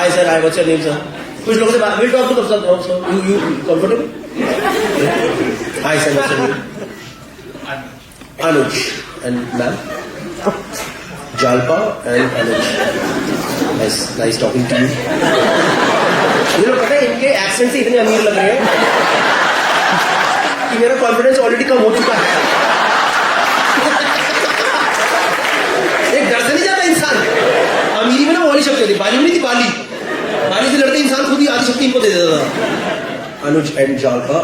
Hi sir, hi, what's your name sir? कुछ लोगों से बात, we'll talk to them also. You comfortable? Hi sir, what's your name? Anuj. And ma'am? Jalpa and Anuj. Nice talking to you. ये लोग पता है इनके accent से इतने अमीर लग रहे हैं कि मेरा कॉन्फिडेंस ऑलरेडी कम हो चुका है. एक डर से नहीं जाता इंसान. अमीरी में ना वाली शक्ति होती, बाली में नहीं थी, बाली से लड़ते इंसान खुद ही आधी शक्ति इनको दे देता था. Anuj and Jalpa.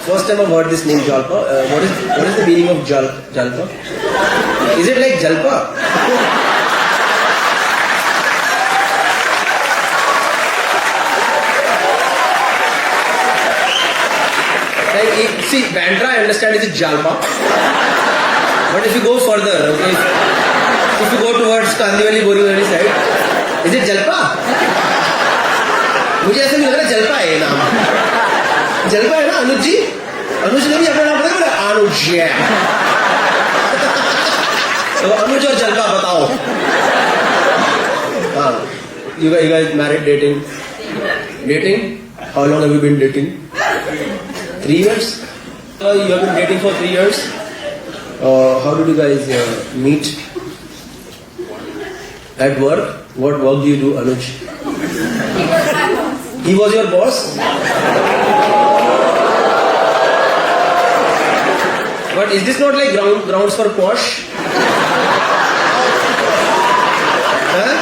First time I've heard this name Jalpa. What is the meaning of Jalpa? Is it like Jalpa? See, Bandra I understand is Jalpa. But if you go further, okay, if you go towards Kandivali, Borivali side, is it Jalpa? मुझे ऐसा नहीं लग रहा जलपा है नाम. जलपा है ना अनुज जी? अनुज ने भी अपना नाम बताया, अनुज है. तो अनुज और जलपा बताओ. हाँ, you guys married, dating? How long have you been dating? 3 years? You have been dating for 3 years. How did you guys meet? At work? What work do you do, Anuj? He was your boss? But is this not like grounds for posh? Huh?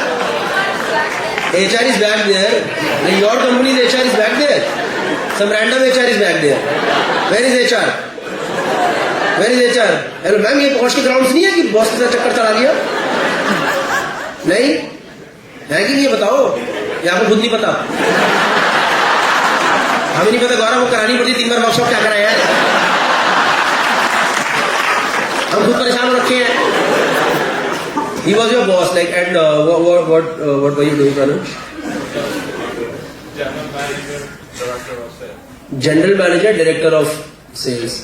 HR is back there. Like your company's HR is back there. Some random HR is back there. Where is HR? Hello ma'am, ये posh के grounds नहीं है कि boss के साथ चक्कर चला लिया? नहीं है कि नहीं, बताओ. या आपको खुद नहीं पता? हमें नहीं पता. गौरव, वो करानी पड़ती 3 बार वर्कशॉप, क्या कराया है? हम खुद परेशान हो रखे हैं. He was your boss, like, and what were you doing, Anuj? General manager, director of sales.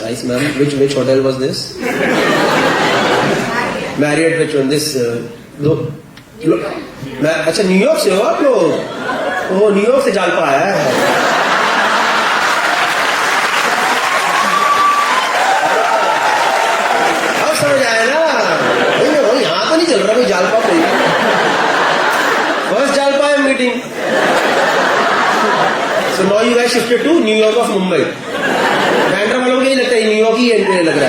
Nice, ma'am. Which hotel was this? Marriott, which one? This. अच्छा, न्यूयॉर्क से हो आप लोग? ओह, न्यूयॉर्क से जालपा आया है. अब समझ आया ना. यहाँ तो नहीं चल रहा कोई जालपा कोई. फर्स्ट जालपा है meeting. So now you guys shifted to New York of Mumbai. Bandra वालों को नहीं लगता ये न्यूयॉर्क ही लग रहा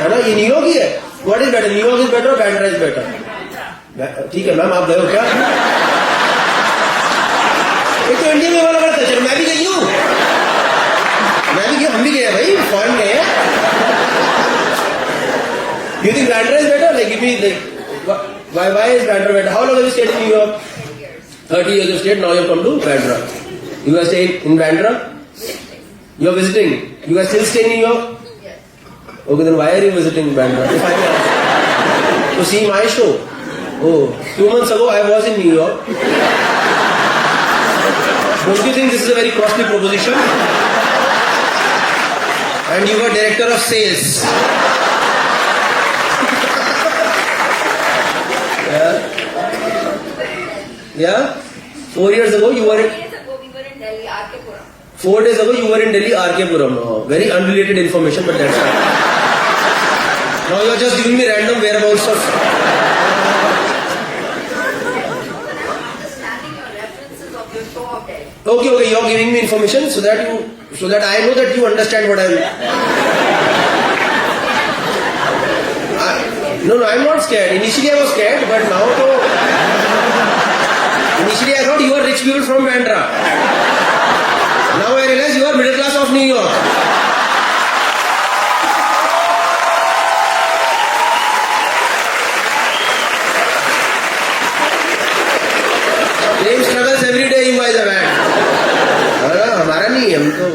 है ना? ये न्यूयॉर्क ही है. What is better? New York is better or Bandra is better? ठीक है मैम, आप गए हो क्या? एक तो इंडिया में वाला बड़ा कल्चर. मैं भी गई हूँ, हम भी गए भाई, फॉरेन गए हैं. You think Bandra is better? Like, give me like, why is Bandra better? How long have you stayed in New York? 30 years you stayed. Now you come to Bandra. You guys stay in Bandra? You are visiting. You guys still stay in New York? Yes. Okay, then why are you visiting Bandra? If I may ask. To see my show. Oh, 2 months ago I was in New York. Don't you think this is a very costly proposition? And you were director of sales. Yeah? 4 years ago you were in... 4 days ago we were in Delhi, RK Puram. 4 days ago you were in Delhi, RK Puram. Oh, very unrelated information, but that's fine. Now you are just giving me random whereabouts of... Okay, you are giving me information so that I know that you understand what I am. No, I'm not scared. Initially I was scared, but now to... Initially I thought you are rich people from Bandra. Now I realize you are middle class of New York. Same struggles every day you guys have had. हमारा नहीं है, हम तो.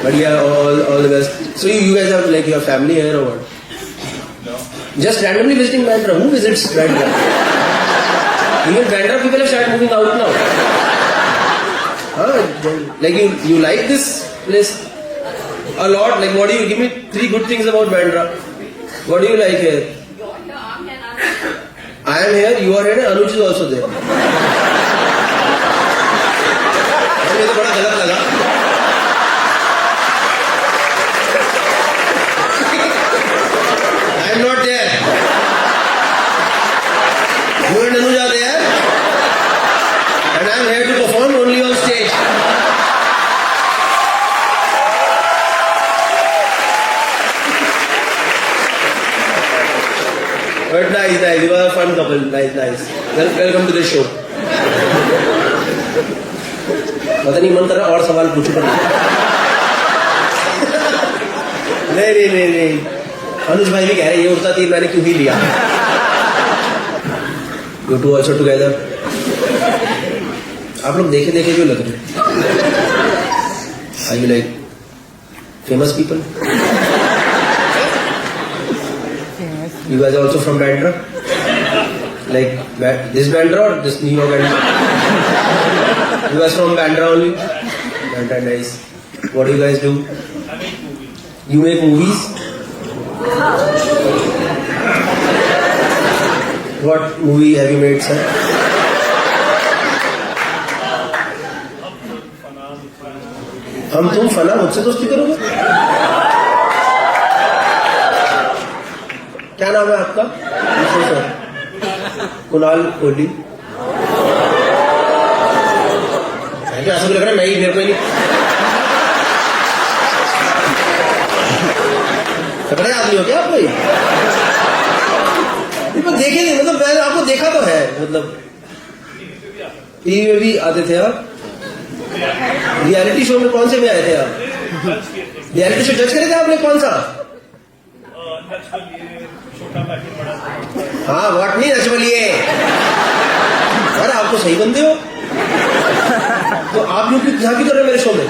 But yeah, all the best. So you guys have like your family here or what? No. Just randomly visiting Bandra. Who visits Bandra? Even Bandra people have started moving out now. Like you like this place a lot. Like what do you give me 3 good things about Bandra? What do you like here? I am here, you are here, Anuj is also there. मुझे तो बड़ा गलत लगा. I am not there. You and Anuj are there, and I am here to perform only on stage. But nice. You are a fun couple. Nice. Welcome to the show. पता नहीं मन कर रहा और सवाल पूछूं पर नहीं. अनुज भाई भी कह रहे ये उड़ता तीर मैंने क्यों ही लिया. You two also together. आप लोग देखे क्यों लग रहे. Are you like famous people? You guys are also from Bandra? Like this Bandra or this New York Bandra? You guys from Bandra only? Bandra, nice. What do you guys do? You make movies? What movie have you made, sir? हम तुम फना मुझसे दोस्ती करोगे? क्या नाम है आपका? Sir Kunal Kohli. ऐसा लग रहा है मैं ही मेरे को नहीं तगड़े आदमी हो क्या आप कोई. देखे नहीं मतलब मैंने आपको देखा तो है मतलब टीवी में भी आते थे आप. रियलिटी शो में कौन से में आए थे आप? रियलिटी शो जज करे थे आपने कौन सा? हाँ वाट नहीं नच बलिए. अरे आपको सही बंदे हो तो आप लोग यहाँ की कर रहे हो मेरे शो में.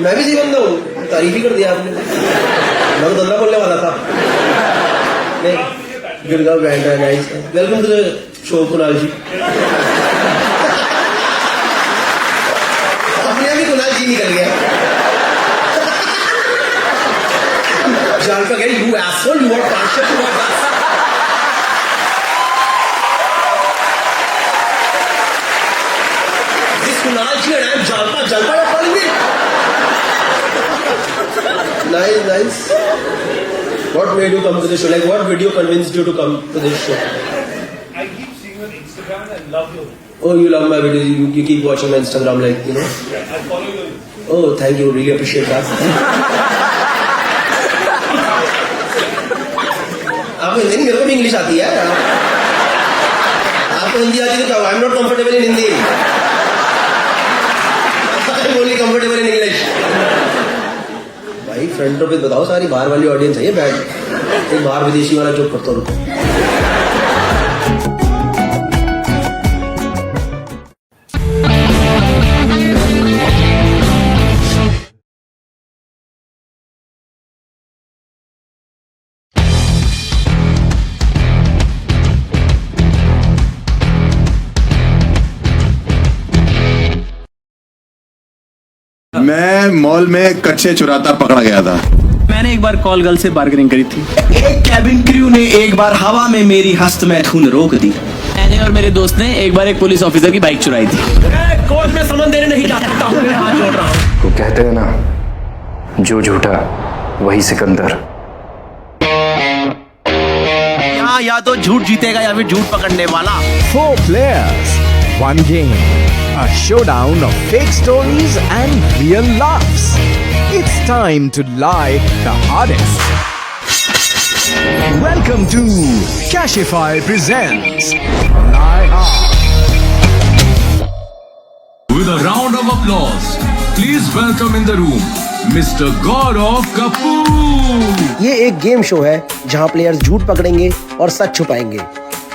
मैं भी सही बंदा हूँ. तारीफ ही कर दिया आपने. मैं तो धंधा बोलने वाला था. नहीं गिरगांव बैंड है. Nice. Welcome to the show Kunal ji. अपने यहाँ भी कुणाल जी निकल गया. Jalpa guy, you asshole, you are partial to what? This Kunal ji and I am Jalpa you're calling me? Nice. What made you come to the show? Like what video convinced you to come to this show? I keep seeing you on Instagram and love you. Oh, you love my videos, you keep watching my Instagram like, you know? Yeah, I follow you. Oh, thank you, really appreciate that. आपको हिंदी नहीं, मेरे को भी English आती है. आपको हिंदी आती है तो क्या? I am not comfortable in Hindi. I am only comfortable in English. भाई फ्रंट पे बताओ सारी बाहर वाली ऑडियंस है ये बैठ. एक बाहर विदेशी वाला चुप करता रुको. मैं मॉल में कच्चे चुराता पकड़ा गया था. मैंने एक बार कॉल गर्ल से बार्गेनिंग करी थी. एक कैबिन क्रू ने एक बार हवा में मेरी हस्त मैथुन रोक दी. मैंने और मेरे दोस्त ने एक बार एक पुलिस ऑफिसर की बाइक चुराई थी. कोर्ट में समन देने नहीं जा सकता हूँ. मैं हाथ जोड़ रहा हूँ. वो कहते हैं ना, जो झूठा वही सिकंदर. यहाँ या तो झूठ जीतेगा या फिर झूठ पकड़ने वाला. 4 players, 1 game. A showdown of fake stories and real laughs. It's time to lie the hardest. Welcome to Cashify presents Lie Hard. With a round of applause, please welcome in the room Mr. Gaurav Kapoor. ये एक game show है जहां players झूठ पकड़ेंगे और सच छुपाएंगे.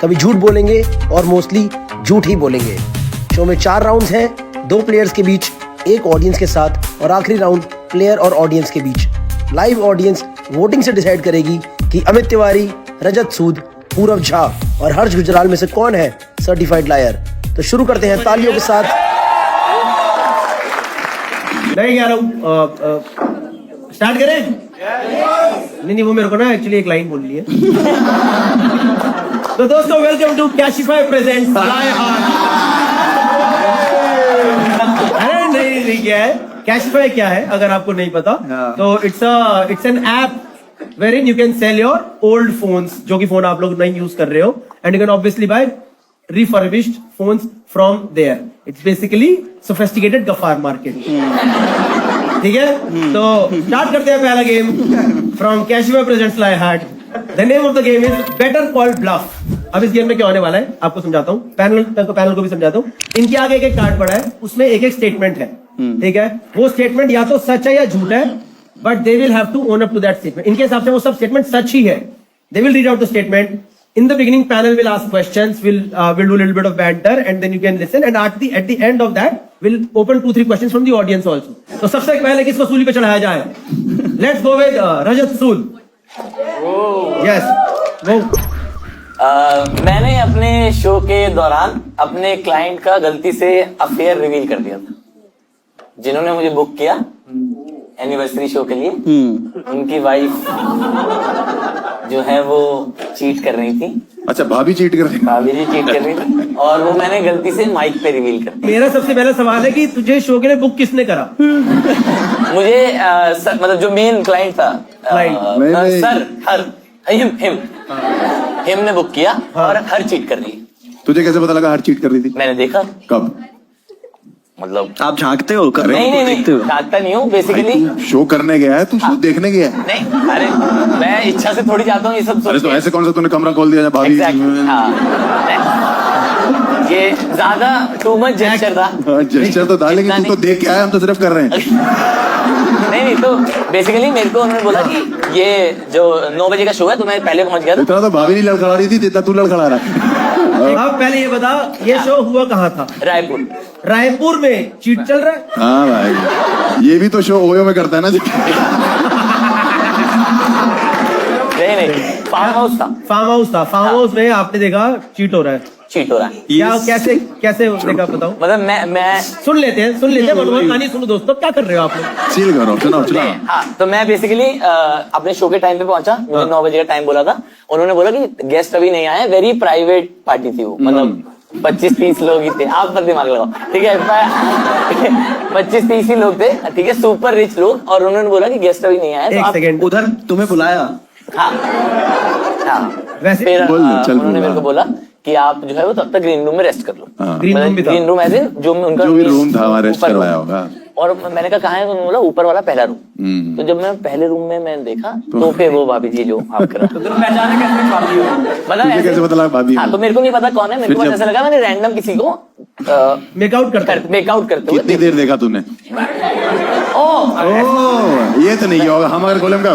कभी झूठ बोलेंगे और मोस्टली झूठ ही बोलेंगे. शो में 4 राउंड्स हैं, 2 प्लेयर्स के बीच, 1 ऑडियंस के साथ और आखिरी राउंड प्लेयर और ऑडियंस के बीच. लाइव ऑडियंस वोटिंग से डिसाइड करेगी कि अमित तिवारी, रजत सूद, पूरव झा और हर्ष गुजराल में से कौन है सर्टिफाइड लायर. तो शुरू करते हैं तालियों के साथ. मैं कह रहा हूँ स्टार्ट करें. नहीं वो मेरे को ना एक्चुअली एक लाइन बोलनी है। तो दोस्तों welcome to Cashify presents fly heart. अरे नहीं क्या है कैशिफाई क्या है अगर आपको नहीं पता तो it's an app wherein you can sell your old phones जो कि फोन आप लोग नहीं यूज कर रहे हो and you can obviously buy refurbished phones from there. It's basically sophisticated Gaffar market. ठीक है तो स्टार्ट करते हैं पहला game from Cashify presents fly heart. The name of the game is better call bluff. अब इस गेम में क्या होने वाला है आपको समझाता हूँ, पैनल को भी समझाता हूँ। इनके आगे एक एक कार्ड पड़ा है उसमें एक एक स्टेटमेंट है, ठीक है। वो स्टेटमेंट या तो सच है या झूठ है, but they will have to own up to that statement. इनके हिसाब से वो सब स्टेटमेंट सच ही है। They will read out the statement. In the beginning, panel will ask questions. We'll do a little bit of banter, and then you can listen. And at the end of that, we'll open 2-3 questions from the audience also. तो सबसे पहले किसको सूली पे चढ़ाया जाए? Let's go with रजत सूल. Yes, go. मैंने अपने शो के दौरान अपने क्लाइंट का गलती से अफेयर रिवील कर दिया था। जिन्होंने मुझे बुक किया एनिवर्सरी शो के लिए, उनकी वाइफ जो है वो चीट कर रही थी। अच्छा भाभी चीट कर रही? भाभी जी चीट कर रही थी और वो मैंने गलती से माइक पे रिवील कर दिया। मेरा सबसे पहला सवाल है कि तुझे शो के लिए बुक किसने करा? मुझे मतलब जो मेन क्लाइंट था सर हिम ने बुक किया और हर चीट कर रही है। तुझे कैसे पता लगा हर चीट कर रही थी? मैंने देखा। कब? मतलब आप झांकते हो कर नहीं झांकता नहीं हूँ बेसिकली। शो करने गया है तू, शो देखने गया है? नहीं अरे मैं इच्छा से थोड़ी चाहता हूँ ये सब। अरे तो ऐसे कौन सा तूने कमरा खोल दिया भाभी? ये ज्यादा टू मच जेस्चर था। जेस्चर तो था लेकिन तू तो देख के आया, हम तो सिर्फ कर रहे हैं। नहीं तो बेसिकली मेरे को उन्होंने बोला कि ये जो 9 बजे का शो है तो मैं पहले पहुंच गया था। इतना तो भाभी नहीं लड़खड़ा रही थी जितना तू लड़खड़ा रहा है। अब पहले ये बता ये शो हुआ कहाँ था? रायपुर। रायपुर में चीट चल रहा है? हाँ भाई ये भी तो शो ओयो में करता है ना। नहीं फार्म हाउस था। फार्म हाउस में आपने देखा चीट हो रहा है? चीट हो रहा है क्या कैसे देखा बताओ। मतलब मैं सुन लेते हैं मनोहर कहानी सुनो दोस्तों। क्या कर रहे हो आप लोग? चिल करो चलो। हाँ तो मैं बेसिकली अपने शो के टाइम पे पहुंचा। मुझे 9 बजे का टाइम बोला था। उन्होंने बोला कि गेस्ट अभी नहीं आए, वेरी प्राइवेट पार्टी थी वो, मतलब 25-30 लोग ही थे। आप पर दिमाग लगाओ ठीक है। 25-30 ही लोग थे ठीक है, सुपर रिच लोग। और उन्होंने बोला कि गेस्ट अभी नहीं आए तो सेकंड उधर तुम्हें बुलाया। हाँ वैसे फिर उन्होंने मेरे को बोला कि आप जो है वो तब तक ग्रीन रूम में रेस्ट कर लो। ग्रीन रूम एज इन जो उनका जो भी रूम था वहाँ रेस्ट करवाया होगा। और मैंने कहा कहाँ है? तो उन्होंने बोला ऊपर वाला पहला रूम। तो जब मैं पहले रूम में मैंने देखा तो फिर वो भाभी जी जो आप करा मतलब कैसे पता लगा भाभी? हाँ तो मेरे को नहीं पता कौन है। मेरे को ऐसा लगा मैंने रैंडम किसी को मेकआउट करते हुए। कितनी देर देखा तूने? ये तो नहीं होगा हम अगर गोलम का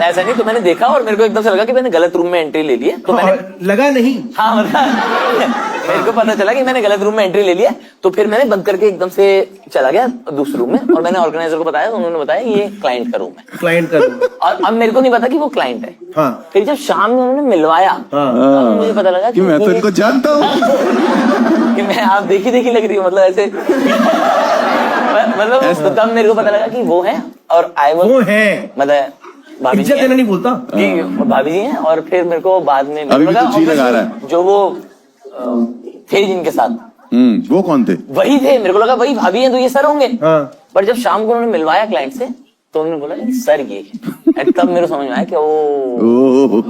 ऐसा नहीं। तो मैंने देखा और मेरे को एकदम से लगा कि मैंने गलत रूम में एंट्री ले ली है। तो मैंने लगा नहीं। हाँ मतलब मेरे को पता चला कि मैंने गलत रूम में एंट्री ले लिया। तो फिर मैंने बंद करके एकदम से चला गया दूसरे रूम में और मैंने ऑर्गेनाइजर को बताया। उन्होंने बताया ये क्लाइंट का रूम है। क्लाइंट का रूम। और अब मेरे को नहीं पता कि वो क्लाइंट है। हाँ। फिर जब शाम में उन्होंने मिलवाया तब मुझे पता लगा कि मैं तो इनको जानता हूँ कि मैं आप देखी लग रही हूँ मतलब ऐसे मतलब तब मेरे को पता लगा कि वो है और वो है मतलब भाभी जी देना नहीं बोलता कि भाभी जी हैं। और फिर मेरे को बाद में लगा जो वो थे जिनके साथ वो कौन थे? वही थे। मेरे को लगा वही भाभी हैं तो ये सर होंगे। पर जब शाम को उन्होंने मिलवाया क्लाइंट से तो उन्होंने बोला कि सर ये है। तब मेरे को समझ में आया कि वो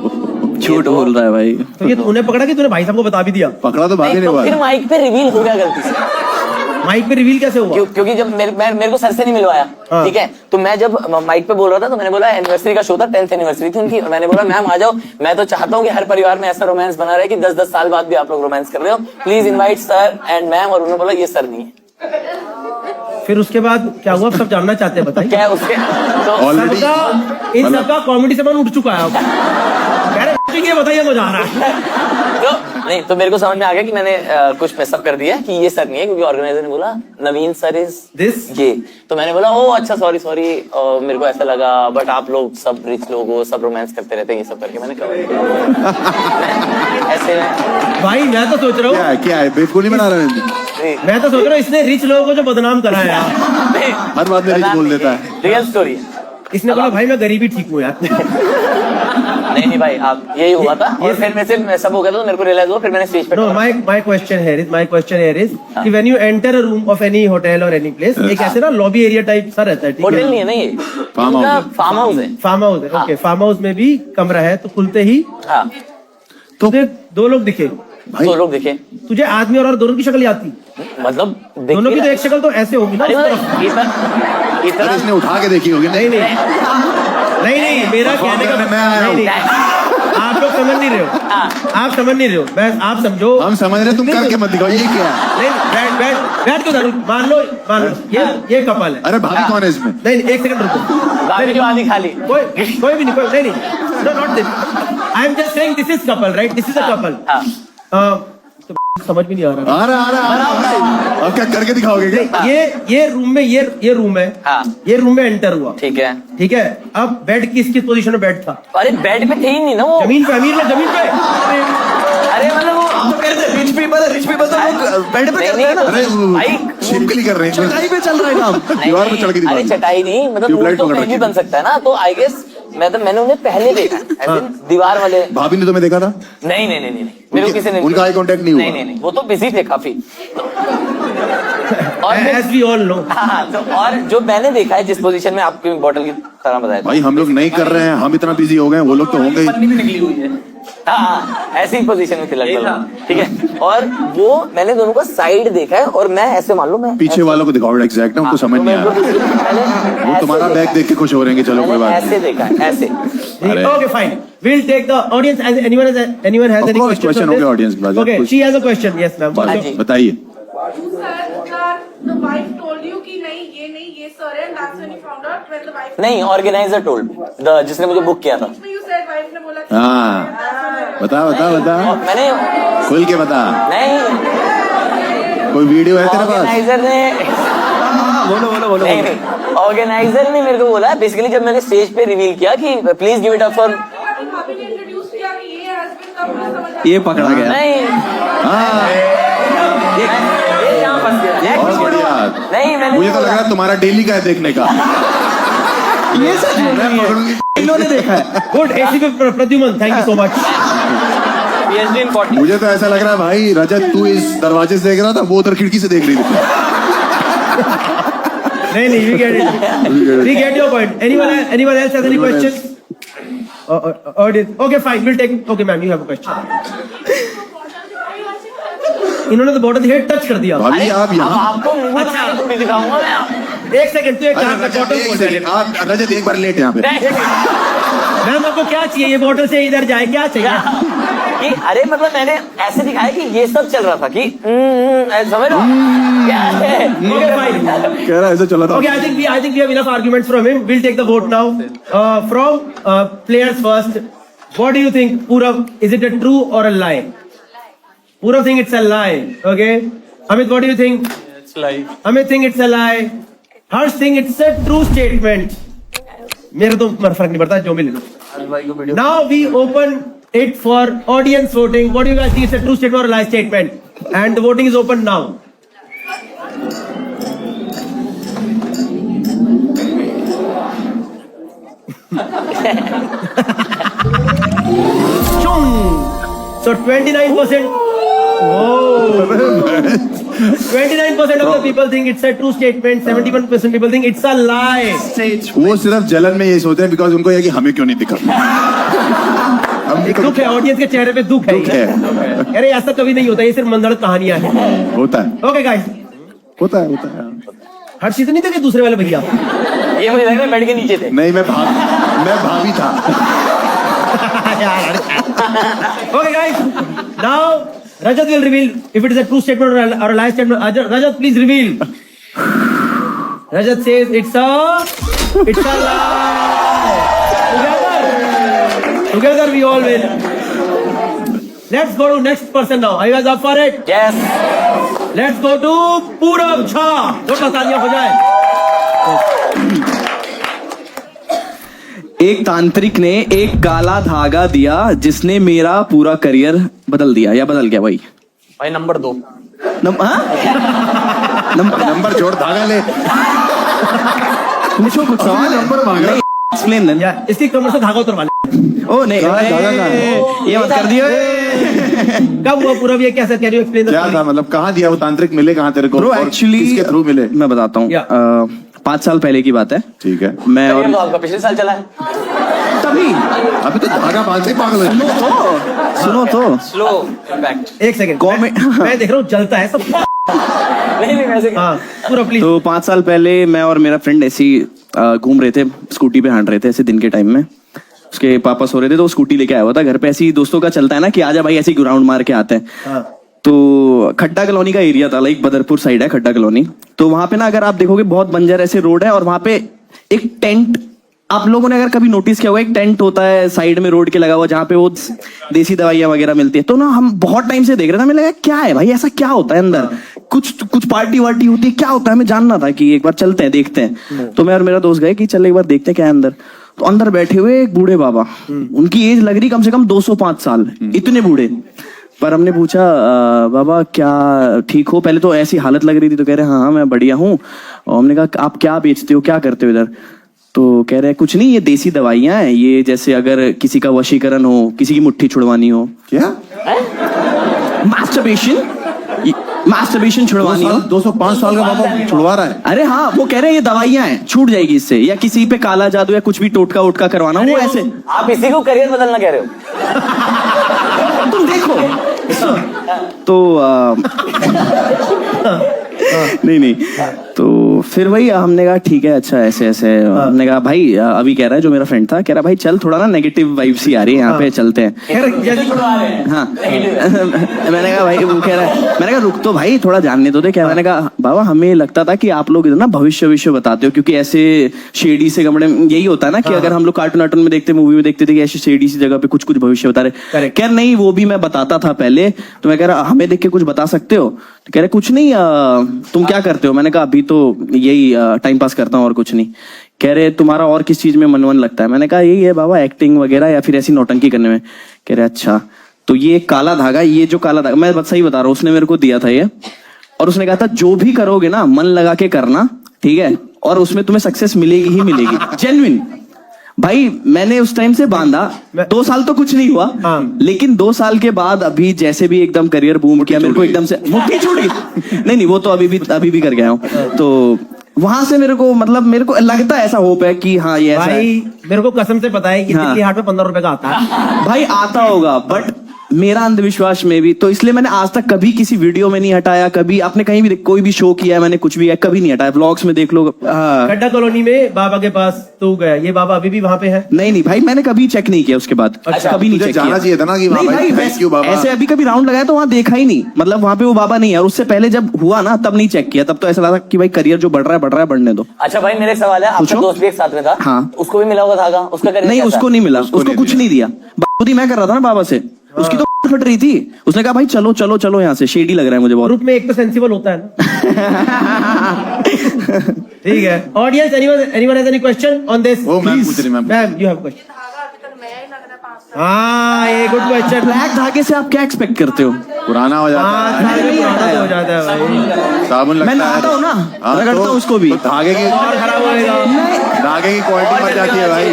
झूठ बोल रहा है भाई। तो ये तूने पकड़ा कि तूने भाई साहब को बता भी दिया? पकड़ा तो भाभी ने तो फिर माइक पे रिवील हो गया गलती से। माइक पे रिवील कैसे हुआ? क्योंकि जब मेरे को सर से नहीं मिलवाया ठीक है। तो मैं जब माइक पे बोल रहा था तो मैंने बोला एनिवर्सरी का शो था, 10th एनिवर्सरी थी उनकी। और मैंने बोला मैम आ जाओ, मैं तो चाहता हूँ कि हर परिवार में ऐसा रोमांस बना रहे कि 10-10 साल बाद भी आप लोग रोमांस कर रहे हो, please invite sir and ma'am. और उन्होंने बोला ये सर नहीं है। फिर उसके बाद क्या हुआ सब जानना चाहते हैं, बताइए क्या उसके तो इन सबका कॉमेडी से मन उठ चुका है। ये बताइए तो जा रहा है तो नहीं तो मेरे को समझ में आ गया कि मैंने कुछ मिसअप कर दिया कि ये सर नहीं है। क्योंकि ऑर्गेनाइजर ने बोला नवीन सर इज दिस ये। तो मैंने बोला ओ अच्छा सॉरी मेरे को ऐसा लगा बट आप लोग सब रिच लोग हो, सब रोमांस करते रहते हैं ये सब करके मैंने कहा ऐसे भाई मैं तो सोच रहा हूँ क्या है बेवकूफ नहीं बना रहे हैं। मैं तो सोच रहा हूँ इसने रिच लोगों को जो बदनाम करा है हर बात में रिच बोल देता है। रियल स्टोरी इसने बोला भाई मैं गरीबी ठीक हूँ यार। नहीं भाई, आप यही हुआ था और फिर मेरे से सब हो गया तो मेरे को रियलाइज हुआ, फिर मैंने स्टेज पे No, my question here is कि when you enter a room of any hotel or any place, एक ऐसे ना लॉबी एरिया टाइप सा रहता है, ठीक होटल है? नहीं है ना ये, फार्म हाउस है। फार्म हाउस है। फार्म हाउस है, ओके। फार्म हाउस में भी कमरा है, तो खुलते ही हाँ, तुझे दो लोग दिखे, दो लोग देखे, तुझे आदमी और दोनों की शक्ल याद थी? मतलब दोनों की तो एक शक्ल तो ऐसे होगी ना। अरे उस तरफ। मतलब अरे इतना इसने उठा के देखी होगी। नहीं मेरा कहने का मैं आया हूँ। नहीं, आप लोग समझ नहीं रहे हो, आप समझ नहीं रहे हो। मैं आप समझो, हम समझ रहे, तुम करके मत दिखाओ ये क्या है। नहीं बैठ क्यों दारू, मान लो ये कपल है। अरे भाभी कौन है इसमें? नहीं एक सेकंड रुको, गाड़ी जो आधी खाली, कोई भी नहीं, not this. I am just saying this is couple, right? This is a couple. समझ भी नहीं आ रहा। आ रहा। अब क्या करके दिखाओगे क्या? ये रूम में ये रूम है, हाँ। ये रूम में एंटर हुआ, ठीक है। ठीक है। अब बेड किस पोजीशन में बेड था? अरे बेड पे थे ही नहीं ना वो, जमीन पे, अमीर ने जमीन पे। अरे मतलब वो रिच पीपल तो लोग बेड पे करते हैं ना। अरे भाई छिपकली कर रहे हैं। चटाई पे चल रहा है काम। दीवार पे चढ़ के अरे चटाई नहीं, मतलब वो ट्यूबलाइट तो पकड़ कहीं भी रखी बन सकता है ना, तो आई गेस मैंने उन्हें पहले देखा है, as in दीवार वाले। भाभी ने तुम्हें देखा था? नहीं मेरे को किसी ने उनका आई कांटेक्ट नहीं हुआ? नहीं, वो तो बिजी थे काफी। और As we all know। हाँ, तो और जो मैंने देखा है जिस पोजीशन में आपकी बोतल की तरह बताया था, भाई हम लोग नहीं कर रहे हैं, हम इतना बिजी हो गए, वो लोग तो होंगे ही। पन्नी भी निकली हुई है। हाँ, ऐसी पोजीशन में थे लगभग, ठीक है। और वो मैंने दोनों का साइड देखा है, और मैं ऐसे मान लो मैं पीछे वालों को दिखाओ एग्जैक्ट ना, उनको समझ नहीं आ रहा। वो तुम्हारा बैग देख के खुश हो रहे हैं कि चलो कोई बात ऐसे देखा है, ऐसे। अरे। Okay, fine. We'll take the audience. Anyone has Of any course, questions? question on हो this? गया audience के पास। Okay, she has a question. Yes, ma'am. नहीं। हाँ जी। बताइए। The wife told you कि नहीं ये sir है, and that's when you found out when the wife. नहीं, ऑर्गेनाइजर टोल्ड, जिसने मुझे बुक किया था। You said wife ने बोला कि हाँ बता और मैंने खुल के बता। नहीं, कोई वीडियो है तेरे पास? ऑर्गेनाइजर ने बोलो। नहीं, ऑर्गेनाइजर ने मेरे को बोला बेसिकली, जब मैंने स्टेज पे रिवील किया कि please give it up for, भाभी ने इंट्रोड्यूस किया कि ये हस्बैंड का पूरा समझ आ ये पकड़ा गया। नहीं हाँ ये यहाँ फंस गया। बहुत बढ़िया। नहीं मैंने मुझे तो लग रहा है तुम्हारा डेली का है देखने का। ये सच मैं पकड़ूंगी। इन्होंने देखा है। Good. ACP Pradyuman, thank you so much. PhD in 40। मुझे तो ऐसा लग रहा है भाई रजत, तू इस दरवाजे से देख रहा था, वो उधर खिड़की से देख रही थी। नहीं, we get it. We get your point. Anyone else has any questions? Audience. Okay, fine. We'll take. Okay, ma'am, you have a question. इन्होंने तो बॉटल हेड टच कर दिया। भाभी आप अब यहाँ। आपको मुंह बना के थोड़ी दिखाऊंगा मैं। एक सेकंड, तू एक अरे काम कर, रजत, बॉटल एक खोल सेकंड, दे। आप रजत एक बार लेट यहाँ पे। मैम आपको क्या चाहिए? ये बॉटल से इधर जाए, क्या चाहिए? कि अरे मतलब मैंने ऐसे दिखाया कि ये सब चल रहा था कि समझ रहे हो क्या है? Okay, fine. कह रहा है ऐसा चला था। Okay, I think we have enough arguments from him. We'll take the vote now. From players first. What do you think, Purav? Is it a true or a lie? Purav think it's a lie. Okay. Amit, what do you think? It's like Amit think it's a lie. Harsh think it's a true statement. मेरे तो फर्क नहीं पड़ता, जो भी ले लो। Now we open it for audience voting. What do you guys think? It's a true statement or a lie statement? And the voting is open now. So 29%. Whoa. 29% of the people think it's a true statement. 71% people think it's a lie. वो सिर्फ जलन में ये सोचते हैं because उनको ये कि हमें क्यों नहीं दिखा। एक दुख है, ऑडियंस के चेहरे पे दुख है। दुख है। अरे ऐसा कभी नहीं होता, ये सिर्फ मंदड़ कहानियां हैं। होता है, ओके गाइस, होता है। हर चीज नहीं थे कि दूसरे वाले भैया। ये मुझे लग रहा है बेड के नीचे थे। नहीं मैं भाभी था। Okay guys, now Rajat will reveal if it is a true statement or a lie statement. Rajat, please reveal. Rajat says it's a lie. Together we all win. Let's go to next person now. Are you guys up for it? Yes. Let's go to Purav Jha. जोरदार तालियां हो जाए। एक तांत्रिक ने एक काला धागा दिया जिसने मेरा पूरा करियर बदल दिया या बदल गया। भाई नंबर 2। नंबर जोड़, धागा ले। पूछो कुछ सवाल। नंबर मांग रहा है। Explain then. इसकी कमर से धागा उतरवा ले। ओ नहीं, ये मत कर दियो। कब हुआ पूरा, ये कैसे, कैन यू एक्सप्लेन? क्या था मतलब, कहाँ दिया वो तांत्रिक, मिले कहाँ तेरे को? ब्रो और एक्चुअली किसके थ्रू मिले? मैं बताता हूँ। 5 साल पहले की बात है। ठीक है। मैं और तो आपका पिछले साल चला है। तभी अभी तो धागा बाल से पागल है। सुनो तो स्लो इम्पैक्ट। एक सेकंड, गवर्नमेंट मैं देख रहा हूँ जलता है सब। नहीं वैसे हाँ पूरा प्लीज। तो 5 साल पहले मैं और मेरा फ्रेंड ऐसे ही घूम रहे थे, स्कूटी पे हाँट रहे थे ऐसे दिन के टाइम में। उसके पापा सो रहे थे तो वो स्कूटी लेके आया हुआ था घर पे। ऐसे ही दोस्तों का चलता है ना कि आजा भाई ऐसे ही ग्राउंड मार के आते हैं। तो खड्डा कॉलोनी का एरिया था, लाइक बदरपुर साइड है खड्डा कॉलोनी। तो वहां पे ना अगर आप देखोगे बहुत बंजर ऐसे रोड है, और वहां पे एक टेंट, आप लोगों ने अगर कभी नोटिस किया होगा, एक टेंट होता है साइड में रोड के लगा हुआ जहाँ पे वो देसी दवाइयां वगैरह मिलती है। तो ना हम बहुत टाइम से देख रहे थे, हमें लगा क्या है भाई, ऐसा क्या होता है अंदर, कुछ पार्टी वार्टी होती है, क्या होता है, हमें जानना था कि एक बार चलते हैं देखते हैं। तो मैं और मेरा दोस्त गए कि चल एक बार देखते हैं क्या है अंदर। तो अंदर बैठे हुए एक बूढ़े बाबा, उनकी एज लग रही कम से कम 205 साल, इतने बूढ़े। पर हमने पूछा बाबा क्या ठीक हो? पहले तो ऐसी हालत लग रही थी। तो कह रहे हाँ मैं बढ़िया हूँ। और हमने कहा आप क्या बेचते हो, क्या करते हो इधर? तो कह रहे कुछ नहीं, ये देसी दवाइयां हैं, ये जैसे अगर किसी का वशीकरण हो, किसी की मुट्ठी छुड़वानी हो। क्या? मास्टरबेशन छुड़वानी हो। 205 साल का बाबा छुड़वा रहा है? अरे हाँ, वो कह रहे हैं ये दवाइयां हैं, छूट जाएगी इससे, या किसी पे काला जादू या कुछ भी टोटका वोटका करवाना हो ऐसे। आप इसी को करियर बदलना कह रहे हो? तुम देखो तो नहीं तो फिर वही हमने कहा ठीक है अच्छा ऐसे ऐसे। हमने कहा भाई अभी कह रहा है जो मेरा फ्रेंड था, कह रहा भाई चल थोड़ा ना नेगेटिव वाइब्स ही आ रही है यहाँ पे, चलते हैं। हाँ मैंने कहा भाई, वो कह रहा है, मैंने कहा रुक तो भाई थोड़ा जानने दो दे क्या। मैंने कहा बाबा हमें लगता था कि आप लोग इधर ना भविष्य बताते हो, क्योंकि ऐसे शेडी से कमरे में यही होता है ना कि अगर हम लोग कार्टून वार्टून में देखते, मूवी में देखते थे कि ऐसी शेडी सी जगह पे कुछ भविष्य बता रहे। कह रहे नहीं वो भी मैं बताता था पहले। तो मैं कह रहा हमें देख के कुछ बता सकते हो? तो कह रहे कुछ नहीं, तुम क्या करते हो? मैंने कहा अभी तो यही टाइम पास करता हूँ और कुछ नहीं। कह रहे तुम्हारा और किस चीज में मन लगता है? मैंने कहा यही है बाबा, एक्टिंग वगैरह या फिर ऐसी नौटंकी करने में। कह रहे अच्छा तो ये काला धागा, ये जो काला धागा, मैं सही बता रहा हूँ, उसने मेरे को दिया था ये, और उसने कहा था जो भी करोगे ना मन लगा के करना, ठीक है, और उसमें तुम्हें सक्सेस मिलेगी ही मिलेगी। जेन्युइन भाई मैंने उस टाइम से बांधा। 2 साल तो कुछ नहीं हुआ, लेकिन 2 साल के बाद अभी जैसे भी एकदम करियर बूम किया, मेरे को एकदम से मुट्ठी छूट गई। नहीं वो तो अभी भी कर गया हूँ। तो वहां से मेरे को मतलब मेरे को लगता है ऐसा होप है कि हाँ ये ऐसा भाई है। मेरे को कसम से पता है कि हाँ। दिल्ली हाट में 15 रुपए का आता है भाई, आता होगा, बट मेरा अंधविश्वास में भी, तो इसलिए मैंने आज तक कभी किसी वीडियो में नहीं हटाया। कभी आपने कहीं भी कोई भी शो किया है मैंने, कुछ भी है कभी नहीं हटाया। व्लॉग्स में देख लो। खड्डा कॉलोनी में बाबा के पास तू गया, ये बाबा अभी भी वहाँ पे है? नहीं भाई मैंने कभी चेक नहीं किया उसके बाद। अच्छा, कभी नहीं तुझे चेक जाना किया। चाहिए था ना कि नहीं भाई क्यों बाबा ऐसे अभी कभी राउंड लगाया तो वहाँ देखा ही नहीं, मतलब वहाँ पे वो बाबा नहीं है। और उससे पहले जब हुआ ना तब नहीं चेक किया, तब तो ऐसा लगा कि भाई करियर जो बढ़ रहा है बढ़ने दो। अच्छा भाई मेरे सवाल है, आपका दोस्त भी एक साथ में था? हाँ। उसको भी मिला होगा धागा? उसका करियर नहीं कैसा? उसको नहीं मिला, उसको कुछ नहीं दिया। खुद ही मैं कर रहा था ना बाबा से, उसकी तो फट रही थी। उसने कहा भाई चलो चलो चलो यहाँ से, शेडी लग रहा है मुझे बहुत। ग्रुप में एक तो सेंसिबल होता है ना। ठीक है audience, anyone has any question on this? वो मैम पूछ रही, मैम यू हैव क्वेश्चन? धागा अभी तक नया ही लग रहा है 5 साल। हाँ ये गुड क्वेश्चन। ब्लैक धागे से आप क्या एक्सपेक्ट करते हो? पुराना हो जाता है, 5 साल में पुराना तो हो जाता है भाई। साबुन लगता मैं है। नहाता हूँ ना, हाँ, रगड़ता हूँ उसको भी। तो धागे की और खराब होएगा। धागे की क्वालिटी मर जाती है भाई।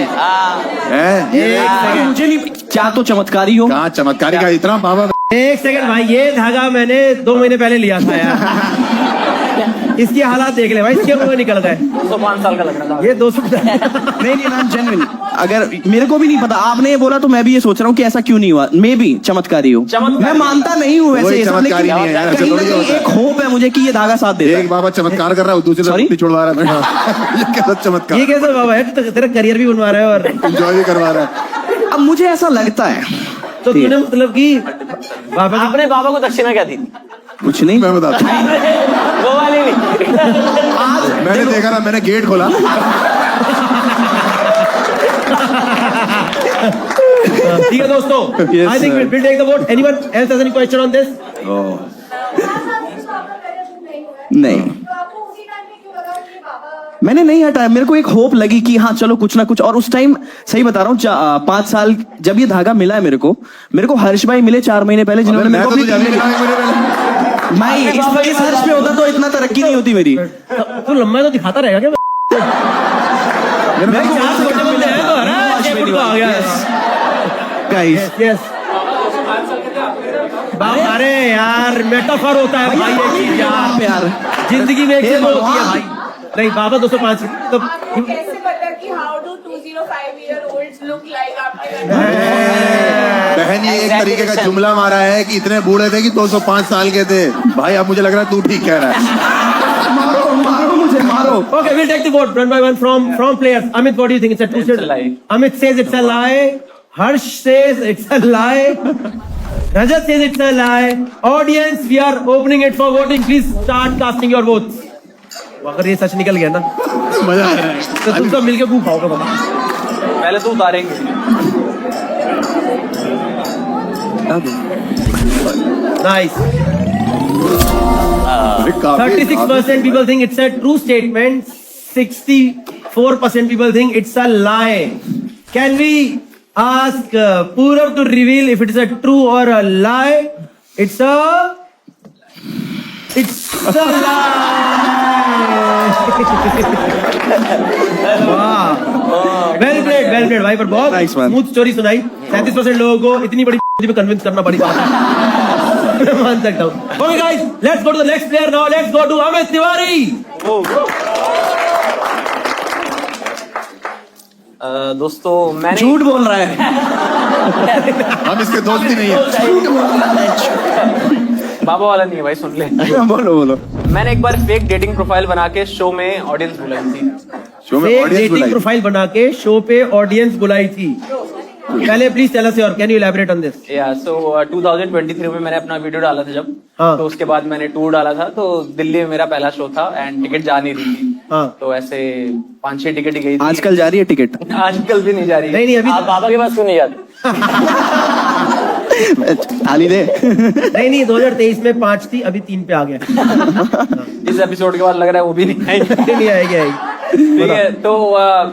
मुझे नहीं, क्या तो चमत्कारी हो। कहाँ चमत्कारी का इतना बाबा। एक सेकंड भाई, ये धागा मैंने 2 महीने पहले लिया था यार। इसकी हालात देख ले भाई, इसके मुंह निकल गए। 205 साल का लग रहा था ये 200 नहीं मैम जेन्युइन, अगर मेरे को भी नहीं पता, आपने ये बोला तो मैं भी ये सोच रहा हूँ कि ऐसा क्यों नहीं हुआ। मे भी चमत्कारी हो, मैं मानता नहीं हूँ वैसे, चमत्कारी नहीं है यार, ऐसे थोड़ी होता है। एक होप है मुझे कि ये धागा साथ देता है। एक बाबा चमत्कार कर रहा है, दूसरे Sorry? से छुड़वा रहा है। ये कैसा चमत्कार, ये कैसा बाबा है? तो तेरा करियर भी बनवा रहा है और एंजॉय भी करवा रहा है। अब मुझे ऐसा लगता है। तो तूने मतलब कि बाबा आपने बाबा को दक्षिणा क्या दी? कुछ नहीं, मैं बताता हूँ, वो वाली नहीं। मैंने देखा ना, मैंने गेट खोला। ठीक है दोस्तों, I think will take the vote. Anyone else has any question on this? नहीं मैंने नहीं हटाया, मेरे को एक होप लगी कि हाँ चलो कुछ ना कुछ। और उस टाइम सही बता रहा हूँ 5 साल जब ये धागा मिला है मेरे को हर्ष भाई मिले 4 महीने पहले, जिन्होंने मेरे को भी भाई इस हर्ष पे होता तो इतना तरक्की नहीं होती मेरी। तू लंबा तो दिखाता रहेगा क्या? मैं 4 छोटे बंदे हैं guys. यस अरे यार मेटाफर होता है भाई ये चीज यार जिंदगी में एक से दो होती है भाई नहीं बाबा 205 तो कैसे पता कि how do 205-year-olds look like आपके बहन ये एक तरीके का जुमला मारा है कि इतने बूढ़े थे कि 205 साल के थे भाई अब मुझे लग रहा है तू ठीक कह रहा है मारो मुझे मारो. Okay, we'll take the vote one by one from players. Amit, what do you think? It's a true It's a statement. lie. Amit says it's a lie. Harsh says it's a lie. Rajat says it's a lie. Audience, we are opening it for voting. Please start casting your votes. अगर ये सच निकल गया ना मजा आ रहा है तो तुम सब मिलके खूब खाओगे बाबा. पहले तो उतारेंगे. Nice. अरे काफी 36% people think it's a true statement. 64% people think it's a lie. Can we ask Purav to reveal if it's a true or a lie? It's a lie. वाह. Well played भाई पर बहुत Nice man. स्मूथ स्टोरी सुनाई. 37% लोगों को इतनी बड़ी में कन्विंस करना पड़ी बात मैं मान सकता हूँ. Okay guys, let's go to the next player now. Let's go to Amit Tiwari. दोस्तों मैंने झूठ बोल रहा है. हम इसके दोस्त भी नहीं है बाबा वाला नहीं है भाई, सुन ले. बोलो बोलो. मैंने एक बार फेक डेटिंग प्रोफाइल बना के शो में ऑडियंस बुलाई थी. शो में एक ऑडियंस डेटिंग बुलाई प्रोफाइल बना के शो पे ऑडियंस बुलाई थी. पहले please tell us your, can you elaborate on this? या सो 2023 में मैंने अपना वीडियो डाला था जब. हाँ. तो उसके बाद मैंने टूर डाला था. तो दिल्ली में मेरा पहला शो था एंड टिकट जा नहीं रही थी. हाँ. तो ऐसे 5-6 टिकट ही गई थी. आजकल जा रही है टिकट? आजकल भी नहीं जा रही. नहीं, अभी आप बाबा के पास क्यों नहीं जाते? थाली दे. नहीं 2023 में 5 थी, अभी 3 पे आ गया. इस एपिसोड के बाद लग रहा है वो भी नहीं आएगी. नहीं आएगी. ठीक है. तो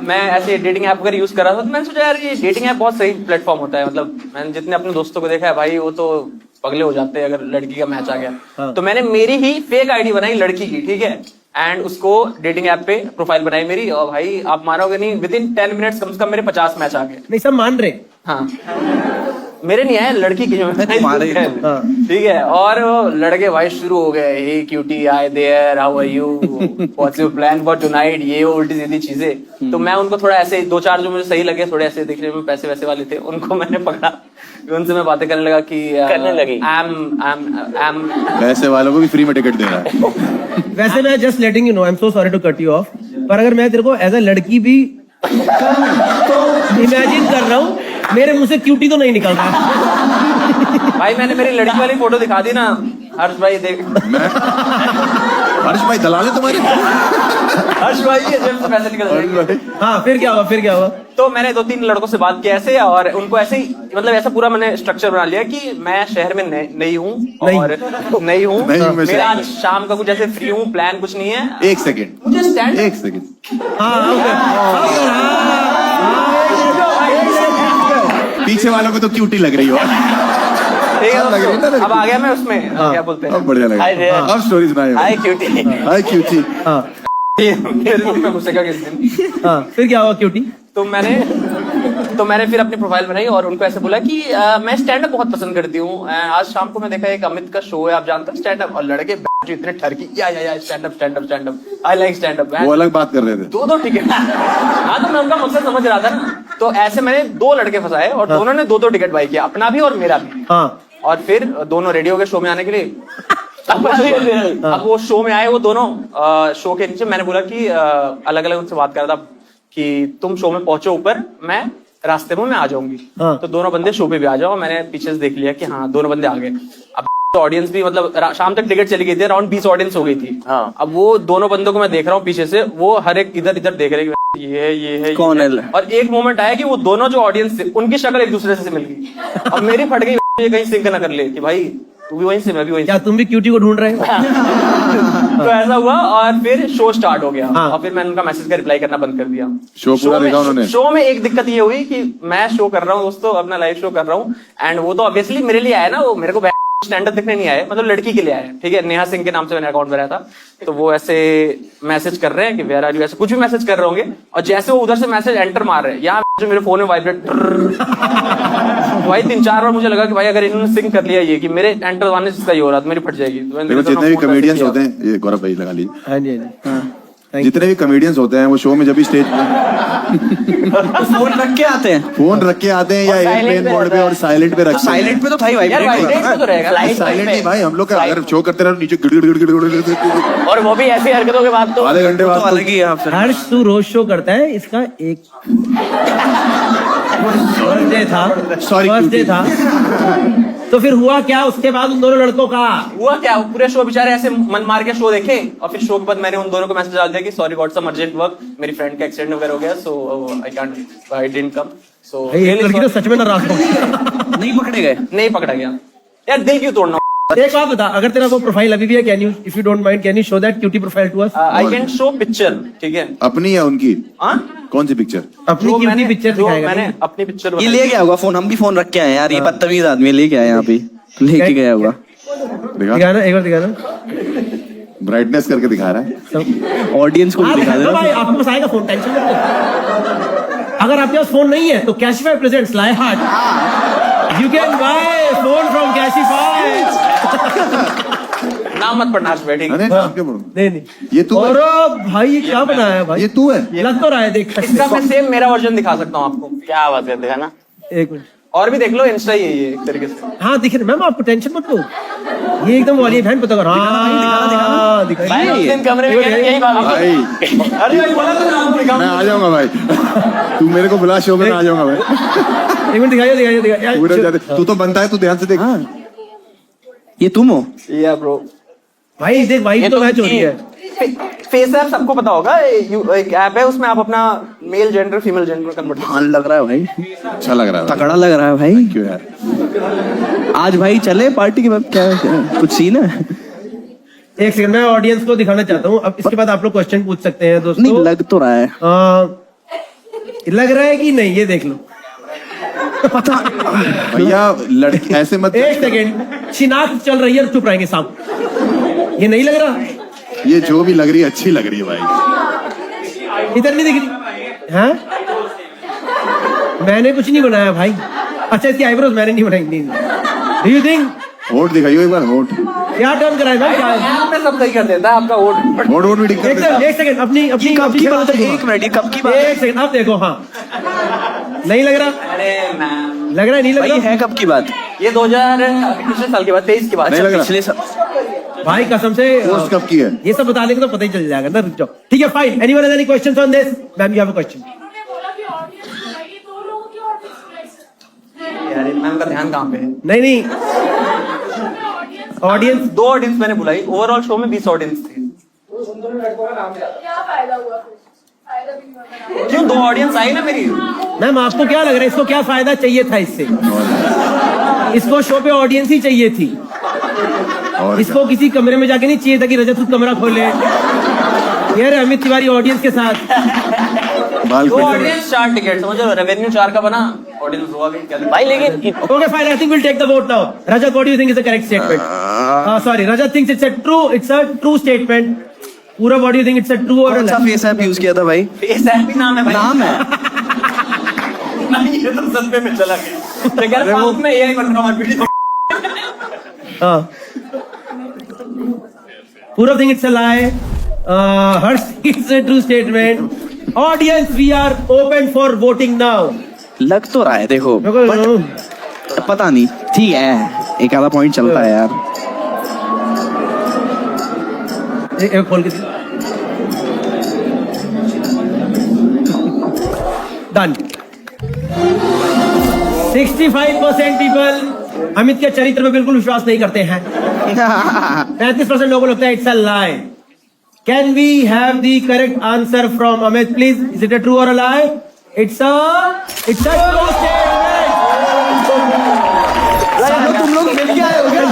मैं ऐसे डेटिंग ऐप वगैरह यूज कर रहा था. तो मैंने सोचा यार ये डेटिंग ऐप बहुत सही प्लेटफॉर्म होता है. मतलब मैंने जितने अपने दोस्तों को देखा है भाई वो तो पगले हो जाते हैं अगर लड़की का मैच आ गया. हाँ. तो मैंने मेरी ही फेक आईडी बनाई लड़की की. ठीक है. एंड उसको डेटिंग ऐप पे प्रोफाइल बनाई मेरी. और भाई आप मानोगे नहीं, विद इन 10 मिनट्स कम से कम मेरे 50 मैच आ गए. नहीं सब मान रहे. हाँ मेरे नहीं आए, लड़की की जो तुम्हारे ही. हाँ. ठीक है. और लड़के भाई शुरू हो गए. Hey cutie, hi there, how are you, what's your plan for tonight, ये उल्टी सीधी चीजें. तो मैं उनको थोड़ा ऐसे 2-4 जो मुझे सही लगे, थोड़े ऐसे दिखने में पैसे वैसे वाले थे, उनको मैंने पकड़ा. उनसे मैं बातें करने लगा कि करने लगी. पैसे वालों को भी फ्री में टिकट दे रहा है. वैसे मैं just letting you know, I am so sorry to cut you off, पर अगर मैं तेरे को एज अ लड़की भी इमेजिन कर रहा हूँ, मेरे मुंह से क्यूटी तो नहीं निकल रहा. भाई मैंने मेरी लड़की वाली फोटो दिखा दी ना. हर्ष भाई देख. हर्ष भाई दलाल है तुम्हारे. हर्ष भाई के जेब से पैसे निकल जाएंगे. हाँ फिर क्या हुआ? तो मैंने 2-3 लड़कों से बात किया ऐसे, और उनको ऐसे ही मतलब ऐसा पूरा मैंने स्ट्रक्चर बना लिया कि मैं शहर में नहीं हूँ और नहीं हूँ. मेरा आज शाम का कुछ ऐसे फ्री हूँ, प्लान कुछ नहीं है. एक सेकंड. पीछे वालों को तो क्यूटी लग रही हो. ठीक है. अब आ गया मैं उसमें. क्या बोलते हैं? अब बढ़िया लगा. अब स्टोरी सुनाइए. हाय क्यूटी. हाय क्यूटी. मेरे रूम में घुसेगा किस दिन. हाँ फिर क्या हुआ क्यूटी? तो मैंने फिर अपनी प्रोफाइल बनाई और उनको ऐसे बोला कि मैं स्टैंड अप बहुत पसंद करती हूँ. आज शाम को मैं देखा एक अमित का शो है, आप जानते हैं स्टैंड अप. और लड़के जो इतने ठरकी या stand up I like stand up. वो अलग बात कर रहे थे. 2 टिकट. हाँ तो मैं उनका मकसद समझ रहा था ना. तो ऐसे मैंने 2 लड़के फंसाए और दोनों ने 2 टिकट बाई किया, अपना भी और मेरा भी. हाँ. और फिर दोनों रेडी हो गए शो में आने के लिए. अब वो शो में आए वो दोनों. शो के नीचे मैंने बोला कि अलग अलग उनसे बात कर रहा था कि तुम शो में पहुंचो ऊपर, मैं रास्ते में मैं आ जाऊंगी. हाँ. तो दोनों बंदे शो पे भी आ जाओ. मैंने पीछे से देख लिया कि हाँ दोनों बंदे आ गए. अब तो ऑडियंस भी मतलब शाम तक टिकट चली गई थी, अराउंड 20 ऑडियंस हो गई थी. हाँ. अब वो दोनों बंदों को मैं देख रहा हूँ पीछे से, वो हर एक इधर देख रहे ये है कौन है. और एक मोमेंट आया कि वो दोनों जो ऑडियंस थे उनकी शक्ल एक दूसरे से मिल गई. अब मेरी फट गई. ये कहीं सिंक ना कर ले कि भाई तू भी वहीं से मैं भी वहीं. क्या तुम भी क्यूटी को ढूंढ रहे हो? तो ऐसा हुआ और फिर शो स्टार्ट हो गया. हाँ. और फिर मैंने उनका मैसेज का रिप्लाई करना बंद कर दिया. शो पूरा देखा उन्होंने. शो में एक दिक्कत ये हुई कि मैं शो कर रहा हूँ दोस्तों, अपना लाइव शो कर रहा हूँ. एंड वो तो ऑब्वियसली मेरे लिए आया ना, वो मेरे को स्टैंड अप देखने नहीं आए, मतलब लड़की के लिए आए, ठीक है। नेहा सिंह के नाम से मैंने अकाउंट बनाया था, तो वो ऐसे मैसेज कर रहे हैं कि वेयर आर यू, ऐसे कुछ भी मैसेज कर रहे होंगे, और जैसे वो उधर से मैसेज एंटर मार रहे हैं, यहाँ जो मेरे फोन में वाइब्रेट भाई 3-4 बार मुझे लगा कि भाई अगर इन्होंने सिंक कर लिया ये कि मेरे एंटर वाने से इसका ये हो रहा, तो मेरी फट जाएगी। तो देखो जितने भी कॉमेडियंस होते हैं, ये गौरव भाई लगा लीजिए, हाँ जी, हाँ जी। जितने भी कॉमेडियंस होते हैं वो शो में जब भी स्टेज पे फोन रख के आते हैं, फोन रख के आते हैं या एयरप्लेन मोड पे और साइलेंट पे रखते हैं। साइलेंट पे तो था ही यार वाइब्रेट तो रहेगा साइलेंट नहीं भाई, हम लोग का अगर शो करते रहो नीचे गिड़ और वो भी ऐसी हरकतों के बाद तो आधे घंटे बाद अलग ही है। फिर हर्ष तू रोज शो करता है, इसका एक फर्स्ट डे था, Sorry, फर्स्ट डे था, तो फिर हुआ क्या उसके बाद उन दोनों लड़कों का? हुआ क्या, पूरे शो बेचारे ऐसे मन मार के शो देखे, और फिर शो के बाद मैंने उन दोनों को मैसेज डाल दिया कि sorry got some urgent work, मेरी फ्रेंड का एक्सीडेंट वगैरह हो गया, सो आई डिडंट कम। सो एक लड़की तो सच में नाराज हो गई। नहीं पकड़े गए। नहीं पकड़ा गया यार, दिल क्यों तोड़ना। एक बात बता, अगर तेरा वो प्रोफाइल अभी भी है, can you if you don't mind can you show that cutie profile to us? I can show picture, ठीक है। अपनी या उनकी? हाँ कौन सी पिक्चर? अपनी जो क्यूटी मैंने पिक्चर जो दिखाएगा। मैंने अपनी पिक्चर ये ले गया होगा फोन, हम भी फोन रख के आए यार, ये बदतमीज आदमी लेके आए यहाँ पे, लेके गया होगा। दिखा, दिखाना एक बार, दिखाना ब्राइटनेस करके दिखा रहा है। ऑडियंस को भी दिखा हाँ, भाई देना। आपके पास आएगा फोन, टेंशन मत लो। अगर आपके पास फोन नहीं है तो कैशिफाई प्रेजेंट्स लाए heart, you can buy phone from Cashify. नाम मत पढ़ना ठीक है। अरे नाम क्यों बोलूं? नहीं ये तू है? और भाई ये क्या बनाया है भाई? ये तू है? लग तो रहा है, देख इसका मैं सेम मेरा वर्जन दिखा सकता हूँ आपको। क्या बात करते हैं ना, एक मिनट और भी देख लो, इंस्टा ही है ये एक तरीके से। हाँ दिख रहा, मैम आपको टेंशन मत लो, ये एकदम वाली बहन पता कर। हाँ दिखा भाई उस दिन कमरे में यही बात भाई अरे भाई बोला था ना आपको दिखाऊं। मैं आ जाऊंगा भाई, तू मेरे को बुला शो में, मैं आ जाऊंगा भाई। एक मिनट दिखाइए, दिखाइए, दिखाइए पूरा जाते तू तो बनता है, तू ध्यान से देख। ये तुम हो? या ब्रो, भाई देख वाइब तो मैच हो रही है। फेस ऐप सबको पता होगा, एक ऐप है, उसमें आप अपना मेल जेंडर फीमेल जेंडर में कन्वर्ट। हाँ लग रहा है भाई, अच्छा लग रहा है, तगड़ा लग रहा है भाई। क्यों यार? आज भाई चले पार्टी के बाद, क्या कुछ सीन है? एक सेकंड, मैं ऑडियंस को दिखाना चाहता हूँ, अब इसके बाद आप लोग क्वेश्चन पूछ सकते हैं दोस्तों। नहीं लग तो रहा है, लग रहा है कि नहीं, ये देख लो। पता भैया लड़की ऐसे मत। एक सेकंड, शिनाख्त चल रही है, चुप रहेंगे साहब। ये नहीं लग रहा, ये जो भी लग रही है अच्छी लग रही है भाई। इधर नहीं दिख रही है? मैंने कुछ नहीं बनाया भाई। अच्छा इसकी आईब्रोज मैंने नहीं बनाई। Do you think? होठ दिखाइए एक बार, होठ। क्या टर्न कराए भाई? क्या ऐप में सब सही कर देता है आपका वोट। होठ भी दिख रहा है। एक सेकंड, अपनी अपनी कब की बात है? एक मिनट, ये कब की बात है? एक सेकंड, अब देखो। हाँ नहीं लग रहा, अरे मैम, लग रहा है, नहीं लग भाई रहा है कब की बात? ये 2000 पिछले साल की बात, 23 की बात। नहीं लग रहा। पिछले साल। भाई कसम से। पोस्ट कब की है? ये सब बता देंगे तो पता ही चल जाएगा ना, रुक जाओ। ठीक है fine. Anyone has any questions on this? Ma'am you have a question. यार मैम का ध्यान कहाँ पे है? नहीं नहीं, ऑडियंस 2 ऑडियंस मैंने बुलाई, ओवरऑल शो में 20 ऑडियंस थे। क्या फायदा हुआ फिर? फायदा भी नहीं हुआ। क्यों 2 ऑडियंस आई ना मेरी। मैम आपको क्या लग रहा है, इसको क्या फायदा चाहिए था इससे? इसको शो पे ऑडियंस ही चाहिए थी, और इसको किसी कमरे में जाके नहीं चाहिए था कि रजत खुद कमरा खोले। यार अमित तिवारी ऑडियंस के साथ। बाल 2 कट ऑडियंस 4 टिकट, समझ लो रेवेन्यू 4 का बना, ऑडियंस हुआ भी क्या भाई। लेकिन Okay, fine. I think we'll take the vote now. Rajat, what do you think is the correct statement? Sorry, Rajat thinks it's a true statement. Purab, what do you think it's a true or a कौन सा lie? Face app use किया था भाई? Face app भी नाम है भाई। नाम है। नहीं, ये तो सदमे में चला गया। तो यार साथ में एआई बन रहा हूं वीडियो। हाँ। Purab think it's a lie. Harsh thinks it's a true statement. Audience, we are open for voting now. लग तो रहा है देखो, बट पता नहीं। ठीक है, एक आधा पॉइंट चलता है यार। एक खोल के डन। 65% पीपल अमित के चरित्र में बिल्कुल विश्वास नहीं करते हैं। 35% लोगों को लगता है it's a lie. Can we have the correct answer from Amit please? Is it a true or a lie? It's a true statement. तुम लोग मिल के आए हो क्या?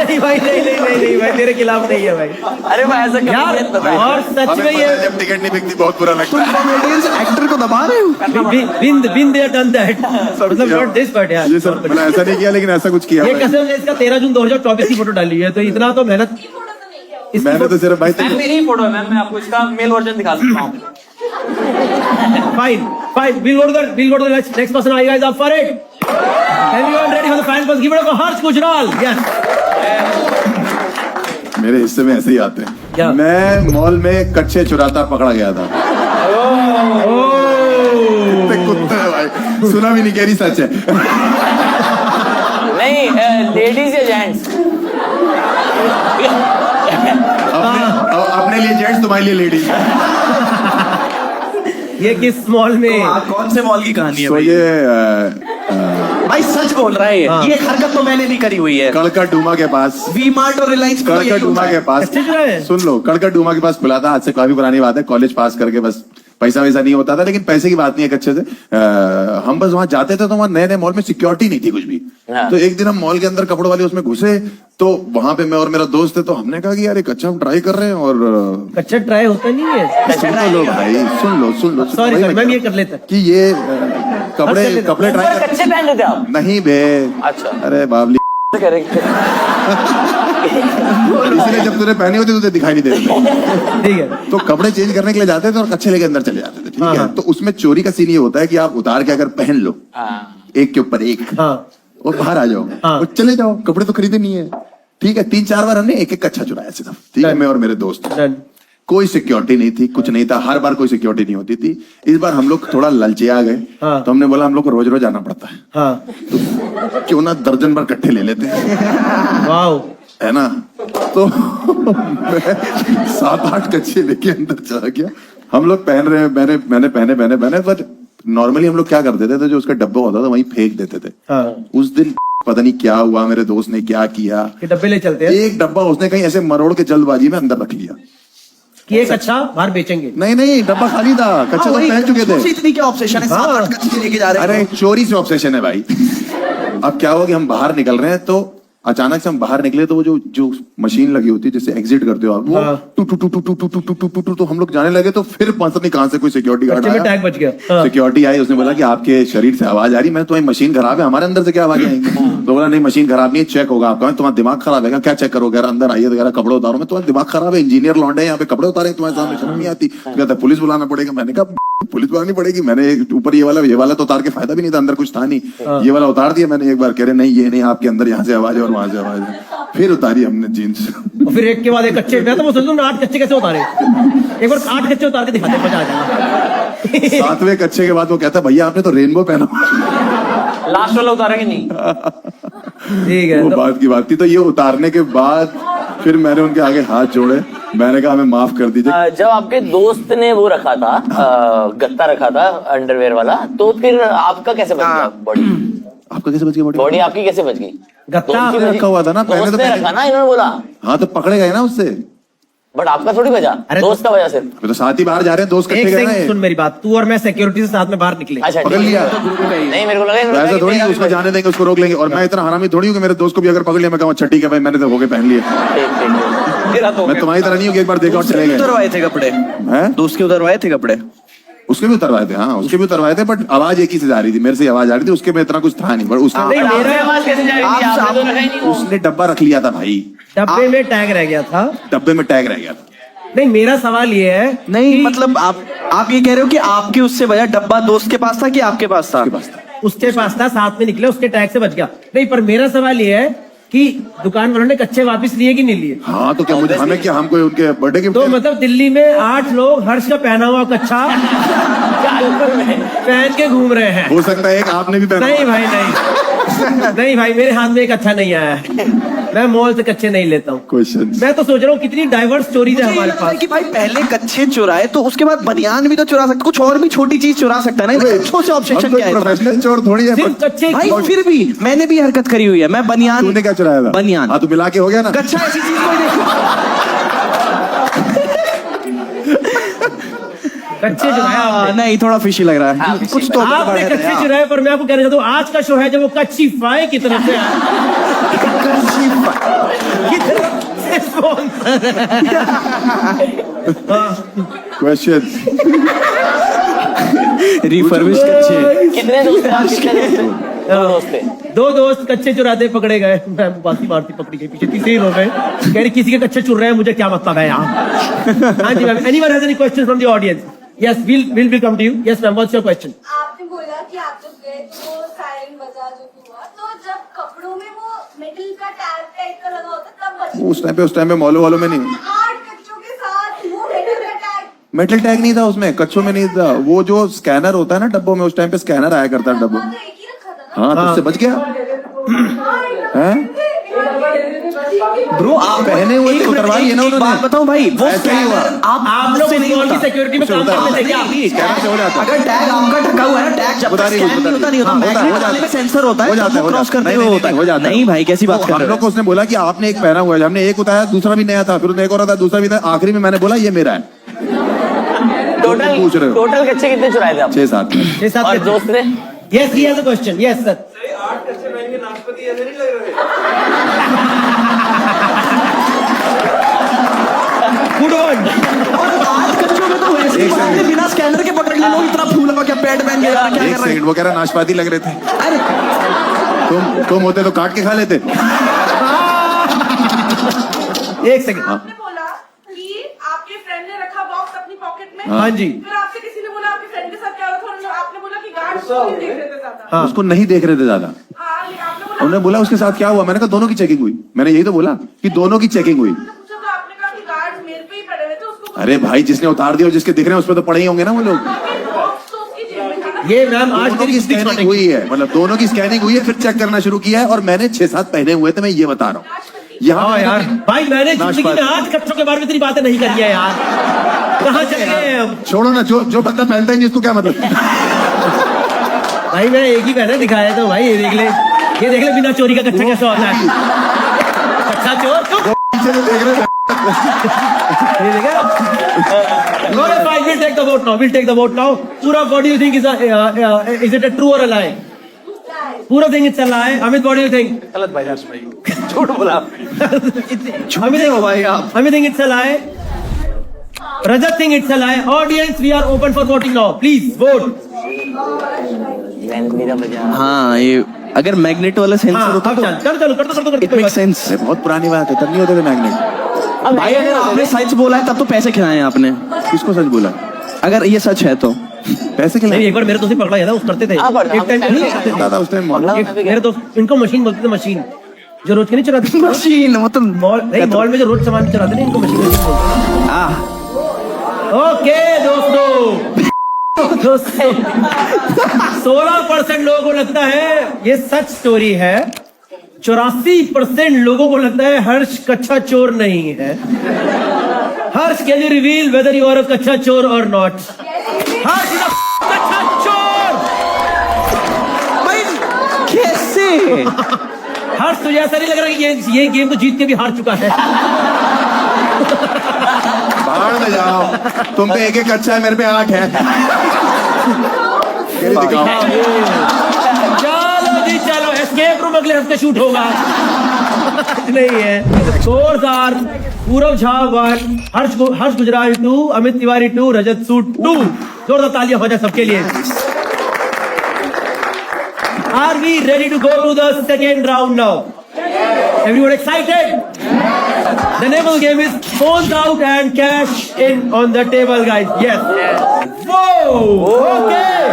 नहीं भाई नहीं भाई तेरे खिलाफ नहीं है भाई अरे भाई ऐसा यार कभी नहीं और सच हमें में पता ये है जब टिकट नहीं बिकती बहुत बुरा लगता है। कॉमेडियंस एक्टर को दबा रहे हो। बिन देयर डन दैट मतलब नॉट दिस बट यार ये सर मैंने ऐसा नहीं किया लेकिन ऐसा कुछ किया ये मैंने। कसम से इसका 13 जून 2024 की फोटो डाली है तो इतना तो मेहनत मैंने तो सिर्फ भाई मैम मेरी ही फोटो है मैम, मैं आपको इसका मेल वर्जन दिखा सकता हूँ। fine we'll go to the next person. Are you guys up for it? Everyone ready for the final person? Give it up for Harsh Gujral. Yes. मेरे हिस्से में ऐसे ही आते क्या? हैं। मैं मॉल में कच्चे चुराता पकड़ा गया था। कितने कुत्ते हैं भाई, सुना भी नहीं, कह रही सच है। नहीं लेडीज या जेंट्स? अपने लिए जेंट्स, तुम्हारे लिए लेडीज। ये किस मॉल में? कौन से मॉल की कहानी है तो भाई? ये भाई सच बोल रहा है ये हरकत तो मैंने नहीं करी हुई है। कड़का डूमा के पास, वी मार्ट और रिलायंस कड़का डूमा के पास, कच्चे चुराए? सुन लो, कड़का डूमा के पास खुला था। आज से काफी पुरानी बात है, कॉलेज पास करके बस पैसा वैसा नहीं होता था, लेकिन पैसे की बात नहीं है। अच्छे से हम बस वहां जाते थे तो वहां नए नए मॉल में सिक्योरिटी नहीं थी कुछ भी। हाँ। तो एक दिन हम मॉल के अंदर कपड़ों वाले उसमें घुसे, तो वहां पे मैं और मेरा दोस्त थे, तो हमने कहा कि यार एक अच्छा हम ट्राई कर रहे हैं। और कच्चा ट्राई होता नहीं है। सुन लो भाई, सुन लो सॉरी भाई, मैम ये कर लेता कि ये कपड़े कपड़े ट्राई कर। कच्चे पहन रहे थे आप? नहीं बे, अच्छा अरे बाबली, इसलिए जब तूने पहनी होती तुझे दिखाई नहीं देती। ठीक है। तो कपड़े चेंज करने के लिए जाते थे और कच्चे लेके अंदर चले जाते थे, ठीक है। हाँ। तो उसमें चोरी का सीन ये होता है कि आप उतार के अगर पहन लो एक के ऊपर एक, हाँ और बाहर आ जाओ हाँ। और चले जाओ, कपड़े तो खरीदे नहीं है, ठीक है। 3-4 बार हमने एक एक कच्चा चुराया सिर्फ, ठीक है, मैं और मेरे दोस्त। डन। कोई सिक्योरिटी नहीं थी, कुछ नहीं था, हर बार कोई सिक्योरिटी नहीं होती थी। इस बार हम लोग थोड़ा ललचे आ गए, हाँ। तो हमने बोला हम लोग को रोज रोज आना पड़ता है, हाँ तो क्यों ना दर्जन भर इकट्ठे ले लेते हैं, वाओ है ना। तो मैं 7-8 कच्चे लेके अंदर चला गया। हम लोग पहन रहे, मैंने पहने, बट नॉर्मली हम लोग क्या कर देते थे, जो उसका डब्बा होता था वहीं फेंक देते थे। हाँ उस दिन पता नहीं क्या हुआ, मेरे दोस्त ने क्या किया, ये डब्बे ले चलते हैं एक डब्बा उसने कहीं ऐसे मरोड़ के जल्दबाजी में अंदर रख लिया कि एक अच्छा बाहर बेचेंगे। नहीं डब्बा खाली था, कच्चे तो पहन चुके थे। इतनी क्या ऑब्सेशन है? 7-8 कच्चे लेके जा रहे हैं। अरे चोरी से ऑब्सेशन है भाई। अब क्या हुआ कि हम बाहर निकल रहे हैं, तो अचानक से हम बाहर निकले तो वो जो मशीन लगी होती है जिससे एग्जिट करते हो आप, वो हाँ। टू टू टू टू टू टू टू टू टू टू तो हम लोग जाने लगे। तो फिर पता नहीं कहां से कोई सिक्योरिटी गार्ड बच्चे में आया, टैग बच गया। हाँ। सिक्योरिटी आई, उसने बोला कि आपके शरीर से आवाज आ रही। मैंने तुम्हारी मशीन खराब है, हमारे अंदर से क्या आवाज आएंगी? तो बोला नहीं मशीन खराब नहीं है, चेक होगा आपका। तुम्हारा दिमाग खराब है क्या? चेक करोगे? अंदर आइए तो कपड़े उतारो। मैं तुम्हारा दिमाग खराब है, इंजीनियर लौंडे यहाँ पे कपड़े उतारे तुम्हारे सामने, शर्म नहीं आती? कहता पुलिस बुलाना पड़ेगा। मैंने कहा पुलिस बुलानी पड़ेगी? मैंने ऊपर ये वाला तो उतार के फायदा भी नहीं था, अंदर कुछ था नहीं। ये वाला उतार दिया मैंने एक बार, कह रहे नहीं ये नहीं, आपके अंदर यहाँ से आवाज है और वहां से आवाज है। फिर उतारी हमने जीन्स। और फिर एक के बाद एक कच्चे, मैं तो सोचता हूँ 8 कच्चे कैसे उतारे, एक बार 8 कच्चे उतार के दिखाते, मजा आ जाएगा। 7वें कच्चे के बाद वो कहता भैया आपने तो रेनबो पहना। लास्ट वाला उतारेंगे नहीं? ठीक है वो तो बात की बात थी। तो ये उतारने के बाद फिर मैंने उनके आगे हाथ जोड़े, मैंने कहा हमें माफ कर दीजिए। जब आपके दोस्त ने वो रखा था गत्ता रखा था अंडरवेयर वाला, तो फिर आपका कैसे बच गया बॉडी? आपका कैसे बच गया बॉडी आपकी कैसे बच गई? गत्ता दोस्त की रखा हुआ था ना, पहले दोस्त तो ने मैंने- रखा ना, इन्होंने बोला। हाँ तो पकड़े गए ना उससे, बट आपका थोड़ी बजा, अरे दोस्त का वजह सिर्फ। तो साथ ही बाहर जा रहे हैं, दोस्त एक इकट्ठे गए सेकंड सुन ना। मेरी बात, तू और मैं सिक्योरिटी से साथ में बाहर निकले। अच्छा पकड़ ठीक लिया। है। नहीं मेरे को लगा तो इन्होंने ऐसा कहा थोड़ी कि है उसको जाने देंगे, उसको रोक लेंगे। और मैं इतना हरामी थोड़ी हूँ कि मेरे दोस्त को भी अगर पकड़ लिया मैं कहूँ अच्छा ठीक है भाई मैंने तो होके पहन लिया। ठीक मेरा तो मैं तुम्हारी तरह नहीं हूँ कि एक बार देखा और चले गए। उतरवाए थे कपड़े? हैं? दोस्त के उतरवाए थे कपड़े? उसके भी उतरवाए थे, हाँ उसके भी उतरवाए थे, बट आवाज एक ही से जा रही थी, मेरे से आवाज आ रही थी, उसके में इतना कुछ था नहीं। पर उसने नहीं, मेरा आवाज कैसे जा रही थी? आपने तो रखा ही नहीं वो। उसने डब्बा रख लिया था भाई, डब्बे में टैग रह गया था। डब्बे में टैग रह गया था। नहीं मेरा सवाल ये है, नहीं मतलब आप ये कह रहे हो कि आपके उससे बजा डब्बा दोस्त के पास था कि आपके पास था? उसके पास था, साथ में निकले, उसके टैग से बच गया। नहीं पर मेरा सवाल ये है कि दुकान वालों ने कच्चे वापस लिए कि नहीं लिए? हाँ तो क्या मुझे हमें क्या, हम कोई उनके बर्थडे गिफ्ट? तो मतलब दिल्ली में 8 लोग हर्ष का पहना हुआ कच्चा पहन के घूम रहे हैं। हो सकता है एक आपने भी पहना। नहीं भाई नहीं, नहीं भाई मेरे हाथ में एक अच्छा नहीं आया है, मैं मॉल से कच्चे नहीं लेता हूँ। क्वेश्चन मैं तो सोच रहा हूँ कितनी डाइवर्स स्टोरीज है हमारे पास। कि भाई पहले कच्चे चुराए तो उसके बाद बनियान भी तो चुरा सकता, कुछ और भी छोटी चीज चुरा सकता है ना। कच्चों से ऑब्सेशन क्या है? प्रोफेशनल चोर थोड़ी है। सिर्फ कच्चे भाई फिर भी मैंने भी हरकत करी हुई है। मैं बनियान, तूने क्या चुराया था? बनियान। हाँ तो मिला के हो गया ना। कच्चा ऐसी चीज कोई कच्चे चुराया आपने। नहीं, थोड़ा फिशी लग रहा है कुछ तो। आपने कच्चे चुराए, पर मैं आपको कहना चाहता हूँ आज का शो है जो वो कच्ची फाई की तरफ से आया। क्वेश्चन रिफर्बिश कच्चे। कितने दोस्त हैं आप? कितने दोस्त हैं? दो दोस्त थे। दो दोस्त कच्चे चुराते पकड़े गए, मैं बासी मारती पकड़ी गई, पीछे तीसरे लोग हैं, कह रही किसी के कच्चे चुर रहे हैं, मुझे क्या मतलब है यहाँ। हाँ जी ma'am, anyone has any question from the audience? Yes, will come to you. Yes ma'am, what's your question? आपने बोला कि आप जब गए तो सायरन बजा जो भी हुआ, तो जब कपड़ों में वो मेटल का टैग टाइप का लगा होता तब बजा। उस टाइम पे मॉलो वालों में नहीं, 8 कच्चों के साथ वो मेटल का टैग। मेटल टैग नहीं था उसमें, कच्चों में नहीं था। वो जो स्कैनर होता है ना डब्बों में, उस टाइम पे स्कैनर आया करता है डब्बों में। तो एक ही रखा था ना। हाँ, तो उससे बच गया हैं? ब्रो आप पहने हुए थे, उतरवाई है ना उन्होंने। बात बताऊं भाई, वो ऐसा ही हुआ। आप लोग नहीं होता सिक्योरिटी में काम करते थे क्या? स्कैनर से हो जाता है। अगर टैग आपका ढका हुआ है ना, टैग जब तक स्कैन नहीं होता नहीं होता, मैग्नेट वाले में सेंसर होता है, जब वो क्रॉस करते हुए होता है। नहीं भाई, कैसी बात कर हम रहे लोग को उसने बोला कि आपने एक पहना हुआ है, हमने एक उतारा, दूसरा भी नया था, फिर उसने एक और था, दूसरा भी था, आखिरी में मैंने बोला ये मेरा है। पूछ रहे हो? टोटल कच्चे कितने चुराए थे आप? 6-7 और दोस्त थे? Yes, he has a question. Yes sir. 8 कच्चे महंगे नाशपाती ऐसे नहीं लग रहे। Good one. आज कच्चों में तो वैसे ही बात है, बिना स्कैनर के पकड़ ले लो, इतना फूल लगा क्या पैड पहन के क्या कर एक रहे सेकंड, वो कह रहा नाशपाती लग रहे थे। अरे तुम होते तो काट के खा लेते। एक सेकंड। आपने बोला कि आपके फ्रेंड ने रखा बॉक्स अपनी पॉकेट में। हाँ जी। फिर आपसे किसी ने बोला आपके फ्रेंड के साथ क्या हुआ था, उन्होंने आपने बोला कि गार्ड उसको नहीं देख रहे थे ज्यादा। हाँ। उसको नहीं देख रहे थे ज्यादा। हाँ, लेकिन आपने बोला उन्होंने बोला उसके साथ क्या हुआ, मैंने कहा दोनों की चेकिंग हुई। मैंने यही तो बोला कि दोनों की चेकिंग हुई। पूछा तो आपने कहा कि गार्ड मेरे पे ही पड़े हुए थे, उसको अरे भाई, जिसने उतार दिया और जिसके दिख रहे हैं उस पर तो पड़े ही होंगे ना वो लोग। बॉक्स तो उसकी जेब में था ना। ये मैम आज दोनों की तेरी स्कैनिंग हुई है, मतलब दोनों की स्कैनिंग हुई है, फिर चेक करना शुरू किया है, और मैंने 6-7 पहने हुए थे, मैं ये बता रहा हूँ। हाँ यार भाई, मैंने जिंदगी में नाशपाती। 8 कच्चों के बारे में इतनी बातें नहीं करी है यार। कहाँ चले गए हम? छोड़ो ना, जो बंदा पहनता ही नहीं उसको क्या मतलब। भाई मैंने एक ही पहना दिखाया था भाई, ये देख ले बिना चोरी का कच्चा कैसा होता है। कच्चा चोर पीछे से देख रहे हैं। ये देखा? No, no, fine, we'll take the vote now. We'll take the vote now. Pura, what do you think is it a true or a lie? Pura think it's a lie. Amit, what do you think? गलत भाई, हर्ष भाई झूठ बोला। Amit, भाई आप। Amit think it's a lie. Rajat think it's a lie. Audience, we are open for voting now. Please vote. मेरा बजा। हाँ, ये अगर मैग्नेट वाला सेंसर हाँ, होता अब तो चलो कर इट मेक सेंस। अरे बहुत पुरानी बात है, तब नहीं होते थे मैग्नेट। भाई अगर आपने सच बोला है तब तो पैसे खिलाए आपने। किसको सच बोला? अगर ये सच है तो पैसे के नहीं, लिए एक बार मेरे दोस्त ने पकड़ा गया था, उस करते थे हाँ, पर एक टाइम हम- नहीं दादा उस टाइम मेरे दोस्त, इनको मशीन बोलते थे, मशीन जो रोज के नहीं चलाते थे। मशीन मतलब मॉल नहीं, मॉल में जो रोज सामान चलाते थे इनको मशीन बोलते थे। ओके दोस्तों 16% लोगों को लगता है ये सच स्टोरी है, 84% लोगों को लगता है हर्ष कच्चा चोर नहीं है। Harsh, can you reveal whether you are a कच्चा चोर और नॉट? हर्ष इज अ कच्चा चोर। भाई कैसे? हर्ष, तुझे ऐसा नहीं लग रहा कि ये गेम तो जीत के भी हार चुका है? बाहर में जाओ, तुम पे एक अच्छा है, मेरे पे 8 है। ये दिखाओ। चलो जी चलो, एस्केप रूम अगले हफ्ते शूट होगा। नहीं है। स्कोर्स आर पूरव झा 1, हर्ष गुजराल 2, अमित तिवारी 2, रजत सूद 2। जोरदार तालियां हो जाए सबके लिए। Are we ready to go to the second round now? Everyone excited? The name of the game is phones out and cash in on the table, guys. Yes. Whoa! Okay.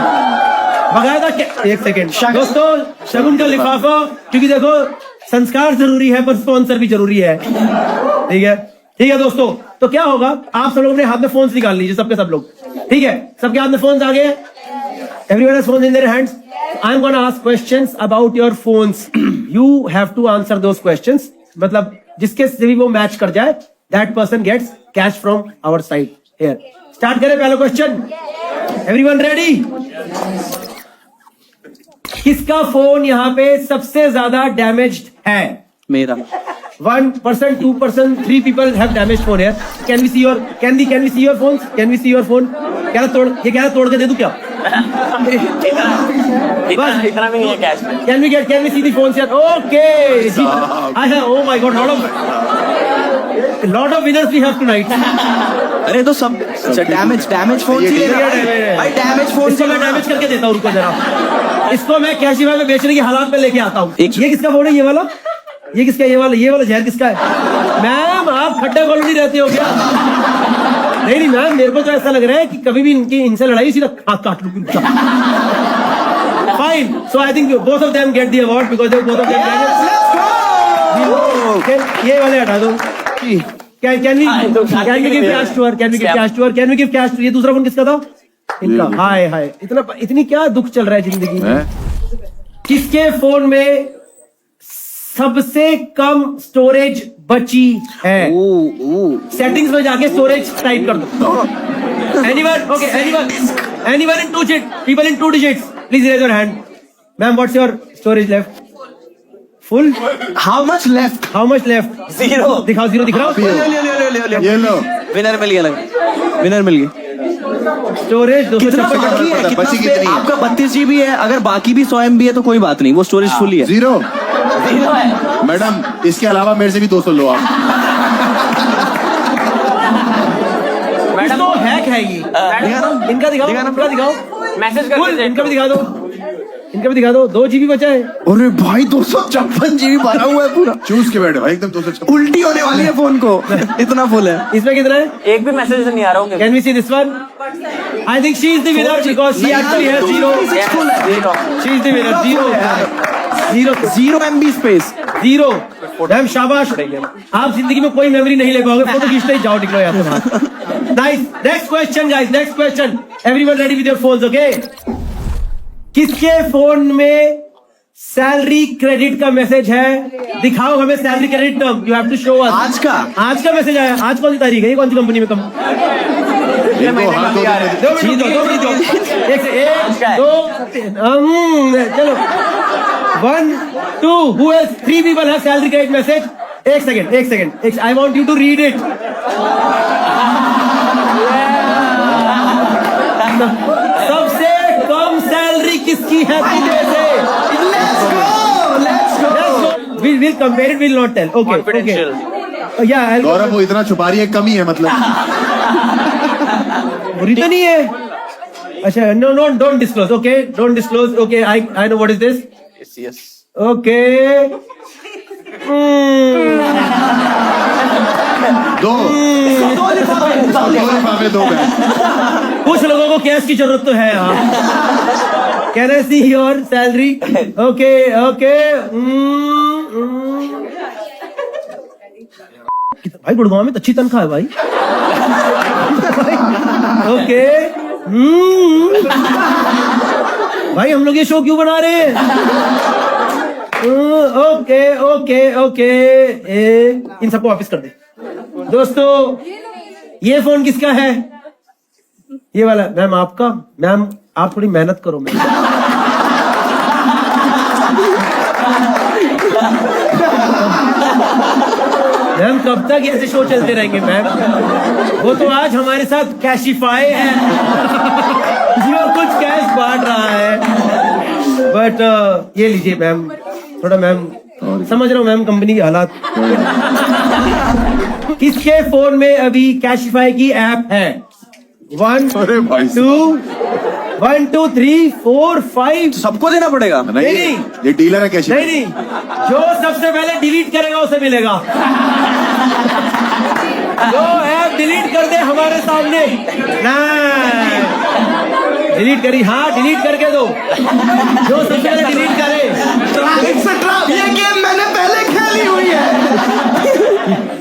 बगायदा एक second दोस्तों, शगुन का लिफाफा, क्योंकि देखो संस्कार जरूरी है पर स्पॉन्सर भी जरूरी है। ठीक है दोस्तों, तो क्या होगा, आप सब लोग अपने हाथ में फोन्स निकाल लीजिए, सबके सब लोग। ठीक है, सबके हाथ में फोन्स आ गए। Everyone has phones in their hands. I'm going to ask questions about your phones. You have to answer those questions. मतलब जिसके से भी वो मैच कर जाए, that person gets cash from our side. Here. Start करें पहला क्वेश्चन। Everyone ready? किसका फोन यहाँ पे सबसे ज्यादा डैमेज्ड है? मेरा। 1%, 2%, 3 people have damaged phone here. Can we see your? Can we see your phones? Can we see your phone? क्या तोड़? ये क्या तोड़ के दे दूं क्या? इतना भी नहीं है कैश में। Can we see the phones here? Okay. I have, oh my God, lot of winners we have tonight. अरे तो सब अच्छा डैमेज फोन से भाई डैमेज फोन इसको मैं डैमेज करके देता हूँ, रुको जरा। इसको मैं कैशिफाई में बेचने की हालात में लेके आता हूँ। ये किसका फोन है? ये वाला? ये किसका? ये वाला जहर किसका है? मैम आप खड्डे कॉलोनी रहते हो क्या? नहीं मैम, मेरे को तो ऐसा लग रहा है कि कभी भी इनसे लड़ाई सीधा काट लूँ। Fine, so I think both of them get the award because both of them. ये वाले हटा दो। Can we give cash to her? Can we give cash to? ये दूसरा फोन किसका था? इनका। हाय इतनी क्या दुख चल रहा है जिंदगी में? किसके फोन में सबसे कम स्टोरेज बची है? सेटिंग्स में जाके स्टोरेज टाइप कर दो। Anyone in people in 2 digits, please raise your hand. Ma'am, what's your storage left? Full? How much left? 0 दिखाओ, 0 दिख रहा हो? ये लो विनर मिल गया। स्टोरेज कितना बाकी है? कितना बची space? कितनी है? आपका 32 GB है, अगर बाकी भी 100 MB है तो कोई बात नहीं, वो स्टोरेज फुल ही है। 0 है। मैडम, इसके अलावा मेरे से भी 200 लो आप। मैडम तो हैक है ये। इनका दिखाओ। मैसेज Full, इनका भी दिखा दो। 2 GB बचा है। अरे भाई 256 GB भरा हुआ है पूरा। चूस के बैठे भाई, एकदम 256। उल्टी होने वाली है फोन को, इतना फुल है। इसमें कितना है? एक भी मैसेज नहीं आ रहा हूँ। Can we see this one? I think she is the winner because she actually has 0. She is the winner. 0 MB space. 0. Ma'am शाबाश, आप जिंदगी में कोई मेमोरी नहीं ले पाओगे, फोटो खींचते ही जाओ, निकलो यहाँ से बाहर। Nice. Next question guys, next question. Everyone ready with your phones? Okay. किसके फोन में सैलरी क्रेडिट का मैसेज है? दिखाओ हमें salary credit term. You have to show us. आज का मैसेज आया। आज कौन सी तारीख है? ये कौन सी कंपनी में कम? चलो 1 2 who has 3 people have salary credit message? एक second. I want you to read it. सबसे कम सैलरी किसकी है? Let's go. We'll compare it. We'll not tell. Okay. Yeah. गौरव, वो इतना छुपा रही है, कमी है मतलब। बुरी तो नहीं है? अच्छा, no, don't disclose. Okay, don't disclose. Okay, I know what is this. Yes. Okay. दो लिफाफे, 2 बैग। कुछ लोगों को कैश की जरूरत तो है यार। Can I see your salary? Okay. भाई गुड़गांव में तो अच्छी तनख्वाह है भाई। ओके। भाई हम लोग ये शो क्यों बना रहे हैं? ओके। इन सबको वापस कर दे। दोस्तों, ये फोन किसका है? ये वाला। मैम आपका? मैम आप थोड़ी मेहनत करो मैम। मैम कब तक ऐसे शो चलते रहेंगे मैम? वो तो आज हमारे साथ कैशिफाई है, जो कुछ कैश बांट रहा है। बट ये लीजिए मैम, थोड़ा मैम समझ रहा हूँ मैम कंपनी के हालात। किसके फोन में अभी कैशिफाई की ऐप है? 1 2 3 4 5। सबको देना पड़ेगा? नहीं, ये डीलर है कैसे? नहीं, जो सबसे पहले डिलीट करेगा उसे मिलेगा। जो ऐप डिलीट कर दे हमारे सामने, डिलीट करी। हाँ, डिलीट करके दो। जो सबसे पहले डिलीट करे। ये गेम मैंने पहले खेली हुई है।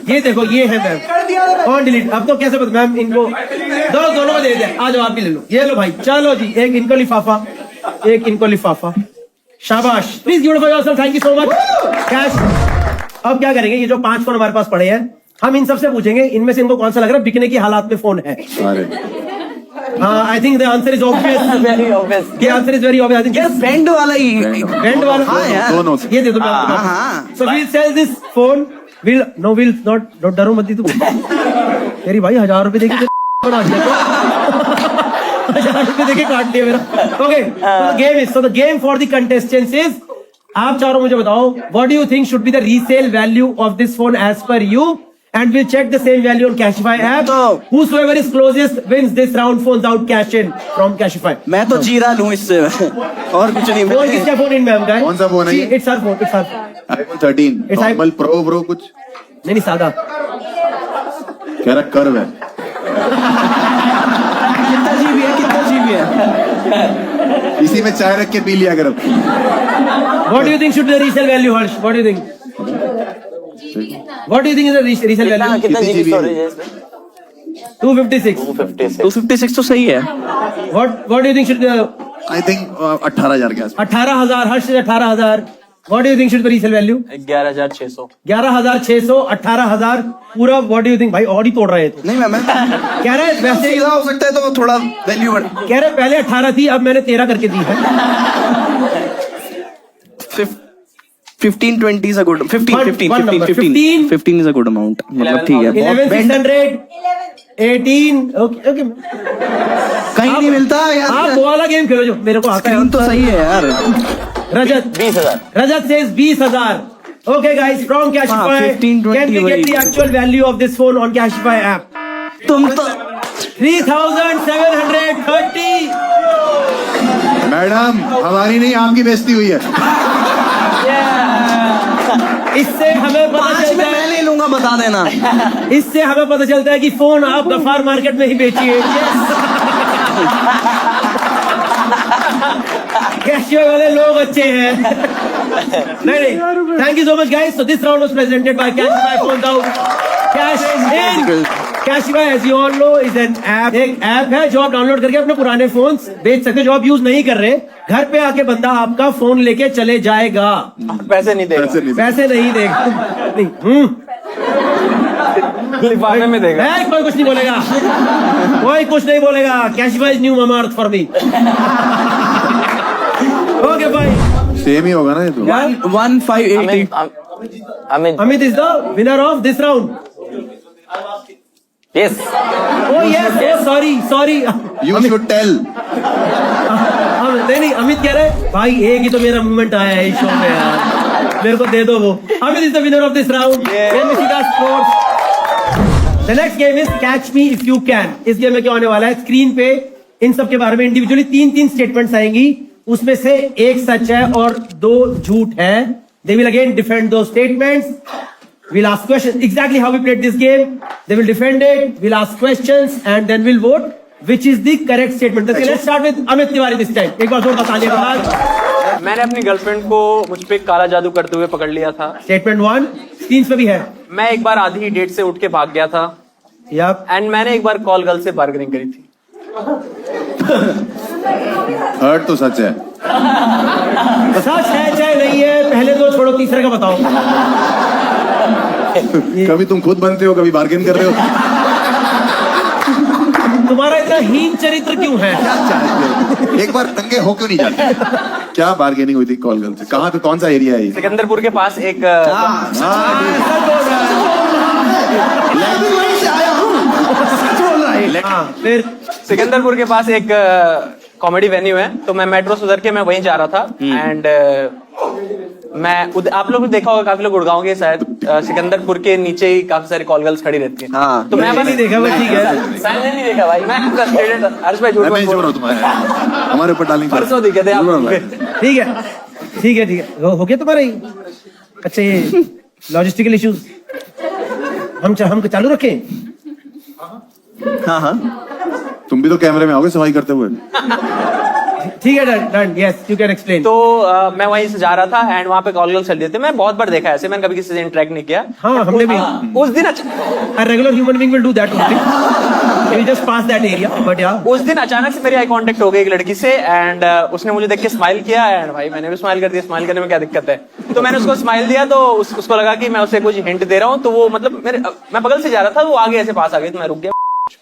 ये देखो, ये है मैम। कौन डिलीट? अब तो कैसे पता मैम? इनको दोनों में दे दे। आ जाओ, आप भी ले लो। ये लो भाई, चलो जी। एक इनको लिफाफा। शाबाश। Please give it for yourself. Thank you so much. Cash. अब क्या करेंगे? ये जो 5 फोन हमारे पास पड़े हैं, हम इन सबसे पूछेंगे इनमें से इनको कौन सा लग रहा है बिकने की हालात में फोन है। I think the answer is obvious. Very obvious. The answer is very obvious. I think यार बैंड वाला ही। बैंड वाला। हाँ यार, दोनों से। ये दे दो। So we'll sell this phone. We'll not डरो मत दी तू। तेरी भाई 1000 रुपए देगी बना दिया। 1000 रुपए देके काट दिया मेरा. Okay, so the game for the contestants is, आप चारों मुझे बताओ, what do you think should be the resale value of this phone as per you? And we'll check the same value on Cashify app. Whosoever is closest wins this round phones out cash in from Cashify. मैं तो जीरा लूं इससे और कुछ नहीं. Phone किसका phone in में हम कौन सा फोन है ये? It's our phone. It's our. iPhone 13 It's normal pro कुछ नहीं सादा. कह रहा कर्व है. कितना जीबी है, कितना जीबी है? इसी में चाय रख के पी लिया करो. What do you think should be the resale value, Harsh? What do you think? What do you think is the resale value? कितना कितनी जीबी GB स्टोरेज है इसमें? 256. 256 तो सही है. What do you think should be the I think 18,000 के आसपास. 18,000? Harsh is 18,000. What do you think should be the resale value? 11,600. 11,600, 18,000 पूरा. What do you think? भाई और ही तोड़ रहे हैं. नहीं मैं कह रहे हैं वैसे सीधा हो सकता है तो थोड़ा वैल्यू बढ़. कह रहे पहले 18 थी, अब मैंने 13 करके दी है. 15-20 is a good. 15 is a good amount. मतलब ठीक है. 11,600, 18. Okay. कहीं नहीं मिलता यार. आप वो वाला गेम खेलो जो मेरे को आता है. स्क्रीन तो सही है यार. Rajat 20,000. Rajat says 20,000. Okay guys, from Cashify, 15-20 can we get the actual value of this phone on Cashify app? तुम तो 3,730. मैडम हमारी नहीं आपकी बेइज्जती हुई है. इससे हमें पता पाँच चलता में है, मैं ले लूंगा, बता देना. इससे हमें पता चलता है कि फोन आप गफार मार्केट में ही बेचिए. कैशियर वाले लोग अच्छे हैं. नहीं. Thank you so much guys. So this round was presented by Cashify Phones Out Cash In. Cashify, as you all know, is an app. एक ऐप है जो आप डाउनलोड करके अपने पुराने फोन्स बेच सकते हो जो आप यूज नहीं कर रहे. घर पे आके बंदा आपका फोन लेके चले जाएगा. पैसे नहीं देगा. पैसे नहीं देगा. नहीं. लिफाफे में देगा. कोई कुछ नहीं बोलेगा. कोई कुछ नहीं बोलेगा. Cashify is new mama earth for me. Okay भाई. सेम ही होगा ना ये तो. 1580. Amit is the winner of this round. Yes. Oh yes. Sorry. You should tell. नहीं अमित कह रहे भाई एक ही तो मेरा मूवमेंट आया है इस शो में यार, मेरे को दे दो वो. Amit is the winner of this round. The next game is catch me if you can. इस गेम में क्या होने वाला है, स्क्रीन पे इन सब के बारे में इंडिविजुअली 3 स्टेटमेंट्स आएंगी. उसमें से एक सच है और 2 झूठ है. दे विल अगेन डिफेंड दो statements. We'll ask questions exactly how we played this game. They will defend it. We'll ask questions and then we'll vote which is the correct statement. Let's start with Amit Tiwari this time. एक बार जोर बताने के बाद. मैंने अपनी girlfriend को मुझ पे काला जादू करते हुए पकड़ लिया था. Statement 1 स्क्रीन पे भी है. मैं एक बार आधी डेट से उठ के भाग गया था. Yep. एंड मैंने एक बार कॉल गर्ल से बार्गेनिंग करी थी. हर्ट तो सच है. सच है चाहे नहीं है, पहले 2 छोड़ो, तीसरे का बताओ. कभी तुम खुद बनते हो, कभी बार्गेन कर रहे हो. तुम्हारा इतना हीन चरित्र क्यों है? एक बार नंगे हो क्यों नहीं जाते? क्या बार्गेनिंग हुई थी कॉल गर्ल से? कहाँ पे, कौन सा एरिया है ये? सिकंदरपुर के पास एक फिर सिकंदरपुर के पास एक कॉमेडी वेन्यू है, तो मैं मेट्रो से उतर के मैं वहीं जा रहा था. एंड आप लोग देखा होगा, काफी लोग गुड़गांव के शायद सिकंदरपुर के नीचे ही काफी सारी कॉल गर्ल्स खड़ी रहती हैं. हाँ. तो मैं नहीं देखा, बस ठीक है. मैंने नहीं देखा भाई. मैं हर्ष भाई झूठ मैं मत छोड़ रहा बोलो. हूँ तुम्हारे, हमारे ऊपर डालिंग. परसों दिखे थे आप. ठीक है. हो गया तुम्हारा ही. अच्छा ये लॉजिस्टिकल इश्यूज हम चालू रखें. हाँ. तुम भी तो कैमरे में आओगे सफाई करते हुए. ठीक है. Done. Yes you can explain. तो मैं वहीं से जा रहा था एंड वहाँ पे कॉल गर्ल्स चल रहे थे. मैं बहुत बार देखा है ऐसे, मैंने कभी किसी से इंटरेक्ट नहीं किया. हाँ हमने भी. उस दिन A regular human being will do that only. He will just pass that area. But yeah. उस दिन अचानक से मेरी आई कांटेक्ट हो गई एक लड़की से एंड उसने मुझे देख के स्माइल किया एंड भाई मैंने भी स्माइल कर दिया. स्माइल करने में क्या दिक्कत है? तो मैंने उसको स्माइल दिया तो उसको लगा कि मैं उसे कुछ हिंट दे रहा हूँ. तो वो मतलब मैं बगल से जा रहा था, वो आगे ऐसे पास आ गई तो मैं रुक गया.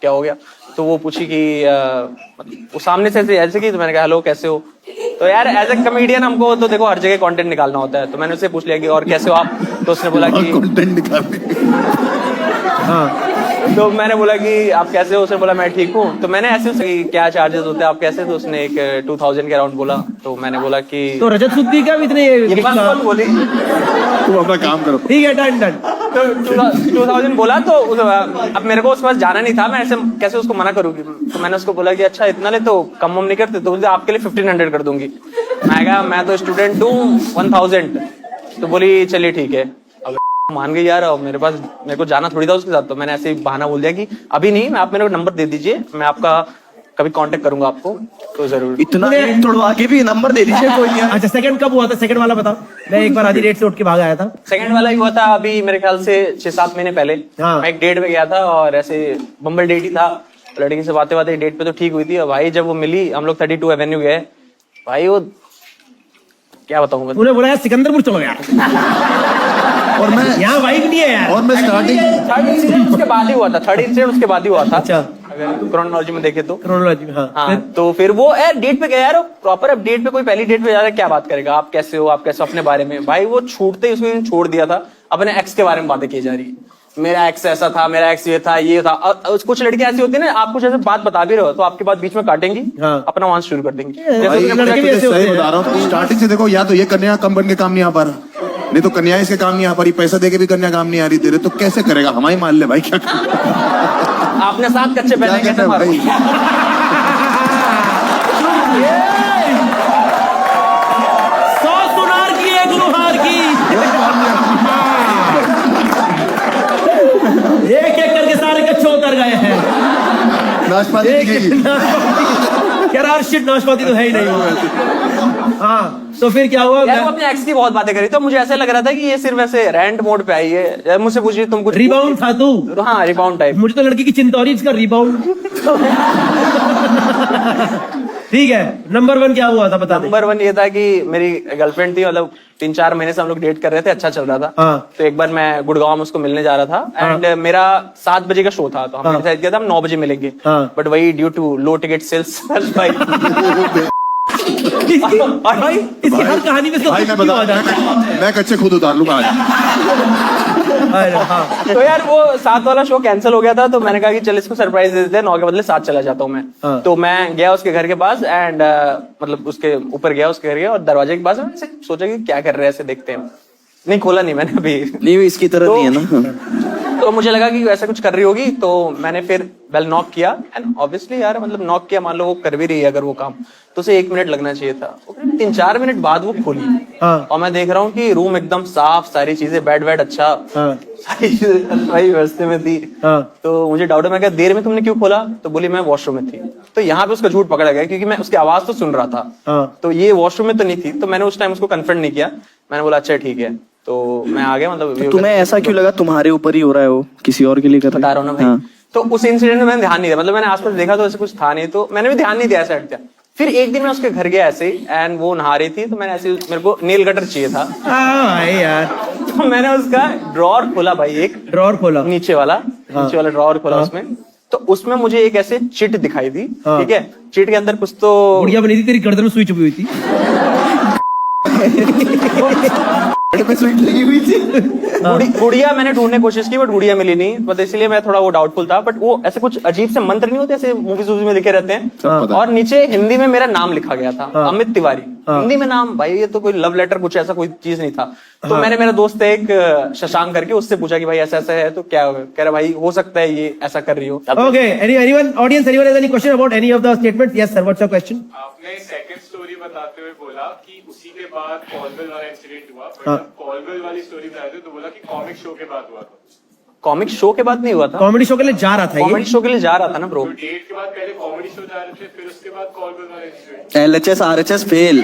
क्या हो गया? तो वो पूछी कि वो सामने से ऐसे की. तो मैंने कहा हेलो कैसे हो. तो यार एज ए कमेडियन हमको तो देखो हर जगह कंटेंट निकालना होता है. तो मैंने उससे पूछ लिया कि और कैसे हो आप. तो उसने बोला कि कंटेंट निकालने. हाँ तो मैंने बोला कि आप कैसे हो? उसने बोला मैं ठीक हूँ। तो मैंने ऐसे उससे कि क्या चार्जेस होते हैं आप कैसे? तो उसने एक 2000 के अराउंड बोला। तो मैंने बोला कि तो रजत सूद का भी इतने ये बात कौन बोली? तुम अपना काम करो। ठीक है, डन डन। तो 2000 बोला। तो अब मेरे को उस पास जाना नहीं था, मैं ऐसे कैसे उसको मना करूंगी? तो मैंने उसको बोला कि अच्छा इतना ले तो कम नहीं करते? तो बोलते आपके लिए 1500 कर दूंगी। मैं कहा मैं तो स्टूडेंट हूँ 1000। तो बोली चलिए ठीक है। अब मान गई यार, और मेरे को जाना थोड़ी था उसके साथ। तो मैंने ऐसे ही बहाना बोल दिया कि अभी नहीं, मैं आप मेरे को नंबर दे दीजिए, मैं आपका कभी कांटेक्ट करूंगा आपको। तो जरूर इतना रेट तोड़वा के भी नंबर दे दीजिए कोई नहीं। अच्छा, सेकंड कब हुआ था? सेकंड वाला बताओ। मैं एक बार आधी रेट से उठ के भाग आया था। सेकंड वाला ही हुआ था अभी मेरे ख्याल से 6-7 महीने पहले। हाँ। मैं एक डेट पे गया था और ऐसे बम्बल डेट ही था। लड़की से बातें डेट पे तो ठीक हुई थी। और भाई जब वो मिली, हम लोग 32 एवेन्यू गए। भाई वो क्या बताऊं मैं? उन्हें बोला यार सिकंदरपुर चलो यार। और मैं यहाँ वाइब नहीं है यार। और मैं स्टार्टिंग थर्ड इंसिडेंट उसके बाद ही हुआ था। थर्ड इंसिडेंट उसके बाद ही हुआ था। अच्छा, अगर क्रोनोलॉजी में देखे तो। क्रोनोलॉजी में, हाँ। हाँ, तो फिर वो यार डेट पे गया यार, प्रॉपर। अब डेट पे कोई पहली डेट पे जा रहा है, क्या बात करेगा? आप कैसे हो, आप कैसे हो, अपने बारे में। भाई वो छूटते ही उसको छोड़ दिया था, अपने एक्स के बारे में बातें की जा रही है। मेरा एक्स ऐसा था, मेरा एक्स ये था, ये था। कुछ लड़के ऐसी होती है ना, आप कुछ ऐसे बात बता भी रहे हो तो आपकी बात बीच में काटेंगी, हाँ। अपना वांस शुरू कर देंगी। भाई, जैसे उसने लड़के भी मैं ऐसे होते सही हैं। बता रहा हूँ। स्टार्टिंग से देखो, या तो ये कन्या कम बन के काम नहीं आ पा रहा, नहीं तो कन्या इसके काम नहीं आ पा रही, पैसा देके भी कन्या काम नहीं आ रही तेरे, तो कैसे करेगा? हमारी मान ले भाई, क्या आपने 7 कच्चे क्या पहले कैसे कहते हैं मारो? भाई? 100 सुनार की, 1 लुहार की। एक एक करके सारे कच्चे उतर गए हैं। नाशपाती दिखेगी। यार शिट, नाशपाती तो है ही नहीं। हाँ, तो फिर क्या हुआ? यार वो अपने एक्स की बहुत बातें करी, तो मुझे ऐसा लग रहा था कि ये सिर्फ ऐसे रेंट मोड पे आई है। यार मुझसे पूछिए तुम कुछ रिबाउंड था तू? हाँ, रिबाउंड टाइप। मुझे तो लड़की की चिंता हो रही है, इसका रिबाउंड। ठीक है, नंबर 1 क्या हुआ था बता दे। नंबर 1 ये था कि मेरी गर्लफ्रेंड थी, मतलब 3-4 महीने से हम लोग डेट कर रहे थे, अच्छा चल रहा था। हाँ। तो एक बार मैं गुड़गांव में उसको मिलने जा रहा था। एंड मेरा 7 बजे का शो था, तो हमने डिसाइड किया था हम 9 बजे मिलेंगे। बट वही due to low ticket sales भाई। और भाई इसकी हर कहानी में भाई मैं कच्चे खुद उतार लूंगा आज। हाँ। तो यार वो 7 वाला शो कैंसिल हो गया था, तो मैंने कहा कि चल इसको सरप्राइज दे देते हैं, 9 के बदले 7 चला जाता हूँ मैं। हाँ। तो मैं गया उसके घर के पास एंड मतलब उसके ऊपर गया, उसके घर गया और दरवाजे के पास मैंने सोचा कि क्या कर रहे हैं, ऐसे देखते हैं। नहीं खोला नहीं मैंने अभी, नहीं इसकी तरह नहीं है ना। तो मुझे लगा कि ऐसा कुछ कर रही होगी, तो मैंने फिर बेल नॉक किया एंड ऑब्वियसली यार मतलब नॉक किया, मान लो वो कर भी रही है अगर वो काम, तो उसे 1 मिनट लगना चाहिए था। 3-4 मिनट बाद वो खोली। हाँ। और मैं देख रहा हूँ कि रूम एकदम साफ, सारी चीजें, बेड वेड अच्छा, हाँ। सारी चीजें भाई व्यवस्था में थी। हाँ। तो मुझे डाउट है, मैं क्या देर में तुमने क्यों खोला? तो बोली मैं वॉशरूम में थी। तो यहाँ पे उसका झूठ पकड़ा गया क्योंकि मैं उसकी आवाज तो सुन रहा था। हाँ। तो ये वॉशरूम में तो नहीं थी, तो मैंने उस टाइम उसको कन्फ्रंट नहीं किया। मैंने बोला अच्छा ठीक है, तो मैं आ गया। मतलब तुम्हें ऐसा क्यों लगा तुम्हारे ऊपर ही हो रहा है, वो किसी और के लिए कर बता रहा हूँ ना भाई। तो उस इंसिडेंट में मैंने ध्यान नहीं दिया, मतलब मैंने आसपास देखा तो ऐसे कुछ था नहीं, तो मैंने भी ध्यान नहीं दिया, ऐसा हट गया। फिर एक दिन मैं उसके घर गया ऐसे ही एंड वो नहा रही थी, तो मैंने ऐसे, मेरे को नेल कटर चाहिए था। भाई यार, तो मैंने उसका ड्रॉर खोला भाई, एक ड्रॉर खोला, नीचे वाला ड्रॉर खोला। उसमें तो उसमें मुझे एक ऐसे चिट दिखाई दी। ठीक है, चिट के अंदर कुछ तो गुड़िया बनी थी, तेरी गर्दन में सुई चुपी हुई थी। गुड़िया मैंने ढूंढने की कोशिश की बट गुड़िया मिली नहीं, मतलब इसलिए मैं थोड़ा वो डाउटफुल था। बट वो ऐसे कुछ अजीब से मंत्र नहीं होते ऐसे मूवीज में लिखे रहते हैं, और नीचे हिंदी में मेरा नाम लिखा गया था, अमित तिवारी। हिंदी में नाम, भाई ये तो कोई लव लेटर कुछ ऐसा कोई चीज नहीं था। तो मैंने, मेरा दोस्त है एक शशांक करके, उससे पूछा कि भाई ऐसा ऐसा है, तो क्या होगा? कह रहा भाई हो सकता है ये ऐसा कर रही हो। Okay, anyone audience, anyone has any question about any of the statements? Yes sir, what's your question? आपने सेकंड स्टोरी बताते हुए बोला कि उसी के बाद कॉलवेल वाला इंसिडेंट हुआ, बट कॉलवेल वाली स्टोरी बताते तो बोला कि कॉमिक शो के बाद हुआ था। कॉमिक शो के बाद नहीं हुआ था, कॉमेडी शो के लिए जा रहा था, कॉमेडी शो के लिए जा रहा था ना ब्रो। तो डेट के बाद पहले कॉमेडी शो जा रहे थे, फिर उसके बाद कॉलवेल वाला इंसिडेंट। LHS RHS fail.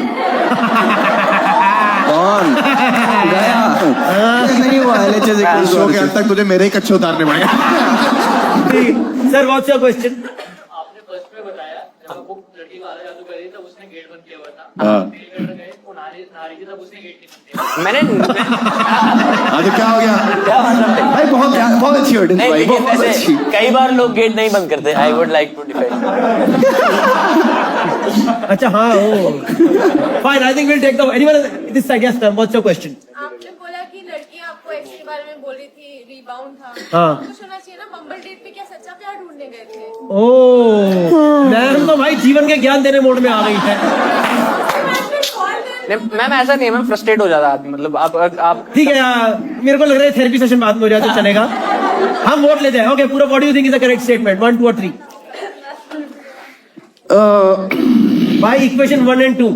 कौन गया? नहीं हुआ LHS शो के अंत तक तुझे मेरे ही कच्चे उतारने पड़ेंगे। Sir what's your question? आपने फर्स्ट में बताया जब वो लड़की को आधा जादू कर रही तब उसने गेट बंद किया हुआ था। वो नारी थी तब उसने गेट नहीं बंद किया। मैंने आज क्या हो गया? भाई बहुत अच्छी ऑडियंस नहीं, भाई, लेकिन बहुत वैसे अच्छी। कई बार लोग गेट नहीं बंद करते। I would like to defend. अच्छा हाँ, fine, I think will take the anyone this side. Yes sir, what's your question? आपने बोला कि लड़की आपको एक्स के बारे में बोल रही थी, रीबाउंड था। हाँ। कुछ होना चाहिए ना, बम्बल डेट पे के गए थे। ओ मैम तो भाई जीवन के ज्ञान देने मोड में आ गई है। मैम ऐसा नहीं है, मैम फ्रस्ट्रेट हो जाता है आदमी, मतलब आप ठीक है यार, मेरे को लग रहा है थेरेपी सेशन बाद में हो जाए तो चलेगा। हम वोट लेते हैं। ओके, पूरा what do you think is the correct statement? 1, 2 और 3 भाई इक्वेशन 1 and 2।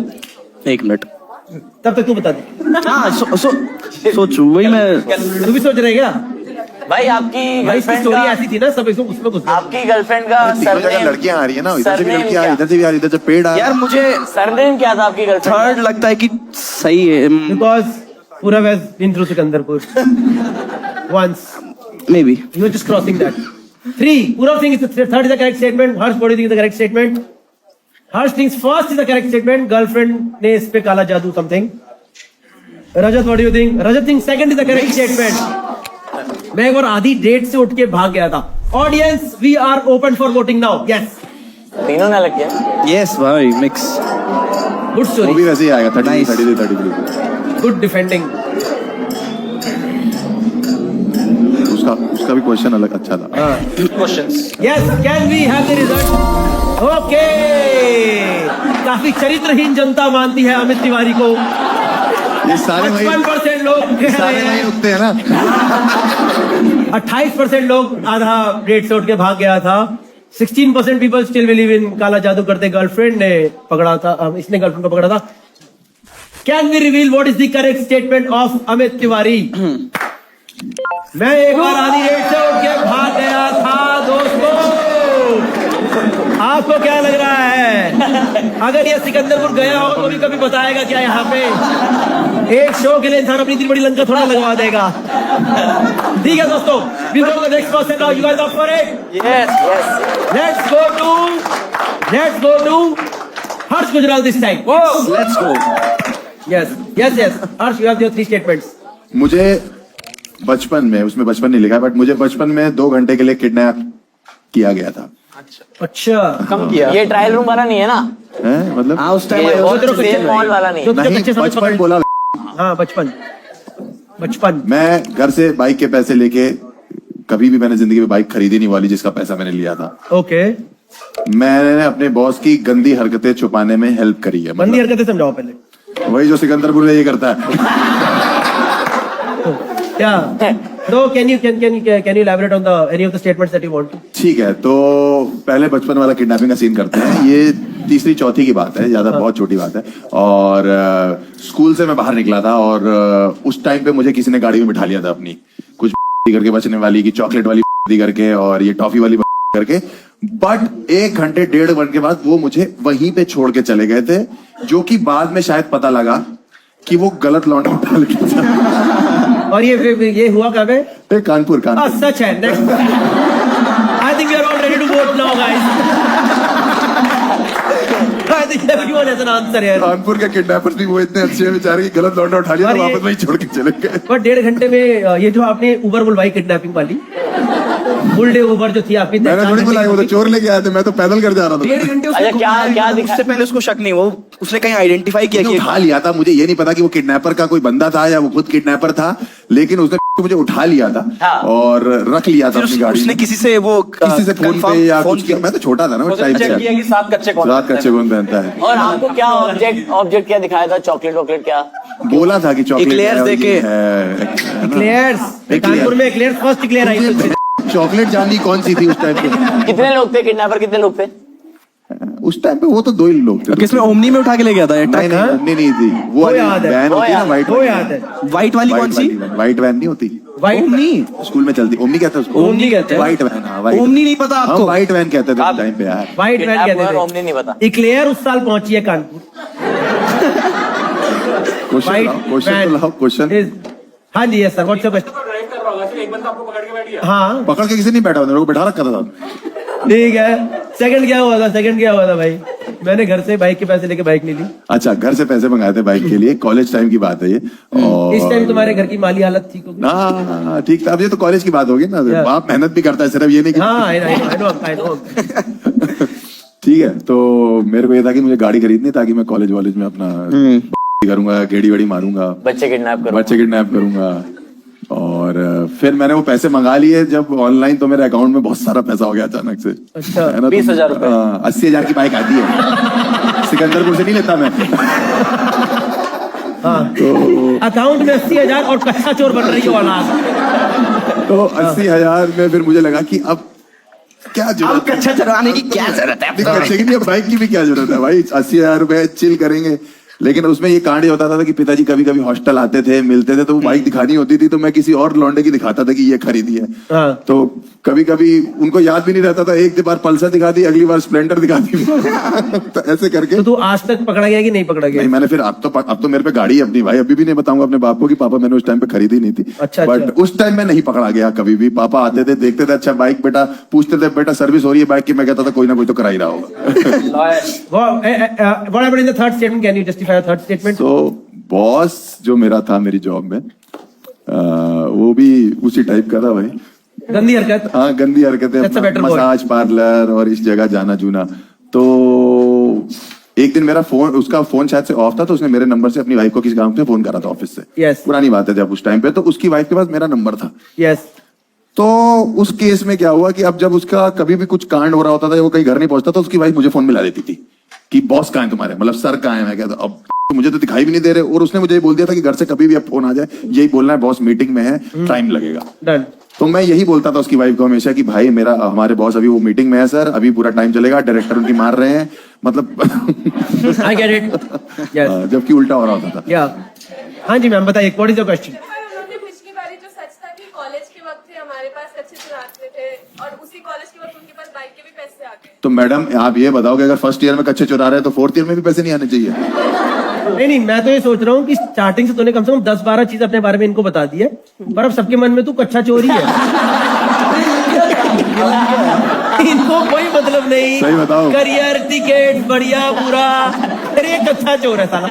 1 मिनट। तब तक तू बता दे। हाँ सोचू वही मैं। तू भी सोच रहे क्या भाई? आपकी भाई? इसकी गर्लफ्रेंड स्टोरी का ऐसी थी ना, सब इसमें उसमें घुस गए। आपकी गर्लफ्रेंड का तीनों जगह लड़कियां आ रही है ना, इधर से भी लड़कियां, इधर से भी आ रही, इधर से पेड़ आ रहा यार है। मुझे सरनेम क्या था आपकी गर्लफ्रेंड? थर्ड लगता है कि सही है। बिकॉज पूरा वैस been through Sikandarpur once may be. you were just crossing that। 3 पूरा thing is third is the correct statement. Harsh what do you think is the correct statement? Harsh things first is the correct statement. Girlfriend ने इस पे काला जादू something. Rajat what do you think? Rajat think second is the correct statement. मैं एक बार आधी date से उठ के भाग गया था। Audience we are open for voting now. Yes तीनों ने लग गया। यस भाई मिक्स। गुड वो स्टोरी, भी वैसे ही आएगा। 30, Nice. 33, 33। Good defending. उसका भी क्वेश्चन अलग अच्छा था। Questions. Yes, can we have the result? Okay, काफी चरित्रहीन जनता मानती है अमित तिवारी को। ये सारे वही 55% लोग कह सारे रहे वही हैं। उगते हैं ना। 28% लोग आधा डेट से उठ के भाग गया था। 16% पीपल स्टिल बिलीव इन काला जादू करते गर्लफ्रेंड ने पकड़ा था, इसने गर्लफ्रेंड को पकड़ा था। Can we reveal what is the correct statement of Amit Tiwari? मैं एक बार आधी डेट से उठ के भाग गया था दोस्तों। आपको क्या लग रहा है? अगर ये सिकंदरपुर गया हो तो भी कभी बताएगा क्या? यहाँ पे एक शो के लिए इंसान अपनी इतनी बड़ी लंका थोड़ा लगवा देगा। ठीक है दोस्तों, we'll go to the next person now. You guys up for it? Yes yes. Let's go to Harsh Gujral this time. Let's go. Yes. Harsh, you have your 3 statements. मुझे बचपन में, उसमें बचपन नहीं लिखा है, बट मुझे बचपन में 2 घंटे के लिए किडनैप किया गया था। अच्छा, कम किया। ये ट्रायल रूम वाला नहीं है ना? है मतलब? हाँ उस टाइम ये बहुत सेफ मॉल वाला नहीं जो है। तुझे नहीं, बच्चे समझ बचपन पकड़- बोला। हाँ बचपन। मैं घर से बाइक के पैसे लेके, कभी भी मैंने जिंदगी में बाइक खरीदी नहीं वाली जिसका पैसा मैंने लिया था। ओके, मैंने अपने बॉस की गंदी हरकतें छुपाने में हेल्प करी है। बंदी मतलब हरकतें समझाओ पहले। वही जो सिकंदरपुर में ये करता है। क्या? No, can you elaborate on any of the statements that you want to? ठीक है, तो पहले बचपन वाला किडनैपिंग का सीन करते हैं। ये तीसरी चौथी की बात है, ज्यादा बहुत छोटी बात है। और स्कूल से मैं बाहर निकला था और उस टाइम पे मुझे किसी ने गाड़ी में बिठा लिया था अपनी, कुछ करके बचने वाली की, चॉकलेट वाली करके और ये टॉफी वाली करके। बट 1 घंटे 1.5 के बाद वो मुझे वहीं पे छोड़ के चले गए थे, जो कि बाद में शायद पता लगा कि वो गलत लौंडा उठा लिया था। और ये हुआ कब है? कानपुर। सच है। Next, I think we are all ready to vote now guys. I think everyone has an answer here. Kanpur के किडनैपर्स भी वो इतने अच्छे हैं बेचारे कि गलत लौंडा उठा लिया और तो ये- वापस वहीं छोड़ के चले गए। पर 1.5 घंटे में ये जो आपने उबर बुलवाई किडनैपिंग वाली, फुल डे उबर जो थी आपकी, मैंने थोड़ी बुलाई, वो तो चोर लेके आए थे, मैं तो पैदल कर जा रहा था। 1.5 घंटे उसने अच्छा, क्या- घुमाया। क्या दिखा- उससे पहले उसको शक नहीं, वो उसने कहीं आइडेंटिफाई किया उसने कि उठा लिया था। मुझे ये नहीं पता कि वो किडनैपर का कोई बंदा था या वो खुद किडनैपर था, लेकिन उसने मुझे उठा लिया था हाँ। और रख लिया था फिर अपनी गाड़ी उसने में। किसी से वो किसी से फोन पे या फोन कुछ किया। मैं तो छोटा था ना उस टाइम चेक किया पे। कि 7 कच्चे कौन रात कच्चे कौन पहनता है। और आपको क्या ऑब्जेक्ट क्या दिखाया था? चॉकलेट वॉकलेट क्या? बोला था कि चॉकलेट Eclairs है और देके। ये है। Clears Eclair। कानपुर में क्लियर फर्स्ट क्लियर आई थी। चॉकलेट जाननी कौन सी थी उस टाइम पे? कितने लोग थे? किडनैपर कितने लोग थे? उस टाइम पे वो तो 2 ही लोग थे। किसमें ओमनी में उठा के ले गया था? नहीं थी वो वाली याद है, वैन होती है ना, व्हाइट वो याद है। व्हाइट वाली कौन सी? व्हाइट वैन नहीं होती, व्हाइट ओमनी। स्कूल में चलती। ओमनी कहते हैं उसको। ओमनी कहते हैं। White van. हाँ, व्हाइट। ओमनी नहीं पता हम आपको? व्हाइट वैन कहते थे उस टाइम पे यार। व्हाइट वैन किडनैप कहते हुआ, थे। ओमनी नहीं पता। इक्लेयर उस साल पहुंची है कानपुर। क्वेश्चन तो लाओ, क्वेश्चन। हाँ जी, yes sir, what's your question? Drive कर रहा होगा, फिर एक बंदा आपको पकड़ के बैठ गया। हाँ पकड़ के किसी नहीं बैठा, मेरे को बैठा रखा था। ठीक है। सेकंड क्या हुआ था भाई? मैंने घर से बाइक के पैसे लेके बाइक नहीं ली। अच्छा, घर से पैसे मंगाए थे बाइक के लिए, कॉलेज टाइम की बात है ये। और इस टाइम तुम्हारे घर की माली हालत ठीक होगी। ना ठीक था। अब ये तो कॉलेज की बात होगी ना, बाप मेहनत भी करता है, सिर्फ ये नहीं कि हाँ, I know। ठीक है। तो मेरे को ये था कि मुझे गाड़ी खरीदनी, ताकि मैं कॉलेज में अपना करूंगा, गेड़ी वेड़ी मारूंगा, बच्चे किडनैप करो। बच्चे किडनैप करूंगा। और फिर मैंने वो पैसे मंगा लिए जब ऑनलाइन, तो मेरे अकाउंट में बहुत सारा पैसा हो गया अचानक से। अच्छा, है ना? 20,000 रुपए। 80,000 की बाइक आती है, सिकंदरपुर से नहीं लेता मैं। हाँ, तो अकाउंट में 80,000 और कच्चा चोर बन रही है औलाद। तो 80,000 में फिर मुझे लगा कि अब क्या जरूरत है, कच्चा चलवाने की क्या जरूरत है? कच्चे की नहीं, बाइक की भी क्या जरूरत है भाई। 80,000 रुपए चिल करेंगे। लेकिन उसमें ये कांड ये होता था कि पिताजी कभी कभी हॉस्टल आते थे, मिलते थे, तो वो बाइक दिखानी होती थी, तो मैं किसी और लौंडे की दिखाता था कि ये खरीदी है। हाँ। तो कभी कभी उनको याद भी नहीं रहता था, एक बार पल्सर दिखा दी, अगली बार स्प्लेंडर दिखा दी। तो ऐसे करके तो तू आज तक पकड़ा गया कि नहीं पकड़ा गया? नहीं, मैंने फिर अब तो मेरे पे गाड़ी है अपनी भाई, अभी भी नहीं बताऊंगा अपने बाप को कि पापा मैंने उस टाइम पे खरीदी नहीं थी। अच्छा, बट अच्छा। उस टाइम में नहीं पकड़ा गया कभी भी। पापा आते थे, देखते थे, अच्छा बाइक बेटा, पूछते थे बेटा सर्विस हो रही है बाइक की, मैं कहता था कोई ना कोई तो करा ही रहा होगा। What happened in the third statement? Can you justify your third statement? तो बॉस जो मेरा था मेरी जॉब में, वो भी उसी टाइप का था भाई। गंदी हरकत। हाँ, गंदी हरकतें, That's a better boy. Massage parlour और इस जगह जाना जूना। तो एक दिन मेरा फोन, उसका फोन शायद से ऑफ था, तो उसने मेरे नंबर से अपनी वाइफ को किसी काम से फोन करा था ऑफिस से। Yes. पुरानी बात है जब उस टाइम पे, तो उसकी वाइफ के पास मेरा नंबर था। Yes. तो उस केस में क्या हुआ कि अब जब उसका कभी भी कुछ कांड हो रहा होता था, वो कहीं घर नहीं पहुंचता, तो उसकी वाइफ मुझे फोन मिला देती थी कि बॉस कहाँ है तुम्हारे, मतलब सर कहाँ है। मैं कहता अब तो मुझे तो दिखाई भी नहीं दे रहे, और उसने मुझे बोल दिया था कि घर से कभी भी अब फोन आ जाए, यही बोलना है बॉस मीटिंग में है, टाइम लगेगा। Done. तो मैं यही बोलता था उसकी वाइफ को हमेशा कि भाई मेरा, हमारे बॉस अभी वो मीटिंग में है सर, अभी पूरा टाइम चलेगा, डायरेक्टर उनकी मार रहे हैं, मतलब I get it. Yes. जबकि उल्टा हो रहा होता था। Yeah. हाँ जी मैम बताइए, what is your question? पिछली बारी जो सच था कि कॉलेज के वक्त थे हमारे पास अच्छे चलाते थे और उसी कॉलेज के वक्त उनके पास बाइक के भी पैसे आ गए। तो मैडम आप ये बताओ कि अगर फर्स्ट ईयर में कच्चे चुरा रहे हैं तो फोर्थ ईयर में भी पैसे नहीं आने चाहिए? नहीं, मैं तो ये सोच रहा हूँ कि स्टार्टिंग से तूने कम से कम 10-12 चीज अपने बारे में इनको बता दी है, पर अब सबके मन में तू कच्चा चोरी है। इनको कोई मतलब नहीं। सही बताओ। करियर, टिकट, बढ़िया बुरा, अरे ये कच्चा चोर है साला।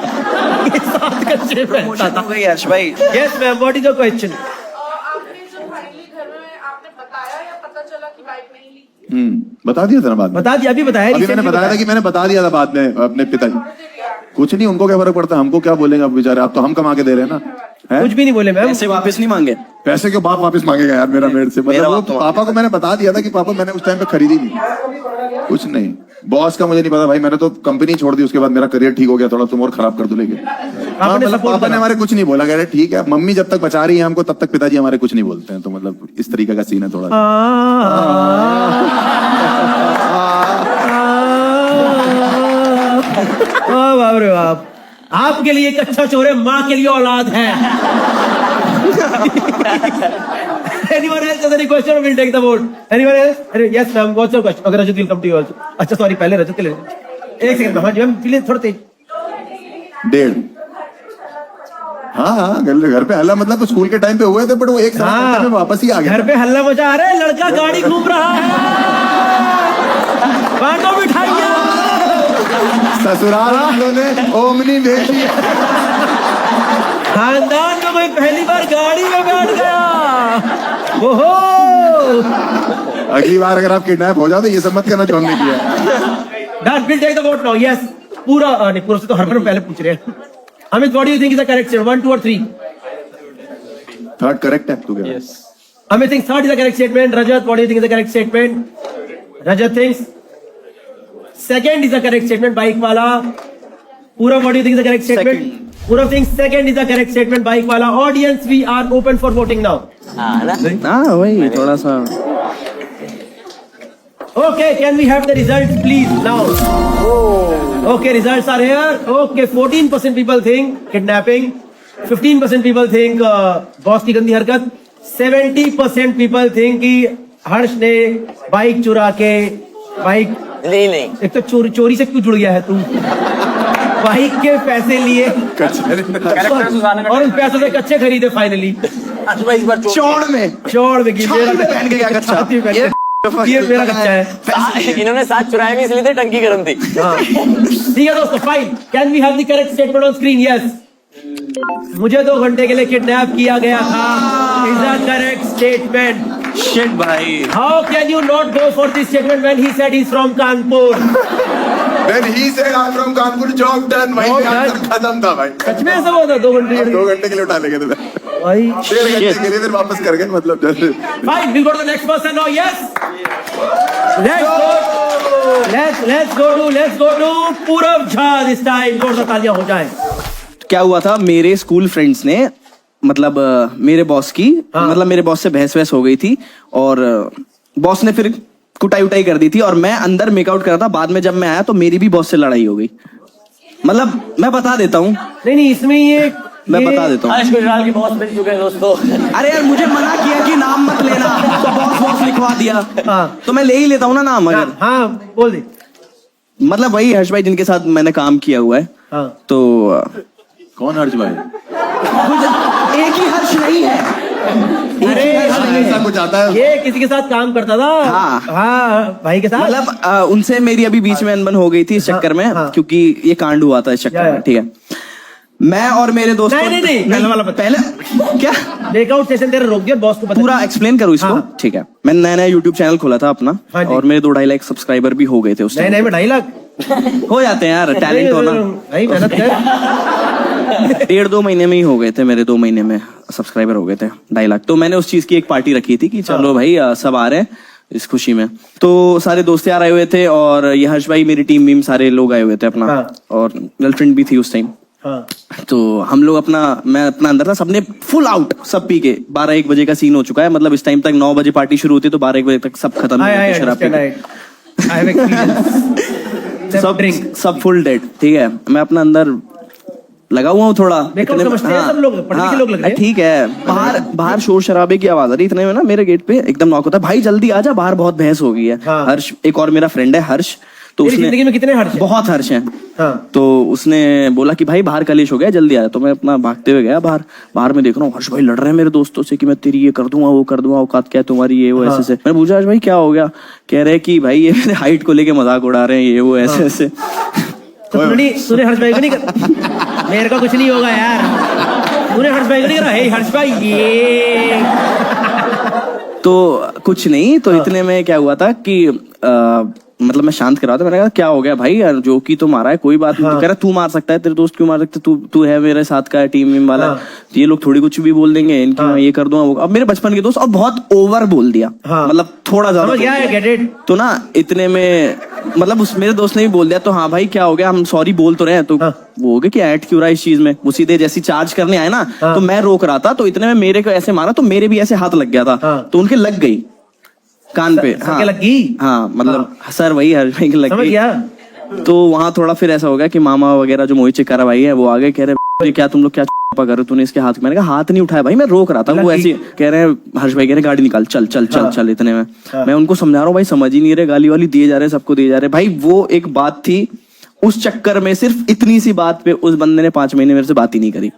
ये सात कच्चे पैसा था। यश भाई, yes ma'am, what is your question? आपने जो फाइनली घर में आपने बताया या पता चला कि बाइक नहीं ली? बता दिया था ना बाद में। बता दिया, अभी बताया। अभी मैंने बताया था कि मैंने बता दिया था बाद में अपने पिताजी। कुछ नहीं, उनको क्या फर्क पड़ता है, हमको क्या बोलेंगे अब बेचारे, आप तो हम कमा के दे रहे हैं ना। है? कुछ भी नहीं बोले मैम। पैसे वापस नहीं मांगे? पैसे क्यों बाप वापस मांगेगा यार मेरा मेरे से, मतलब वो पापा को मैंने बता दिया था कि पापा मैंने उस टाइम पे खरीदी नहीं, कुछ नहीं। बॉस का मुझे नहीं पता भाई, मैंने तो कंपनी छोड़ दी, उसके बाद मेरा करियर ठीक हो गया थोड़ा, तुम और खराब कर दो। लेकिन पापा ने हमारे कुछ नहीं बोला, कह रहे ठीक है, मम्मी जब तक बचा रही है हमको तब तक पिताजी हमारे कुछ नहीं बोलते हैं। तो मतलब इस तरीके का सीन है थोड़ा। बाप रे बाप, आपके लिए कच्चा चोर है, माँ के लिए औलाद है। Anyone else has any question? We'll take the vote. Anyone else? Yes ma'am, what's your question? Okay, Rajat will come to you also. अच्छा सॉरी, पहले रजत के लिए एक सेकंड। हाँ जी मैम, प्लीज थोड़ा तेज। 1.5। हाँ, घर पे हल्ला मतलब स्कूल के टाइम पे हुए थे, बट वो एक साथ में वापस ही आ गया। घर पे हल्ला मचा रहा है, लड़का गाड़ी घूम रहा है, बांटो मिठाइयाँ। ससुराल वालों ने ओमनी भेजी, खानदान में कोई पहली बार गाड़ी में बैठ गया। ओहो, अगली बार अगर आप किडनैप हो जाओ तो ये सब मत करना जो हमने किया। Done. We'll take the vote now. Yes. पूरा नहीं, पूरा से तो हरमन पहले पूछ रहे हैं। Amit, what do you think is the correct statement? 1, 2 or 3? Third correct है तू क्या? Yes. Amit thinks third is the correct statement. Rajat, what do you think is the correct statement? Rajat thinks second is the correct statement. Bike wala. Purav, what do you think is the correct statement? Purav thinks second is the correct statement. Bike wala. Audience, we are open for voting now. हाँ ना? हाँ वही थोड़ा सा। Okay, can we have the results please now? Okay, results are here. Okay, 14% people think kidnapping, 15% people think boss की गंदी हरकत, 70% people think कि हर्ष ने बाइक चुरा के बाइक नहीं एक तो चोरी से क्यों जुड़ गया है तू? बाइक के पैसे लिए और उन पैसों से कच्चे खरीदे फाइनली चौड़ में पहन के क्या कच्चा? ये मेरा कच्चा है। इन्होंने साथ चुराए भी इसलिए थे, टंकी गर्म थी। ठीक है दोस्तों, fine. Can we have the correct statement on screen? Yes, मुझे 2 घंटे के लिए किडनैप किया गया था is the correct statement. Shit भाई, how can you not go for this statement when he said he is from Kanpur? When he said I'm from Kanpur, job done, भाई answer खत्म था भाई। सच में ऐसा हुआ था? 2 घंटे 2 घंटे के लिए उठा लेंगे तुम्हें। भाई फिर वापस कर गए मतलब Fine, we'll go to the next person now. Yes. Let's go to Purav Jha this time. जोर से तालियां हो जाए. क्या हुआ था, मेरे स्कूल फ्रेंड्स ने मतलब मेरे बॉस की मतलब मेरे बॉस से बहस वहस हो गई थी और बॉस ने फिर कुटाई उटाई कर दी थी और मैं अंदर मेकआउट कर रहा था. बाद में जब मैं आया तो मेरी भी बॉस से लड़ाई हो गई. मतलब मैं बता देता हूँ. नहीं इसमें ये मैं बता देता हूँ. हर्ष गुजराल की बॉस बन चुके हैं दोस्तों. अरे यार मुझे मना किया कि नाम मत लेना तो बॉस लिखवा दिया. तो मैं ले ही लेता हूँ ना नाम. अगर हाँ बोल दे. मतलब वही हर्ष भाई जिनके साथ मैंने काम किया हुआ है. तो कौन हर्ष भाई? एक ही हर्ष नहीं है. अरे ऐसा कुछ आता है. ये किसी के साथ काम करता था. हाँ भाई के साथ. मतलब उनसे मेरी अभी बीच में अनबन हो गई थी इस चक्कर में क्योंकि ये कांड हुआ था इस चक्कर में. ठीक है, मैं और मेरे दोस्त पहले क्या ब्रेकआउट सेशन तेरा रोक दिया बॉस को. पूरा एक्सप्लेन करूँ इसको. ठीक है, मैंने नया यूट्यूब चैनल खोला था अपना और मेरे 2-2.5 लाख सब्सक्राइबर भी हो गए थे उस टाइम. नए में 2.5 लाख हो जाते हैं यार, टैलेंट होना. भाई मेहनत कर. 1.5-2 महीने में ही हो गए थे मेरे. 2 महीने में सब्सक्राइबर हो गए थे 2.5 लाख. तो मैंने उस चीज की एक पार्टी रखी थी कि चलो भाई सब आ रहे हैं इस खुशी में. तो सारे दोस्त यार आए हुए थे और ये हर्ष भाई मेरी टीम वीम सारे लोग आए हुए थे अपना. और गर्लफ्रेंड भी थी उस टाइम. तो हम लोग मैं अपना अंदर था, सबने फुल आउट सब पी के. 12-1 बजे का सीन हो चुका है. मतलब इस टाइम तक 9 बजे पार्टी शुरू होती है तो 12-1 बजे तक सब खत्म शराब पी के. सब फुल डेड. ठीक है, मैं अपना अंदर लगा हुआ हूँ थोड़ा. ठीक है, बाहर शोर शराबे की आवाज आ रही. इतने में ना मेरे गेट पे एकदम नॉक होता है. भाई जल्दी आजा, बाहर बहुत बहस हो गई है. हर्ष एक और मेरा फ्रेंड है हर्ष. तो उसने जिंदगी में कितने हर्ष? बहुत हर्ष हैं. तो उसने बोला कि भाई बाहर कलेश हो गया, जल्दी आ. तो मैं अपना भागते हुए गया बाहर में देख रहा हूँ हर्ष भाई लड़ रहे हैं मेरे दोस्तों से कि मैं तेरी ये कर दूंगा वो कर दूंगा, औकात क्या है तुम्हारी, ये वो ऐसे. मैंने पूछा हर्ष भाई क्या हो गया? कह रहे कि भाई ये मेरे हाइट को लेके मजाक उड़ा रहे हैं, ये वो ऐसे. तूने हर्ष भाई को नहीं कर. मेरे का कुछ नहीं होगा यार. तूने हर्ष भाई को नहीं करा. हे हर्ष भाई ये तो कुछ नहीं. तो इतने में क्या हुआ था कि मतलब मैं शांत करा था. मैंने कहा क्या हो गया भाई, जो कि तो मारा है कोई बात नहीं. तो कह रहा तू मार सकता है, तेरे दोस्त क्यों मार सकते, तू है मेरे साथ का टीम वीम वाला. तो ये लोग थोड़ी कुछ भी बोल देंगे इनकी मैं ये कर दूंगा वो. अब मेरे बचपन के दोस्त और बहुत ओवर बोल दिया. मतलब थोड़ा ज्यादा. तो ना इतने में मतलब मेरे दोस्त ने भी बोल दिया. तो हाँ भाई क्या हो गया, हम सॉरी बोल तो रहे हैं. तो वो हो गया कि ऐड क्यों रहा है इस चीज में. वो सीधे जैसी चार्ज करने आए ना तो मैं रोक रहा था. तो इतने में मेरे को ऐसे मारा तो मेरे भी ऐसे हाथ लग गया था. तो उनके लग गई कान पे. हाँ मतलब सर वही हर भाई लग गई. तो वहां थोड़ा फिर ऐसा हो गया कि मामा वगैरह जो मोहित चिकारा भाई है वो आगे कह रहे क्या तुम लोग क्या कर रहे हो, तूने इसके हाथ. मैंने कहा हाथ नहीं उठाया भाई, मैं रोक रहा था. वो ऐसे कह रहे हैं हर्ष भाई कह रहे गाड़ी निकाल, चल चल चल चल. इतने में मैं उनको समझा रहा हूँ भाई समझ ही नहीं रहे, गाली वाली दिए जा रहे, सबको दिए जा रहे. भाई वो एक बात थी, उस चक्कर में सिर्फ इतनी सी बात पे उस बंदे ने 5 महीने मेरे से बात ही नहीं करी.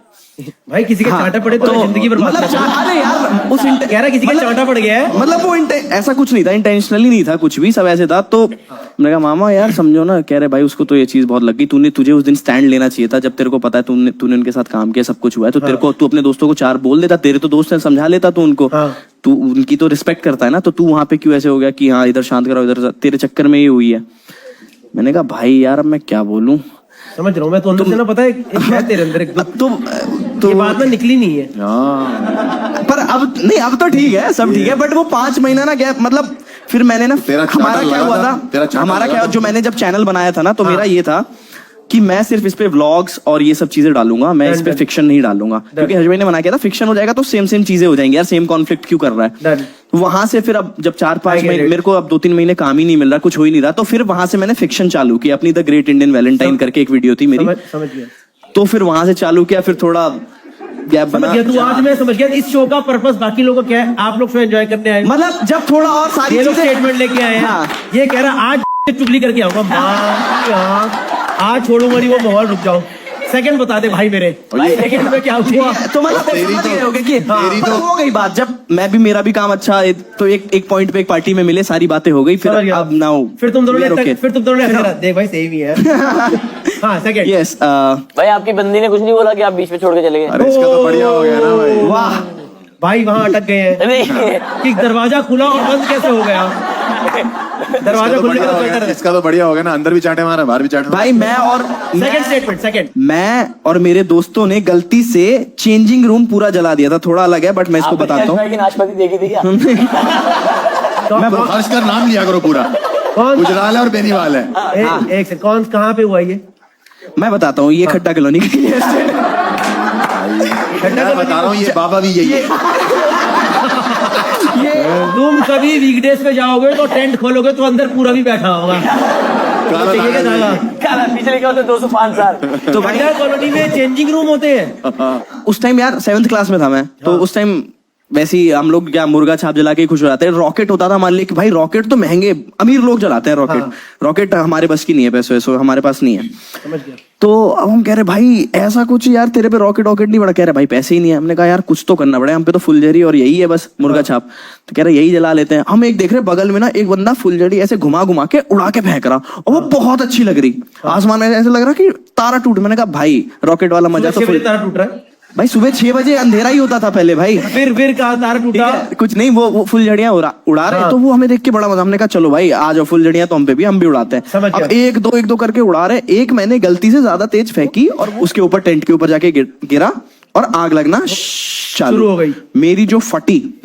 भाई किसी का चांटा पड़े तो जिंदगी बर्बाद. अरे यार उस कह रहा किसी का चांटा पड़ गया है. मतलब वो ऐसा कुछ नहीं था, इंटेंशनली नहीं था कुछ भी, सब ऐसे था. तो मैंने कहा मामा यार समझो ना. कह रहे भाई उसको तो ये चीज बहुत लग गई, तुझे उस दिन स्टैंड लेना चाहिए था. जब तेरे को पता है तूने उनके साथ काम किया, सब कुछ हुआ है, तो तेरे को तू अपने दोस्तों को 4 बोल देता. तेरे तो दोस्त ने समझा लेता तू उनको. तू उनकी तो रिस्पेक्ट करता है ना. तो तू वहां पे क्यों ऐसे हो गया कि हाँ इधर शांत कराओ, इधर तेरे चक्कर में ही हुई है. मैंने कहा भाई यार अब मैं क्या बोलूं. समझ रहा हूँ मैं. तो अंदर से ना पता है एक है तेरे अंदर एक तो ये बात में निकली नहीं है. पर अब नहीं, अब तो ठीक है, सब ठीक है. बट वो 5 महीना ना गैप. मतलब फिर मैंने ना हमारा क्या हुआ था, हमारा क्या जो मैंने जब चैनल बनाया था ना तो मेरा ये था कि मैं सिर्फ इस पे व्लॉग्स और ये सब चीजें डालूंगा. मैं इस पे फिक्शन नहीं डालूंगा क्योंकि हर्ष भाई ने मना किया था फिक्शन हो जाएगा तो सेम चीजें हो जाएंगी यार. सेम कॉन्फ्लिक्ट क्यों कर रहा है. वहां से फिर अब जब 4-5 महीने मेरे को अब 2-3 महीने काम ही नहीं मिल रहा, कुछ हो ही नहीं रहा. तो फिर वहां से मैंने फिक्शन चालू किया अपनी. द ग्रेट इंडियन वैलेंटाइन करके एक वीडियो थी मेरी. समझ गया. तो फिर वहां से चालू किया, फिर थोड़ा गैप बना. तू आज मैं समझ गया इस शो का पर्पस बाकी लोगों का क्या है. आप लोग शो एंजॉय करने आए. मतलब जब थोड़ा और सारी चीजें स्टेटमेंट लेके आए हैं. ये कह रहा आज चुगली करके आऊंगा. आज छोड़ूंगा नहीं वो माहौल. रुक जाओ सेकंड बता दे भाई मेरे. सेकंड में क्या हुआ. तो मतलब हो गई बात. जब मेरा भी काम अच्छा है तो एक पॉइंट पे एक पार्टी में मिले, सारी बातें हो गई. फिर अब नाउ फिर तुम दोनों ने देख भाई सही भी है. हाँ सेकंड. यस भाई आपकी बंदी ने कुछ नहीं बोला कि आप बीच में छोड़ के चले गए. अरे इसका तो बढ़िया हो गया ना भाई. वाह भाई वहाँ अटक गए हैं कि दरवाजा खुला और बंद कैसे हो गया. दरवाजा खुलने का स्वेटर है। इसका तो बढ़िया हो गया ना, अंदर भी चाटे मारा, बाहर भी चाटे मारा। भाई मैं और सेकंड स्टेटमेंट, सेकंड। मैं और मेरे दोस्तों ने गलती से चेंजिंग रूम पूरा जला दिया था। थोड़ा अलग है बट मैं इसको बताता हूँ। की नाशपाती देखी थी क्या? मैं फर्श का नाम लिया करो पूरा, गुजराल है और बेनीवाल है। एक सेकंड, कौन कहाँ पे हुआ ये? मैं बताता हूँ, ये खट्टा कॉलोनी की मैं बता रहा हूँ, ये बाबा भी यही है। तुम कभी वीकडेज पे जाओगे तो टेंट खोलोगे तो अंदर पूरा भी बैठा होगा। पीछे लिखा होता 205 साल। तो भाई कॉलोनी में चेंजिंग रूम होते हैं। उस टाइम यार 7th क्लास में था मैं, तो उस टाइम वैसे ही हम लोग क्या मुर्गा छाप जला के ही खुश हो जाते हैं। रॉकेट होता था हमारे लिए कि भाई रॉकेट तो महंगे, अमीर लोग जलाते हैं रॉकेट। रॉकेट हमारे बस की नहीं है, पैसों वैसों हमारे पास नहीं है। समझ गया। तो अब हम कह रहे भाई ऐसा कुछ यार तेरे पे रॉकेट नहीं पड़ा। कह रहे भाई पैसे ही नहीं है। हमने कहा यार कुछ तो करना पड़ेगा, हम पे तो फुलझड़ी और यही है बस मुर्गा छाप। तो कह रहे यही जला लेते हैं। हम एक देख रहे बगल में ना एक बंदा फुलझड़ी ऐसे घुमा घुमा के उड़ा के फेंक रहा, और वो बहुत अच्छी लग रही। आसमान में ऐसे लग रहा कि तारा टूट। मैंने कहा भाई रॉकेट वाला मजा तो तारा टूट रहा है भाई। सुबह 6 बजे अंधेरा ही होता था पहले भाई। फिर कहा तारा टूटा? कुछ नहीं, वो फुलझड़ियां उड़ा रहे। तो वो हमें देख के बड़ा मजा। हमने कहा चलो भाई आ जाओ फुलझड़ियां तो हम पे भी, हम भी उड़ाते हैं। अब एक दो करके उड़ा रहे। एक मैंने गलती से ज्यादा तेज फेंकी और उसके ऊपर टेंट के ऊपर जाके गिरा और आग लगना चालू हो गई। मेरी जो फटी,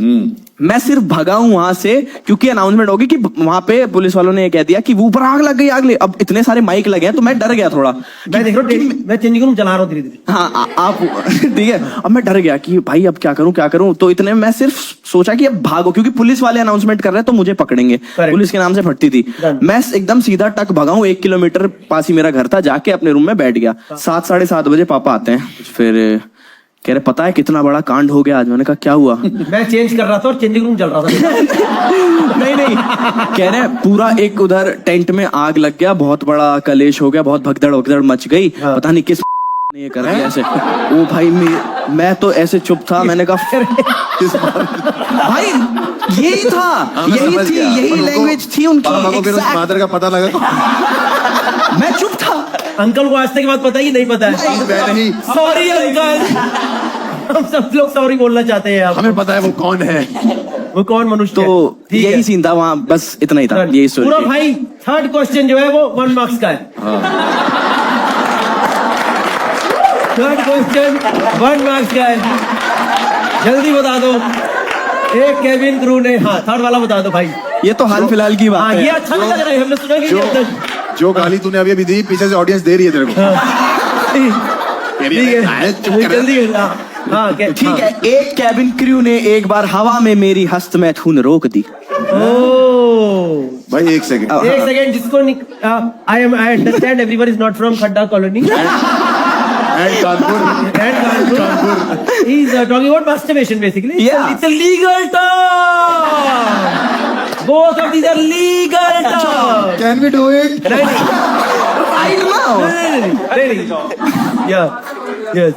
मैं सिर्फ भगा हूं वहां से क्योंकि अनाउंसमेंट होगी कि वहां पे पुलिस वालों ने कह दिया कि वो ऊपर आग लग गई, आग ले। अब इतने सारे माइक लगे हैं तो मैं डर गया थोड़ा। मैं देख रहा हूँ, मैं चेंजिंग रूम जला रहा हूँ धीरे-धीरे। हाँ आप ठीक है। अब मैं डर गया कि भाई अब क्या करूं। तो इतने में मैं सिर्फ सोचा कि अब भागो, क्योंकि पुलिस वाले अनाउंसमेंट कर रहे हैं तो मुझे पकड़ेंगे। पुलिस के नाम से फटती थी। मैं एकदम सीधा टक भगा हूं। 1 किलोमीटर पास ही मेरा घर था। जाके अपने रूम में बैठ गया। 7 साढ़े 7 बजे पापा आते हैं। फिर कह रहे पता है कितना बड़ा कांड हो गया आज। मैंने कहा क्या हुआ? मैं चेंज कर रहा था और चेंजिंग रूम जल रहा था। नहीं कह रहे पूरा एक उधर टेंट में आग लग गया, बहुत बड़ा कलेश हो गया, बहुत भगदड़ मच गई। पता नहीं किस ने ये कर दिया ऐसे। ओ भाई मैं तो ऐसे चुप था। मैंने कहा भाई यही था, यही लैंग्वेज थी उनकी। फादर का पता लगा तो मैं चुप था। अंकल को आज तक बात पता ही नहीं पता है। सॉरी अंकल, हम सब लोग सॉरी बोलना चाहते हैं। हमें पता है वो कौन है, वो कौन मनुष्य। तो यही सीन था वहाँ, बस इतना ही था। यही स्टोरी पूरा भाई। थर्ड क्वेश्चन जो है वो 1 मार्क्स का है। थर्ड क्वेश्चन 1 मार्क्स का है। जल्दी बता दो। एक केबिन क्रू ने, हाँ थर्ड वाला बता दो भाई। ये तो हाल फिलहाल की बात है। ये अच्छा लग रहा है, हमने सुना नहीं अब तक। जो गाली तूने अभी दी पीछे से ऑडियंस दे रही है तेरे को। जल्दी ठीक है। एक कैबिन क्रू ने एक बार हवा में मेरी हस्त मैथुन रोक दी। भाई एक सेकंड जिसको I understand everyone is not from खड्डा colony and Kanpur. He's talking about masturbation basically. Yeah. It's a legal term. Both of these are legal terms. Can we do it? Right now. Yeah.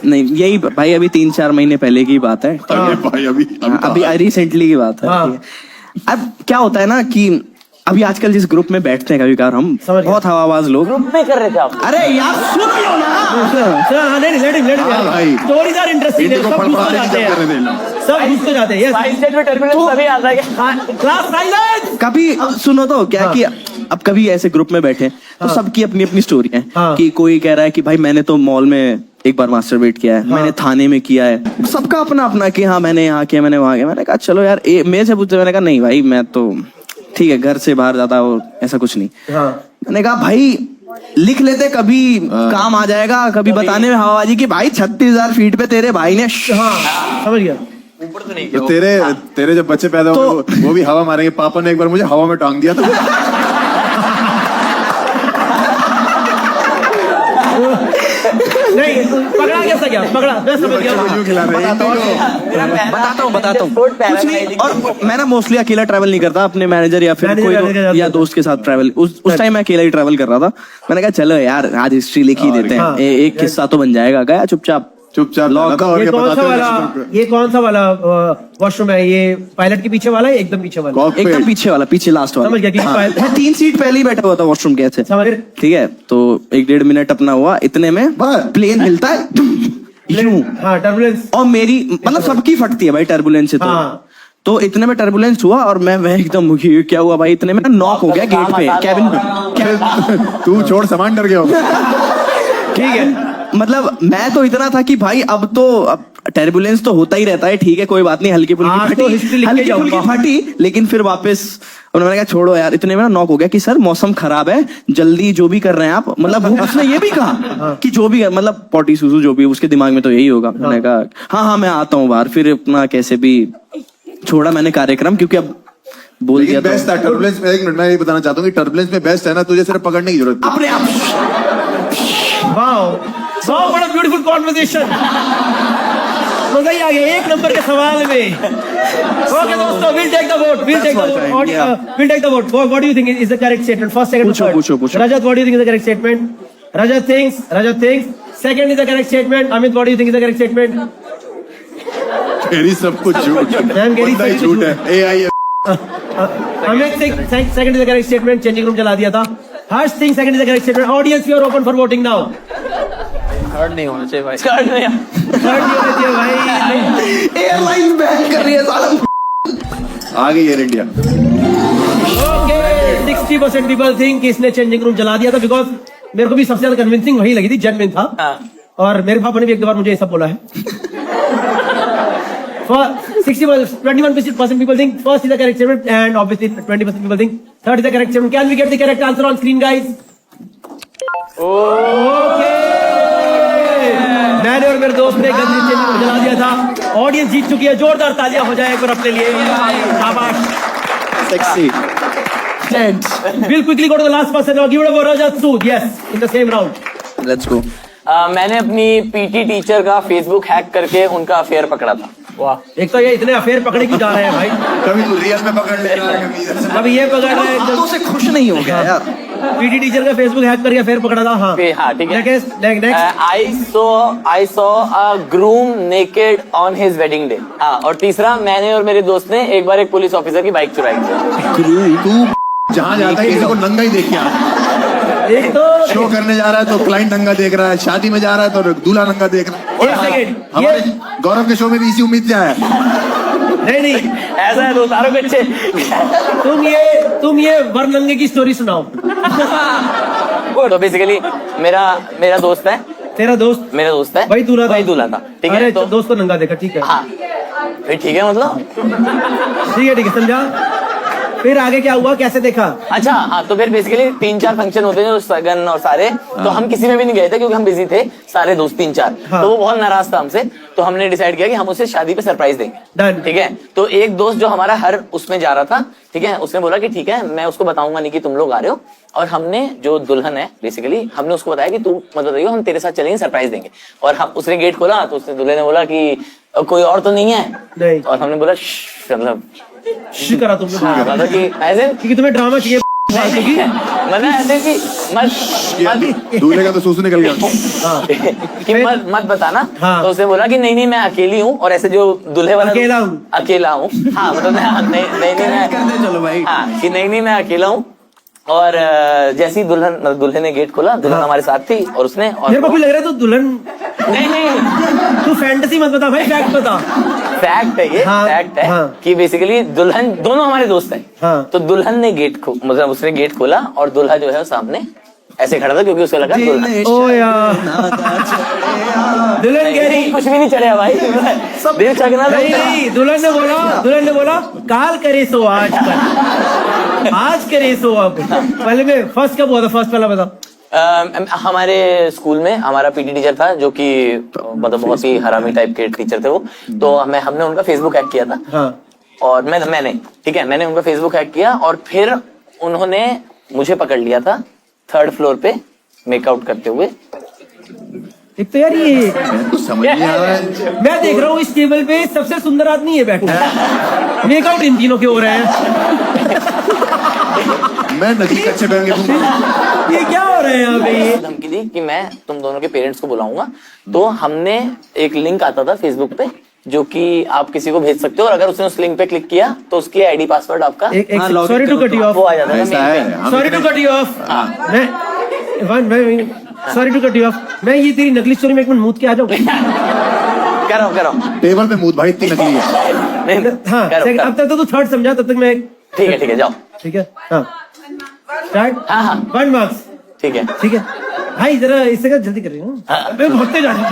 नहीं यही भाई अभी 3-4 महीने पहले की बात है। भाई अभी रिसेंटली की बात है। अब क्या होता है ना कि अभी आजकल जिस ग्रुप में बैठते हैं कभी कभार हम बहुत हवाबाज लोग ग्रुप में कर रहे थे आप। अरे यार सुन लो ना। Stories are interesting. सब घुस तो जाते हैं। यस स्टेट में टर्बुलेंस तभी आता है। Class silence. कभी सुनो तो क्या कि अब कभी ऐसे ग्रुप में बैठे तो सबकी अपनी अपनी स्टोरी है कि कोई कह रहा है कि भाई मैंने तो मॉल में एक बार मास्टरबेट किया है, मैंने थाने में किया है। सबका अपना अपना कि हाँ मैंने यहाँ किया, मैंने वहां किया। मैंने कहा चलो यार मेरे से पूछते। मैंने कहा नहीं भाई मैं तो ठीक है, घर से बाहर जाता हो ऐसा कुछ नहीं। मैंने कहा भाई लिख लेते, कभी काम आ जाएगा। कभी बताने में हवाबाजी की भाई 36,000 फीट पे तेरे भाई ने। समझ गया। ऊपर तो नहीं तो तेरे जब बच्चे पैदा होंगे वो भी हवा मारेंगे। पापा ने एक बार मुझे हवा में टांग दिया था। नहीं पकड़ा कैसा गया? पकड़ा मैं समझ गया। बताता हूँ कुछ नहीं। और मैं ना मोस्टली अकेला ट्रैवल नहीं करता, अपने मैनेजर या फिर कोई या दोस्त के साथ ट्रैवल। उस टाइम मैं अकेला ही ट्रैवल कर रहा था। मैंने कहा चलो यार आज हिस्ट्री लिख ही देते हैं, एक किस्सा तो बन जाएगा। गया चुपचाप ये कौन सा वाला वॉशरूम है? ये पायलट के पीछे वाला है? एकदम पीछे वाला? एकदम पीछे वाला, पीछे लास्ट वाला। समझ गया। 3 सीट पहले ही बैठा हुआ था वॉशरूम के ऐसे। ठीक है तो 1-1.5 मिनट अपना हुआ। इतने में प्लेन हिलता है। टर्बुलेंस। और मेरी मतलब सबकी फटती है भाई टर्बुलेंस से। तो इतने में टर्बुलेंस हुआ और मैं एकदम क्या हुआ भाई, इतने में नॉक हो गया गेट पे, कैबिन पे। तू छोड़, सामान डर गया हो। ठीक है, मतलब मैं तो इतना था कि भाई अब टर्बुलेंस तो होता ही रहता है, ठीक है कोई बात नहीं, हल्की फुल्की फटी, लेकिन फिर वापस उन्होंने कहा छोड़ो यार, इतने में नॉक हो गया कि सर मौसम खराब है, जल्दी जो भी कर रहे हैं आप, मतलब उसने ये भी कहा कि जो भी मतलब पॉटी सूसू जो भी, उसके दिमाग में तो यही होगा। मैंने कहा हाँ मैं आता हूँ बाहर, फिर अपना कैसे भी छोड़ा मैंने कार्यक्रम, क्योंकि अब बोल दिया। बेस्ट था टर्बुलेंस में, एक मिनट मैं ये बताना चाहता हूँ कि टर्बुलेंस में बेस्ट है ना, तुझे सिर्फ पकड़ने की जरूरत है अपने आप। वाओ, बड़ा ब्यूटीफुल कॉन्वर्सेशन, मजा ही आ गया एक नंबर के सवाल में। ओके दोस्तों, we'll take the vote, we'll take the vote. What do you think is the correct statement? First, second, third. पूछो। Rajat, what do you think is the correct statement? Rajat thinks. Second is the correct statement. Amit, what do you think is the correct statement? तेरी सब कुछ झूठ है, झूठ है। AI Amit thinks second is the correct statement. Changing room चला दिया था। Harsh thinks second is the correct statement. Audience, you are open for voting now. Third नहीं होना चाहिए भाई, थर्ड नहीं होना चाहिए भाई। एयरलाइन बैन कर रही है साला। आ गई air India. Okay, 60% people think इसने चेंजिंग रूम जला दिया था, बिकॉज मेरे को भी सबसे ज्यादा कन्विंसिंग वही लगी थी, जेन्युइन था। और मेरे पापा ने भी एक बार मुझे ये सब बोला है। 21% people think first is the correct statement, and obviously 20% people think third is the correct statement. Can we get the correct answer on screen, guys? Okay. मैंने और मेरे दोस्त ने गंदी चेंजिंग रूम जला दिया था। ऑडियंस जीत चुकी है, जोरदार तालियां हो जाए एक बार अपने लिए। शाबाश। Sexy. We'll quickly go to the last person now. Give it up for Rajat Sood. Yes, in the same round. Let's go. मैंने अपनी पीटी टीचर का फेसबुक हैक करके उनका अफेयर पकड़ा था। वाह, एक तो ये इतने अफेयर पकड़े क्यों जा रहे हैं भाई? कभी तू रियल में पकड़ ले रहा है, कभी इधर से। कभी ये पकड़ रहे हैं, बातों से खुश नहीं हो गया यार। पीटी टीचर का फेसबुक हैक करके अफेयर पकड़ा था। हाँ ठीक है। Next. I saw a groom naked on his wedding day। हाँ, और तीसरा, मैंने और मेरे दोस्त ने एक बार एक पुलिस ऑफिसर की बाइक चुराई थी। तू जहाँ जाता है किसी को नंगा ही देख के आ। एक तो शो करने जा रहा है तो क्लाइंट नंगा देख रहा है, शादी में जा रहा है तो दूल्हा नंगा देख रहा है। एक सेकंड, हमारे गौरव के शो में भी इसी उम्मीद से आया। नहीं ऐसा है, तो सारों के अच्छे। तुम ये वरनंगे की स्टोरी सुनाओ। तो बेसिकली मेरा दोस्त है। तेरा दोस्त? मेरा दोस्त है, वही दूल्हा था। ठीक है, तो दोस्त को नंगा देखा, ठीक है। हाँ फिर ठीक है, मतलब ठीक है समझा। फिर आगे क्या हुआ, कैसे देखा? अच्छा हाँ, तो फिर बेसिकली 3-4 फंक्शन होते हैं, सगन और सारे, तो हम किसी में भी नहीं गए थे क्योंकि हम बिजी थे सारे दोस्त 3-4। तो वो बहुत नाराज था हमसे, तो हमने डिसाइड किया कि हम उसे शादी पे सरप्राइज देंगे। ठीक है, तो एक दोस्त जो हमारा हर उसमें जा रहा था, ठीक है, उसने बोला कि ठीक है मैं उसको बताऊंगा नहीं कि तुम लोग आ रहे हो, और हमने जो दुल्हन है बेसिकली हमने उसको बताया कि तू मत बताइए, हम तेरे साथ चलेंगे, सरप्राइज देंगे। और हम उसने गेट खोला तो उसने दूल्हे ने बोला कि कोई और तो नहीं है? नहीं। और हमने बोला मतलब करा तुमने? मतलब कि ऐसे क्योंकि तुम्हें ड्रामा चाहिए मतलब ऐसे कि दूल्हे का तो सूसू निकल गया कि मत बताना। हाँ। तो उसने बोला कि नहीं मैं अकेली हूँ, और ऐसे जो दूल्हे वाला अकेला हूँ। हाँ मतलब नहीं चलो भाई। हाँ कि नहीं मैं अकेला हूँ। और जैसे ही दूल्हे ने गेट खोला, दुल्हन हमारे साथ थी, और उसने मेरे को भी लग रहा है तो दुल्हन नहीं तू फैंटेसी मत बता भाई, फैक्ट बता। फैक्ट है ये। हाँ, फैक्ट है हाँ। कि बेसिकली दुल्हन दोनों हमारे दोस्त हैं। हाँ। तो दुल्हन ने मतलब उसने गेट खोला और दूल्हा जो है सामने ऐसे खड़ा था क्योंकि उसको लगा दुल्हन। ओ यार, दुल्हन कह रही कुछ भी नहीं चढ़ा भाई, सब दिल चकना। नहीं, दुल्हन ने बोला काल करे सो आज करे सो अब। पहले में फर्स्ट कब हुआ था? फर्स्ट पहला बता। हमारे स्कूल में हमारा पीटी टीचर था जो कि मतलब बहुत ही हरामी टाइप के टीचर थे वो, तो हमने उनका फेसबुक हैक किया था। हाँ। और मैंने ठीक है, मैंने उनका फेसबुक हैक किया, और फिर उन्होंने मुझे पकड़ लिया था 3rd फ्लोर पे मेकआउट करते हुए। एक तो यार ये समझ नहीं आ रहा है। मैं देख रहा हूँ इस टेबल पे सबसे सुंदर आदमी है बैठा, मेकआउट इन तीनों के हो रहे हैं। मैं नकली कच्चे पहन के घूमूंगा। ये क्या हो रहा है यहाँ पे? धमकी दी कि मैं तुम दोनों के पेरेंट्स को बुलाऊंगा। तो हमने एक लिंक आता था फेसबुक पे जो कि आप किसी को भेज सकते हो, और अगर उसने उस लिंक पे क्लिक किया तो उसकी आईडी पासवर्ड आपका sorry to cut you off वो आ जाता है। Sorry to cut you off sorry to cut you off मैं ये तेरी नकली स्टोरी में एक मिनट मूत के आ जाऊँ। करो टेबल पे मूत भाई, इतनी नकली है। हाँ करो, अब तक तो तू थर्ड समझा, तब तक मैं ठीक है जाओ। ठीक है हाँ स्टार्ट। हाँ 1 मार्क्स। ठीक है। ठीक है भाई, जरा इससे कर, जल्दी कर रही हूँ मैं भागते जा रहा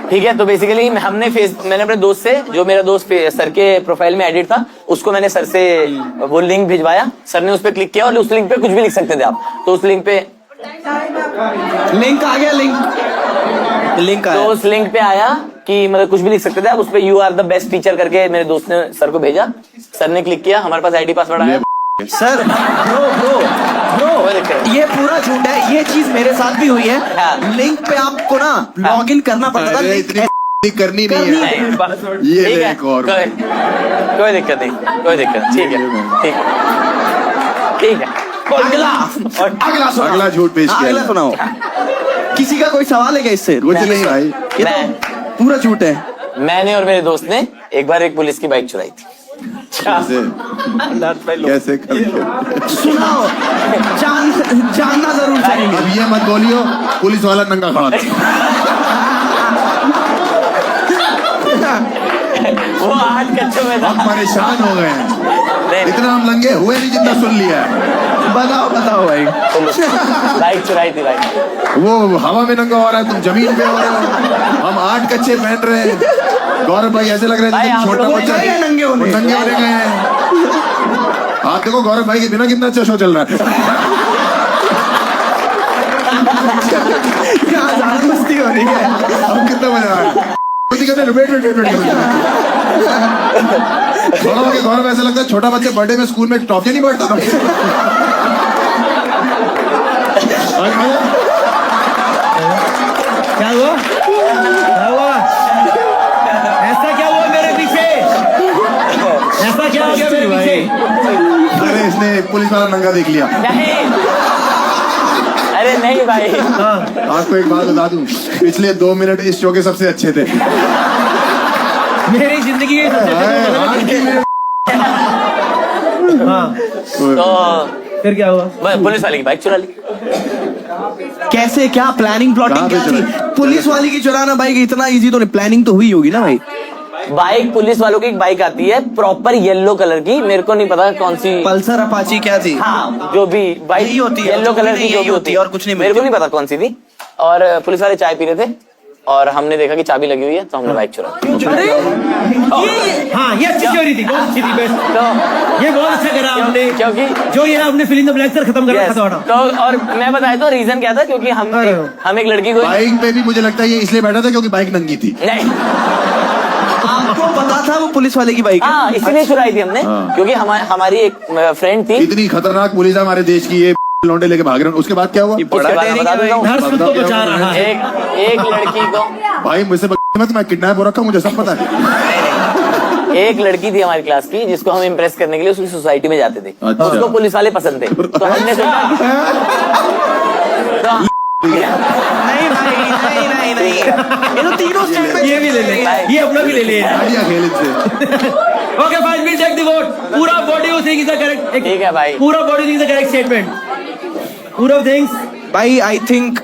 ठीक है, तो बेसिकली मैंने अपने दोस्त से, जो मेरा दोस्त सर के प्रोफाइल में एडिट था, उसको मैंने सर से वो लिंक भिजवाया। सर ने उस पर क्लिक किया और उस लिंक पे कुछ भी लिख सकते थे आप, तो उस लिंक पे लिंक आ गया, लिंक तो उस लिंक पे आया कि मतलब कुछ भी लिख सकते थे आप, उस पे you are the best teacher करके मेरे दोस्त ने सर को भेजा। सर ने क्लिक किया, हमारे पास आईडी पासवर्ड आया। सर ब्रो ये पूरा झूठ है, ये चीज मेरे साथ भी हुई है। हाँ। लिंक पे आपको ना लॉग इन करना पड़ता था, अरे इतनी करनी नहीं है। ये ठीक ले है, एक और। कोई दिक्कत नहीं, कोई दिक्कत नहीं। ठीक है ठीक है। अगला झूठ पेश किया। अगला सुनाओ। किसी का कोई सवाल है क्या इससे? कुछ नहीं भाई, ये तो पूरा झूठ है। मैंने और मेरे दोस्त ने एक बार एक पुलिस की बाइक चुराई थी। कैसे करके? सुनाओ, जानना जरूर चाहिए। अब ये मत बोलियो पुलिस वाला नंगा खड़ा था। वो आज कच्चों में था। हम परेशान हो गए हैं, नहीं, इतना हम लंगे हुए नहीं जितना सुन लिया है। बताओ भाई। बाइक चुराई थी भाई। वो हवा में नंगा हो रहा है, तुम जमीन पे हो रहे हो, हम 8 कच्चे पहन रहे हैं। गौरव भाई ऐसे लग रहे हैं छोटा बच्चा नंगे होने गए हैं। आप देखो गौरव भाई के बिना कितना अच्छा शो चल रहा है। यहाँ ज्यादा मस्ती हो रही है। अब कितना मजा आ रहा है। गौरव ऐसा लगता है छोटा बच्चे बर्थडे में स्कूल में टॉफी नहीं बांटता था। क्या हुआ? क्या हुआ? ऐसा क्या हुआ मेरे पीछे? ऐसा क्या हो गया मेरे पीछे? अरे इसने पुलिस वाला नंगा देख लिया। नहीं, अरे नहीं भाई। आपको एक बात बता दूं, पिछले 2 मिनट इस शो के सबसे अच्छे थे मेरी जिंदगी के तो फिर क्या हुआ? पुलिस वाले की बाइक चुरा ली। कैसे, क्या प्लानिंग प्लॉटिंग क्या थी? पुलिस वाली की चुराना बाइक इतना इजी तो नहीं, प्लानिंग तो हुई होगी ना भाई। बाइक पुलिस वालों की एक बाइक आती है प्रॉपर येलो कलर की, मेरे को नहीं पता कौन सी, पल्सर अपाची क्या थी? हाँ जो भी बाइक यही होती है, येलो कलर की जो भी होती है, और कुछ नहीं मेरे को नहीं पता कौन सी थी। और पुलिस वाले चाय पी रहे थे और हमने देखा कि चाबी लगी हुई है, तो हमने बाइक चुरा हाँ ये अच्छी चोरी थी, बहुत अच्छी थी, बेस्ट। तो ये बहुत अच्छा करा हमने, क्योंकि जो ये हमने फिल्म द ब्लैक सर खत्म करा था। तो और मैं बताया तो रीजन क्या था, क्योंकि हम एक लड़की को बाइक पे भी मुझे लगता है ये इसलिए बैठा था क्योंकि बाइक नंगी थी। नहीं, आपको पता था वो पुलिस वाले की बाइक है? हाँ इसीलिए चुराई थी हमने, क्योंकि हमारी एक फ्रेंड थी। इतनी खतरनाक पुलिस है हमारे देश की, ये लौंडे लेके भाग रहे हैं। उसके बाद क्या हुआ? उसके बाद मैं बता देता हूँ। बचा रहा है एक लड़की को, भाई मुझसे मत, मैं किडनैप हो रखा हूँ, मुझे सब पता है। एक लड़की थी हमारी क्लास की जिसको हम इम्प्रेस करने के लिए उसकी सोसाइटी में जाते थे। अच्छा। उसको पुलिस वाले पसंद थे, तो हमने सोचा नहीं भाई, नहीं ये तो तीनों स्टेटमेंट। ये भी ले ले, ये अपना भी ले ले। खेल इनसे। Okay fine, will take the vote. पूरा body you think is the correct. ठीक है भाई, पूरा body think is the correct statement. पूरा थिंग्स भाई आई थिंक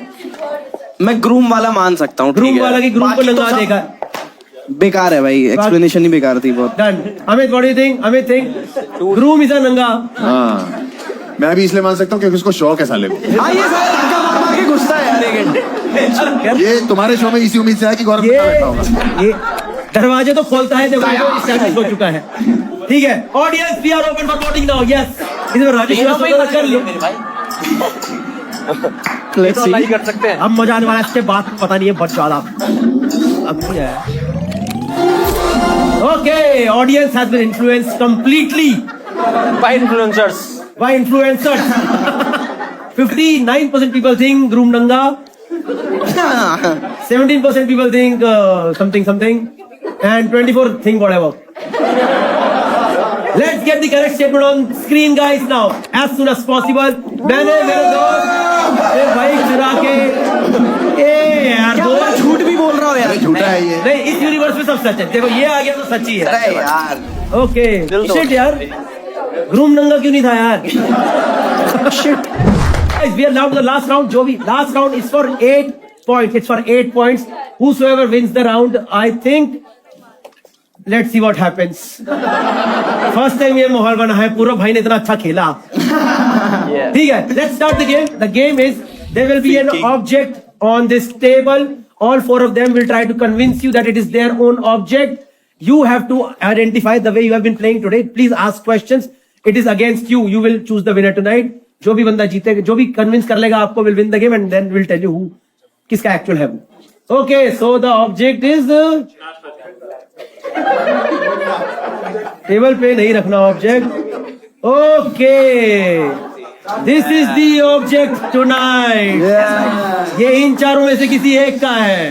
मैं ग्रूम वाला मान सकता हूँ। ग्रूम वाला की ग्रूम को लगा देगा, बेकार है भाई, एक्सप्लेनेशन ही बेकार थी बहुत। Done. Amit what do you think? Amit think groom is a नंगा। हाँ मैं भी इसलिए मान सकता हूँ क्योंकि उसको शौक है साले को। हाँ ये सारा धक्का मार के घुसता है यार एक घंटे। ये तुम्हारे शो में इसी उम्मीद से है कि गौरव बैठा होगा। ये दरवाजे तो खोलता है, देखो स्टैब्लिश हो चुका है। ठीक है audience, we are open for voting now. Yes, इसमें राजेश कर लो, लेट्स सी कर सकते हैं। अब मजा आने वाला है, इसके बाद पता नहीं है बहुत ज्यादा। अब क्या है? Okay, audience has been influenced completely by influencers. by influencers. 59% people think groom nanga. 17% people think something, and 24 think whatever. Let's get the correct statement on screen, guys, now as soon as possible. मैंने मेरे दोस्त ये bike चुरा के यार दो झूठ भी बोल रहा हूँ यार। झूठा है ये। नहीं, इस यूनिवर्स में सब सच है। देखो ये आ गया तो सच्ची है। अरे यार ओके शिट यार, ग्रूम नंगा क्यों नहीं था यार? Shit. Guys, we are now to the last round. जो भी last round is for 8 points. It's for 8 points. Whosoever wins the round, I think let's see what happens. First time ये माहौल बना है, पूरब भाई ने इतना अच्छा खेला। ठीक है, let's start the game. The game is there will be an object on this table, all four of them will try to convince you that it is their own object. You have to identify the way you have been playing today. Please ask questions. It is against you. You will choose the winner tonight. जो भी बंदा जीतेगा, जो भी convince कर लेगा आपको, will win the game and then we'll tell you who किसका actual है वो. Okay, so the object is table पे नहीं रखना object. Okay, this is the object tonight. ये इन चारों में से किसी एक का है।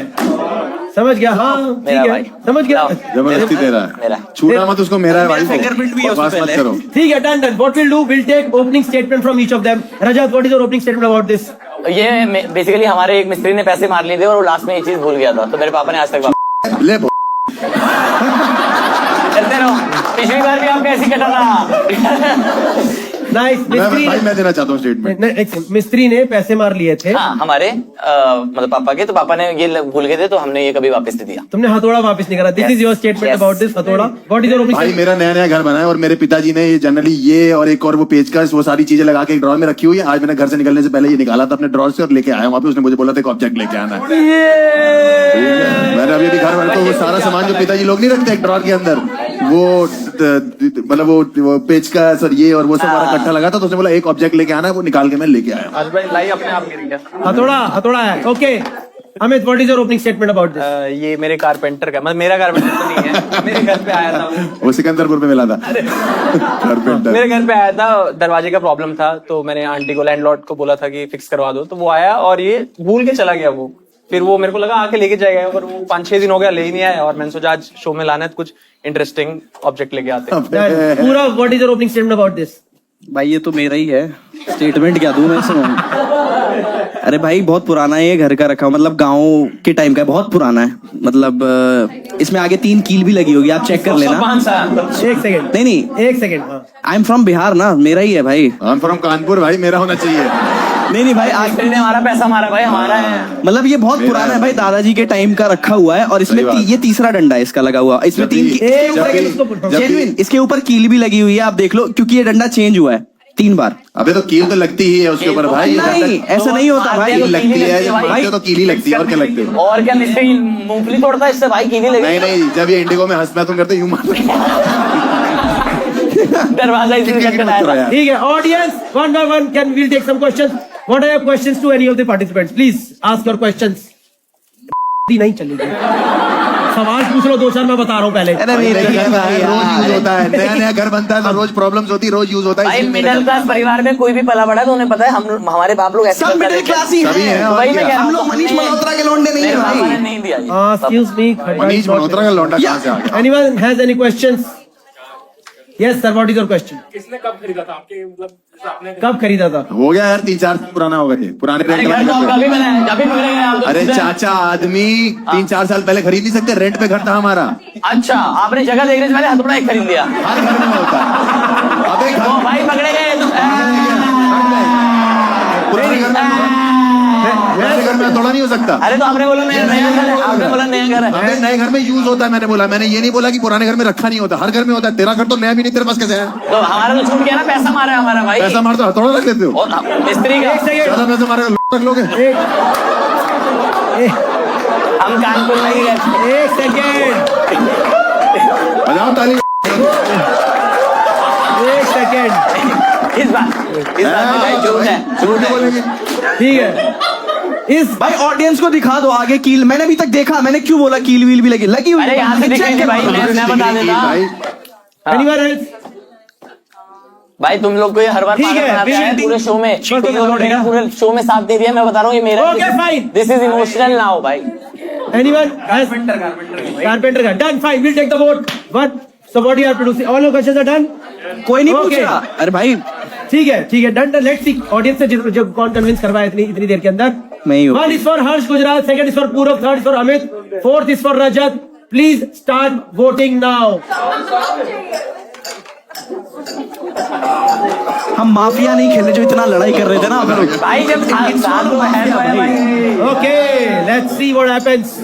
समझ गया? हाँ ठीक है, समझ गया। जबरदस्ती दे रहा है, छूना मत उसको, मेरा है भाई, फिंगरप्रिंट भी है उसमें बकवास मत करो। ठीक है, done done. What we'll do, we'll take opening statement from each of them. Rajat, what is your opening statement about this? ये बेसिकली हमारे एक मिस्त्री ने पैसे मार लिए थे और वो लास्ट में ये चीज भूल गया था, तो मेरे पापा ने आज तक ले करते रहो। पिछली बार भी आपका ऐसी कटा था। नाइस। मिस्त्री भाई मैं देना चाहता हूँ स्टेटमेंट। मिस्त्री ने पैसे मार लिए थे। हाँ, हमारे मतलब पापा के, तो पापा ने ये भूल गए थे, तो हमने ये कभी वापस नहीं दिया। तुमने हथौड़ा वापस नहीं करा। This is your statement about this हथौड़ा। What is your opinion? भाई मेरा नया नया घर बना है और मेरे पिताजी ने ये जनरली ये और एक और वो पेचकस वो सारी चीजें लगा के एक ड्रॉर में रखी हुई है। आज मैंने घर से निकलने से पहले ये निकाला था अपने ड्रॉर से और लेके आया वहाँ पे। उसने मुझे बोला था एक ऑब्जेक्ट लेके आना है। मैंने अभी घर वाले तो वो सारा सामान जो पिताजी लोग नहीं रखते एक ड्रॉर के अंदर, वो मतलब वो पेचकस और ये और वो सब हमारा इकट्ठा लगा था, तो उसने बोला एक ऑब्जेक्ट लेके आना है, वो निकाल के मैं लेके आया। आज भाई लाई अपने आप गिर गया। हथौड़ा है। Okay Amit, what is your opening statement about this? ये मेरे कारपेंटर का, मतलब मेरा कारपेंटर तो नहीं है, मेरे घर पे आया था वो सिकंदरपुर में मिला था। कारपेंटर मेरे घर पे आया था, दरवाजे का प्रॉब्लम था, तो मैंने आंटी को, लैंडलॉर्ड को बोला था कि फिक्स करवा दो, तो वो आया और ये भूल के चला गया। वो फिर वो मेरे को लगा आके लेके जाएगा, पर वो 5-6 दिन हो गया ले ही नहीं आया, और मैंने सोचा आज शो में लाना है तो कुछ इंटरेस्टिंग ऑब्जेक्ट लेके आते हैं। पूरा what is your opening statement about this? भाई ये तो मेरा ही है, स्टेटमेंट क्या दूं मैं इसमें? अरे भाई बहुत पुराना है ये, घर का रखा, मतलब गांव के टाइम का है, बहुत पुराना है। मतलब इसमें आगे 3 कील भी लगी होगी, आप चेक कर लेना। एक सेकंड। नहीं एक second. I am from Bihar ना, मेरा ही है भाई। आई एम फ्रॉम कानपुर भाई, मेरा होना चाहिए। नहीं भाई, आज ने हमारा पैसा मारा भाई, हमारा है। मतलब ये बहुत पुराना है भाई, दादाजी के टाइम का रखा हुआ है, और इसमें ये तीसरा डंडा है इसका लगा हुआ। इसमें 3 जेन्युइन, इसके ऊपर कील भी लगी हुई है, आप देख लो, क्योंकि ये डंडा चेंज हुआ है 3 बार। अबे तो कील तो लगती ही है उसके ऊपर भाई। नहीं ऐसा नहीं होता भाई, लगती है भाई, तो कीली लगती है और क्या लगती है? और क्या मिस्त्री मूंगफली तोड़ता है इससे भाई, कीली लगी। नहीं, जब ये इंडिगो में हंसना तुम करते यूं मार दरवाजा इसी का कटाया। ठीक है, audience one by one can we'll take some questions. What are your questions to any of the participants? Please ask your questions. नहीं चलेगी, सवाल पूछ लो 2-4, मैं बता रहा हूँ पहले। रोज यूज होता है, नया नया घर बनता है तो रोज प्रॉब्लम्स होती है, रोज यूज होता है। भाई मिडिल क्लास परिवार में कोई भी पला बड़ा तो उन्हें पता है, हम हमारे बाप लोग ऐसे सब मिडिल क्लास ही है। हम लोग मनीष मल्होत्रा के लौंडे नहीं है भाई। नहीं दिया। एक्सक्यूज मी, मनीष मल्होत्रा का लौंडा कहाँ से आ गया? Anyone has any questions? Yes sir, what is your question? किसने कब खरीदा था आपके, मतलब आपने कब खरीदा था? हो गया यार 3-4 पुराना होगा ये, पुराने रेंट पे। अरे चाचा, आदमी 3-4 साल पहले खरीद नहीं सकते, रेंट पे घर था हमारा। अच्छा, आपने जगह देखने से पहले हथौड़ा एक खरीद लिया? हर घर में होता है। अबे घर भाई पकड़े गए पुराने घर में थोड़ा नहीं हो सकता। अरे तो आपने बोला नया घर है, आपने बोला नया घर है। अबे नए घर में यूज होता है, मैंने बोला, मैंने ये नहीं बोला कि पुराने घर में रखा नहीं होता, हर घर में होता है। तेरा घर तो नया भी नहीं, तेरे पास कैसे है? तो हमारा तो छूट गया ना, पैसा मारा है हमारा भाई। पैसा मार तो हथौड़ा रख लेते हो, और मिस्त्री का ज्यादा पैसा मारेगा रख लोगे। हम कानपुर नहीं गए। एक सेकेंड, बजाओ ताली। एक सेकेंड। इस बात झूठ है। बोलेंगे ठीक है, इस भाई ऑडियंस को दिखा दो आगे कील। मैंने अभी तक देखा, मैंने क्यों बोला कील वील भी लगी हुई अरे यहाँ से दिखेंगे भाई, मैं बता देता। Anyone else? भाई तुम लोग को ये हर बार ठीक है, पागल बनाते हैं पूरे शो में। ठीक है, तुम लोगों ने पूरे शो में साथ नहीं दिया, मैं बता रहा हूँ ये मेरा। Okay, fine. This is emotional now भाई। एनीवन? कारपेंटर का done, fine, will take the vote. What, so what you have to do? All your questions are done? कोई नहीं Okay. पूछ रहा। अरे भाई ठीक है, डन। लेट्स सी ऑडियंस से जो कौन कन्विंस करवाया इतनी देर के अंदर। मैं ही हूँ। 1 is for Harsh Gujral, 2nd is for पूरब, 3rd is for Amit, 4th is for Rajat. Please start voting now. हम माफिया नहीं खेले जो इतना लड़ाई कर रहे थे ना हम लोग। भाई जब साथ में है तो है भाई। Okay, let's see what happens.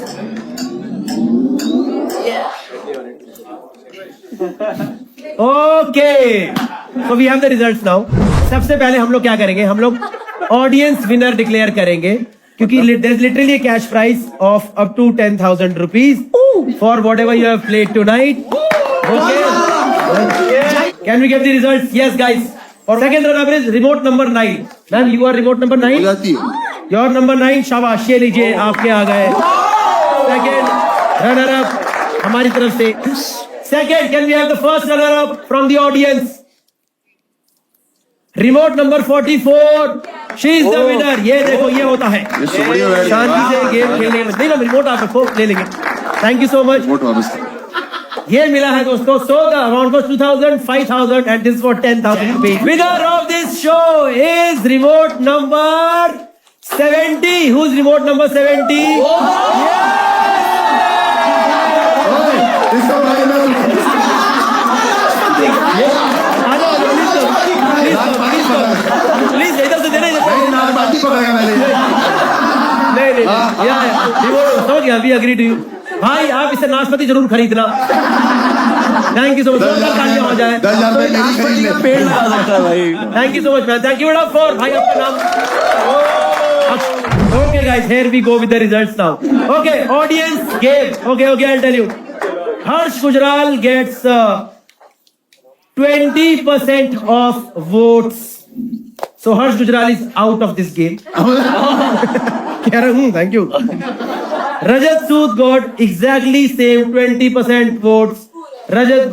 Okay, so we have the results now. सबसे पहले हम लोग क्या करेंगे, हम लोग ऑडियंस विनर डिक्लेयर करेंगे, क्योंकि there is literally a cash prize of up to 10,000 rupees for whatever you have played tonight. Okay. Can we get the results? Yes, guys. और second runner is remote number 9. Ma'am, you are remote number 9. Your number 9. शाबाश, ये लीजिए, आपके आ गए. Second runner up हमारी तरफ से. Second, can we have the first runner up from the audience? Remote number 44. She is the winner. ये देखो, ये होता है. शांति से गेम खेलने में. नहीं ना, रिमोट आप रखो, ले लेंगे. Thank you so much. ये मिला है दोस्तों. So the amount was 2,000, 5,000 and this for 10,000 rupees. Winner of this show is remote number 70. Who's remote number 70? Please इधर से देने समझ गया. We agree to you. भाई आप इसे नाशपाती जरूर खरीदना. Thank you so much. हो जाए 10,000 नाशपाती का पेड़ लगा सकता है भाई. Thank you so much man. Thank you for भाई आपका नाम. Okay guys, here we go with the results now. Okay, audience game. Okay, I'll tell you. Harsh Gujral gets 20% of votes. So Harsh Gujral is out of this game. Thank you. Rajat Sood got exactly same 20% votes. Rajat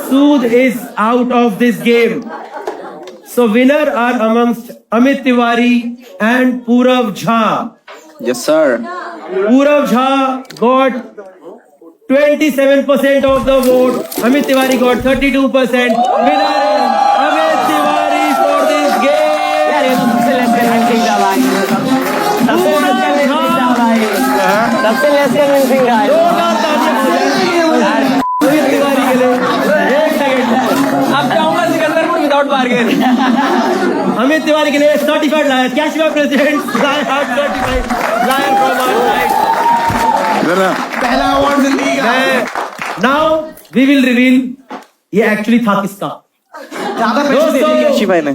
Sood is out of this game. So winner are amongst Amit Tiwari and Purav Jha. Yes, sir. Purav Jha got 27% of the vote. Amit Tiwari got 32%. Winner is Amit Tiwari for this game. सबसे less convincing था भाई. सबसे less convincing था. अमित तिवारी के लिए 1 second. अब जाऊंगा Sikandarpur without bargain. Amit Tiwari के लिए certified liar. Cash president liar certified liar from our side. पहला अवार्ड जिंदगी का. नाउ वी विल रिवील ये एक्चुअली था किसका. अच्छी भाई ने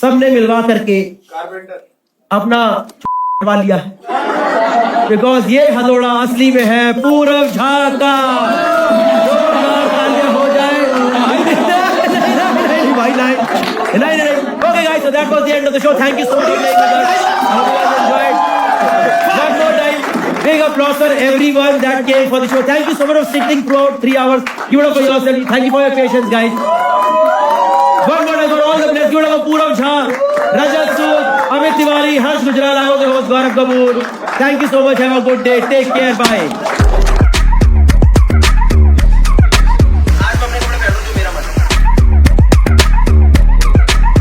सबने मिलवा करके अपना लिया है, बिकॉज ये हथौड़ा असली में है पूरव झा का. हो जाए भाई. नहीं. Okay guys, so that was the end of the show. Thank you so much for playing with us. I hope you guys enjoyed. One more time, big applause for everyone that came for the show. Thank you so much for sitting throughout 3 hours. Give it up for yourself. Thank you for your patience, guys. One more time for all the players. Give it up for Purav Jha, Rajat Sood, Amit Tiwari, Harsh Gujral. I was the host Gaurav Kapoor. Thank you so much. Have a good day. Take care. Bye.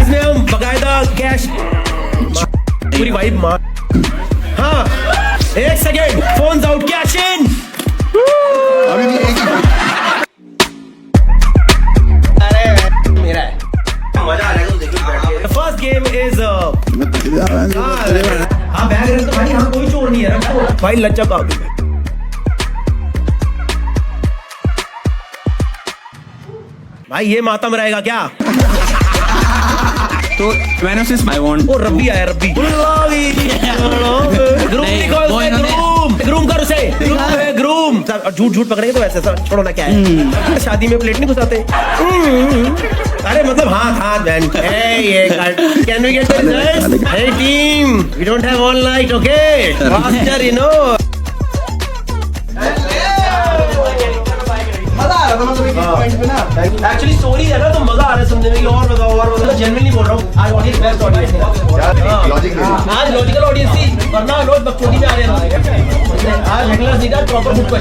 इसमें हम बकायदा cash पूरी vibe मार. हाँ, 1 second. Phones out. Cash in. अभी भी एक मेरा है. मजा आ जाएगा तो देखो बैठ के. The first game is हाँ बैग रख तो भाई. हाँ कोई चोर नहीं है. रखो भाई. लचक आ गई भाई. ये मातम रहेगा क्या. तो मैंने उसे आई वांट. ओ रब्बी आया. रब्बी ग्रूम कर उसे. ग्रूम. झूठ पकड़ेंगे तो वैसे सर छोड़ो ना. क्या है शादी में प्लेट नहीं घुसाते. अरे मतलब हाथ ban. Can we get the results. Hey team, we don't have all night. Okay faster you know. Actually story है ना, तो मजा आ रहा है सुनने में. और बताओ. जेन्युइनली बोल रहा हूँ. आज ऑडियंस बेस्ट ऑडियंस है. आज लॉजिकल ऑडियंस थी, वरना रोज बकचोदी में आ रहे हैं. आज हेडलाइंस नहीं था, प्रॉपर बुक कर.